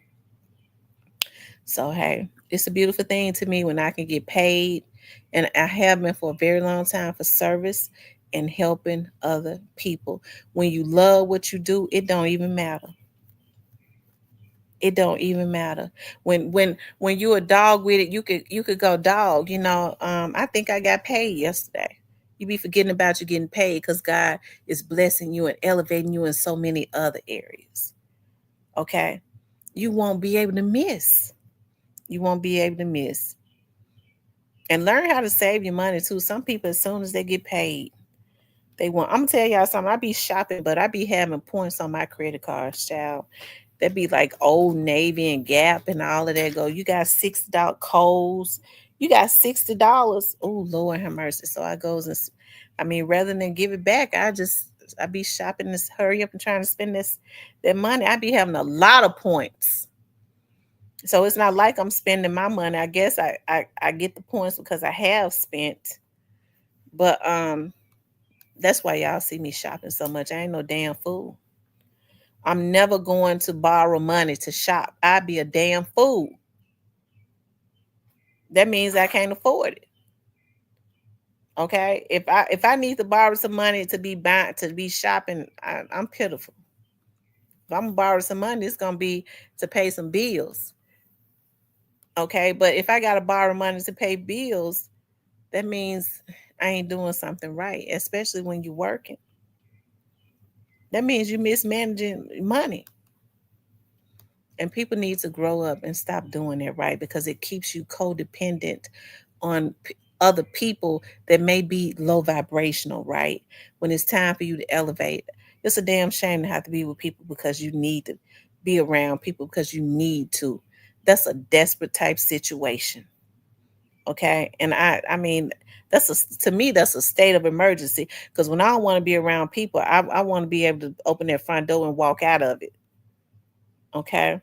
So hey, it's a beautiful thing to me when I can get paid, and I have been for a very long time for service and helping other people. When you love what you do, it don't even matter. It don't even matter. When you a dog with it, you could go dog. I think I got paid yesterday. You be forgetting about you getting paid because God is blessing you and elevating you in so many other areas. Okay, you won't be able to miss. You won't be able to miss. And learn how to save your money too. Some people, as soon as they get paid, they want. I'm gonna tell y'all something. I be shopping, but I be having points on my credit cards, child. That be like Old Navy and Gap and all of that. Go. You got $60 Kohl's. You got $60. Oh Lord have mercy. So I goes and, I mean, rather than give it back, I be shopping this, hurry up and trying to spend that money. I be having a lot of points. So it's not like I'm spending my money. I guess I get the points because I have spent. But that's why y'all see me shopping so much. I ain't no damn fool. I'm never going to borrow money to shop. I'd be a damn fool. That means I can't afford it. Okay? If I need to borrow some money to be shopping, I'm pitiful. If I'm gonna borrow some money, it's gonna be to pay some bills. Okay, but if I gotta borrow money to pay bills, that means I ain't doing something right, especially when you're working. That means you're mismanaging money. And people need to grow up and stop doing that, right? Because it keeps you codependent on other people that may be low vibrational, right? When it's time for you to elevate, it's a damn shame to have to be with people because you need to be around people because you need to. That's a desperate type situation. Okay. And I mean, to me, that's a state of emergency. Because when I don't want to be around people, I want to be able to open that front door and walk out of it. Okay.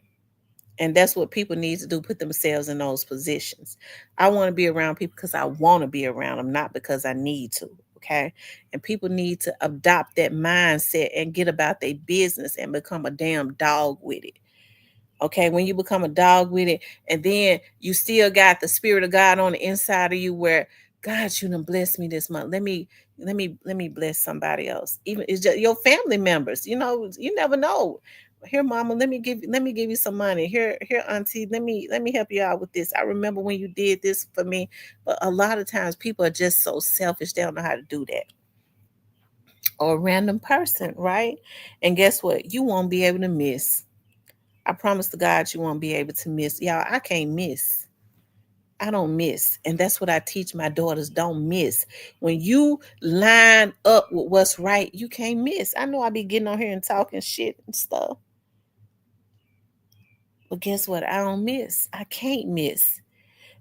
And that's what people need to do, put themselves in those positions. I want to be around people because I want to be around them, not because I need to. Okay. And people need to adopt that mindset and get about their business and become a damn dog with it. Okay, when you become a dog with it, and then you still got the spirit of God on the inside of you, where God, you done bless me this month. Let me bless somebody else. Even it's just your family members. You never know. Here, Mama, let me give you some money. Here, Auntie, let me help you out with this. I remember when you did this for me, but a lot of times people are just so selfish. They don't know how to do that. Or a random person, right? And guess what? You won't be able to miss. I promise to God you won't be able to miss. Y'all, I can't miss. I don't miss. And that's what I teach my daughters. Don't miss. When you line up with what's right, you can't miss. I know I be getting on here and talking shit and stuff. But guess what? I don't miss. I can't miss.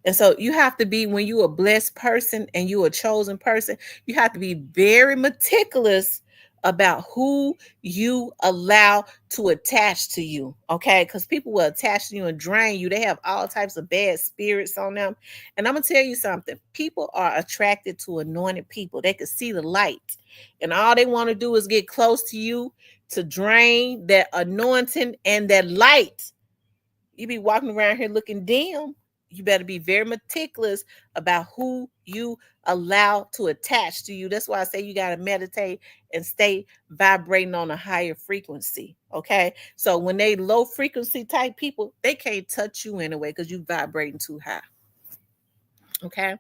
And so you have to be, when you a blessed person and you a chosen person, you have to be very meticulous about who you allow to attach to you. Okay. Because people will attach to you and drain you. They have all types of bad spirits on them. And I'm gonna tell you something. People are attracted to anointed people. They can see the light. And all they want to do is get close to you to drain that anointing and that light. You be walking around here looking dim. You better be very meticulous about who you allow to attach to you. That's why I say you got to meditate and stay vibrating on a higher frequency. Okay. So when they low frequency type people, they can't touch you anyway because you vibrating too high. Okay.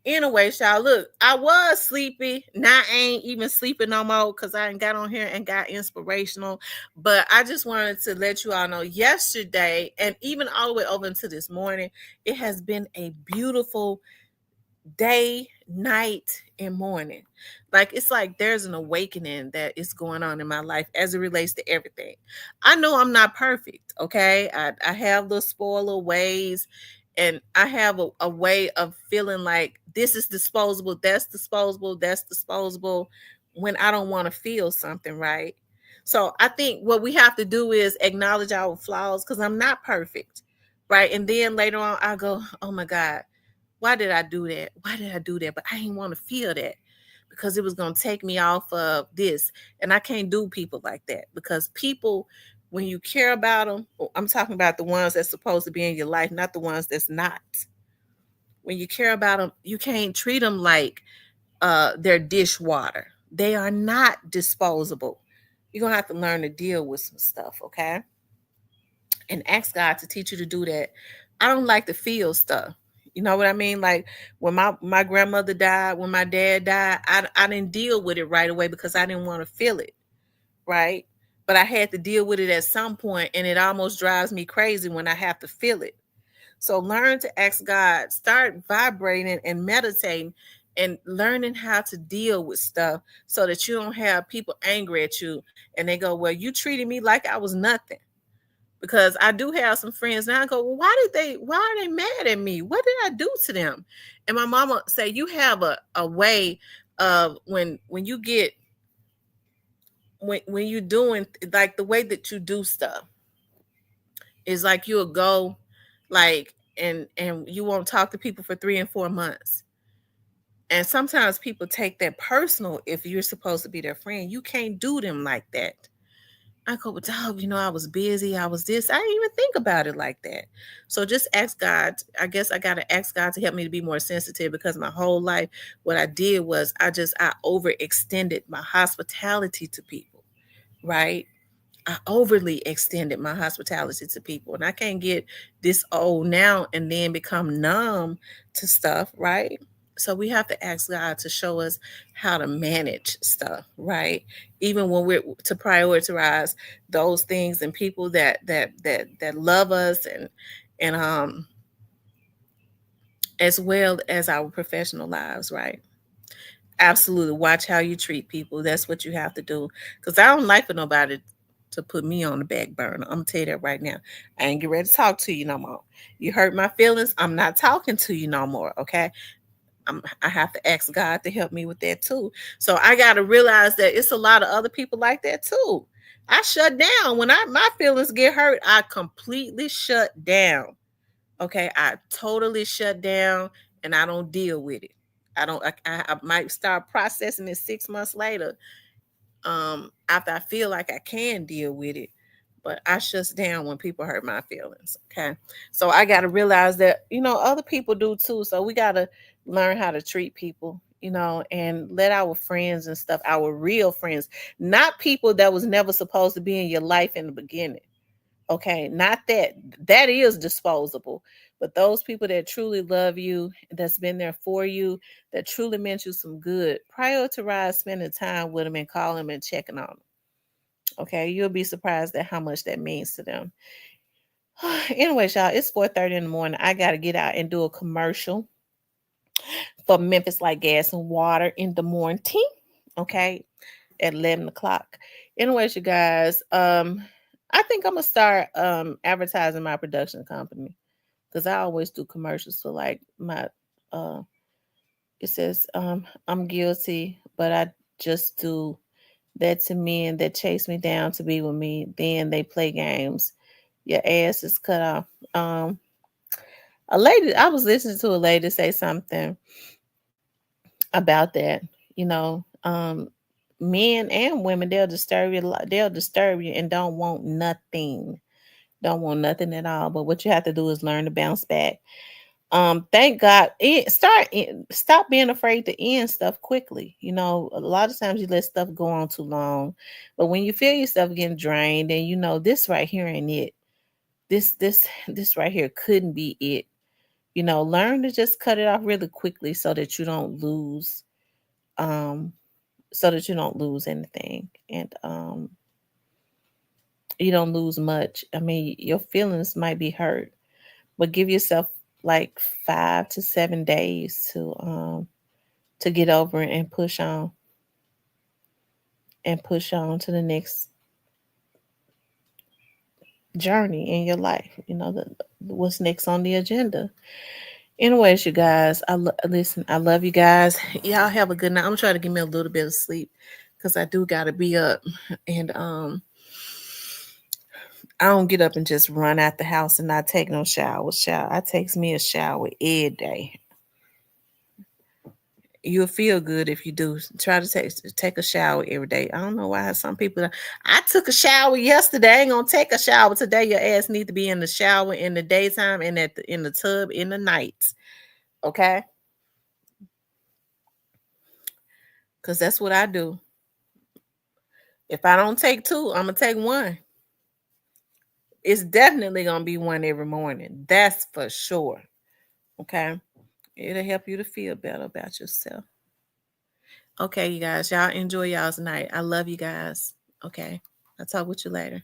Anyway, y'all, look, I was sleepy. Now I ain't even sleeping no more because I ain't got on here and got inspirational. But I just wanted to let you all know yesterday and even all the way over into this morning, it has been a beautiful day, night, and morning. Like it's like there's an awakening that is going on in my life as it relates to everything. I know I'm not perfect, okay? I have the spoiler ways, and I have a way of feeling like this is disposable, that's disposable, that's disposable when I don't want to feel something, right? So I think what we have to do is acknowledge our flaws because I'm not perfect, right? And then later on, I go, oh my God, why did I do that? Why did I do that? But I didn't want to feel that because it was going to take me off of this. And I can't do people like that because people, when you care about them, I'm talking about the ones that's supposed to be in your life, not the ones that's not. When you care about them, you can't treat them like their dishwater. They are not disposable. You're going to have to learn to deal with some stuff, okay? And ask God to teach you to do that. I don't like to feel stuff. You know what I mean? Like when my grandmother died, when my dad died, I didn't deal with it right away because I didn't want to feel it, right? But I had to deal with it at some point, and it almost drives me crazy when I have to feel it. So learn to ask God, start vibrating and meditating and learning how to deal with stuff so that you don't have people angry at you and they go, well, you treated me like I was nothing. Because I do have some friends now. I go, well, why are they mad at me? What did I do to them? And my mama say, you have a way of when you get when you're doing like the way that you do stuff is like you'll go like and you won't talk to people for 3 and 4 months. And sometimes people take that personal if you're supposed to be their friend. You can't do them like that. I go, but dog, I was busy. I was this. I didn't even think about it like that. So just ask God. I guess I got to ask God to help me to be more sensitive because my whole life, what I did was I overextended my hospitality to people, right? I overly extended my hospitality to people. And I can't get this old now and then become numb to stuff, right? So we have to ask God to show us how to manage stuff, right? Even when we're to prioritize those things and people that love us and as well as our professional lives, right? Absolutely. Watch how you treat people. That's what you have to do. Because I don't like for nobody to put me on the back burner. I'm gonna tell you that right now. I ain't get ready to talk to you no more. You hurt my feelings. I'm not talking to you no more. Okay. I have to ask God to help me with that too. So I got to realize that it's a lot of other people like that too. I shut down when my feelings get hurt. I completely shut down. Okay, I totally shut down and I don't deal with it. I don't. I might start processing it 6 months later. After I feel like I can deal with it, but I shut down when people hurt my feelings. Okay, so I got to realize that other people do too. So we got to learn how to treat people. And let our friends and stuff, our real friends, not people that was never supposed to be in your life in the beginning. Okay, not that is disposable, but those people that truly love you, that's been there for you, that truly meant you some good, prioritize spending time with them and calling them and checking on them. Okay, you'll be surprised at how much that means to them. Anyways, y'all, it's 4:30 in the morning. I gotta get out and do a commercial for Memphis Light Gas and Water in the morning. Okay, at 11 o'clock. Anyways, you guys, I think I'm gonna start advertising my production company because I always do commercials for like my uh it says I'm guilty, but I just do that to men that chase me down to be with me. Then they play games. Your ass is cut off. A lady, I was listening to a lady say something about that. You know, men and women, they'll disturb you. They'll disturb you and don't want nothing. Don't want nothing at all. But what you have to do is learn to bounce back. Thank God. Stop being afraid to end stuff quickly. You know, a lot of times you let stuff go on too long, but when you feel yourself getting drained, and you know this right here ain't it. This right here couldn't be it. You know, learn to just cut it off really quickly so that you don't lose. So that you don't lose anything, and you don't lose much. I mean, your feelings might be hurt, but give yourself like 5 to 7 days to get over it and push on to the next journey in your life. You know, what's next on the agenda. Anyways, you guys, listen. I love you guys. Y'all have a good night. I'm trying to give me a little bit of sleep because I do got to be up, and I don't get up and just run out the house and not take no shower. I takes me a shower every day. You'll feel good if you do. Try to take a shower every day. I don't know why some people. I took a shower yesterday. I ain't gonna take a shower today. Your ass need to be in the shower in the daytime and in the tub in the night. Okay, because that's what I do. If I don't take two, I'm gonna take one. It's definitely gonna be one every morning. That's for sure. Okay, it'll help you to feel better about yourself. Okay, you guys, y'all enjoy y'all's night. I love you guys. Okay, I'll talk with you later.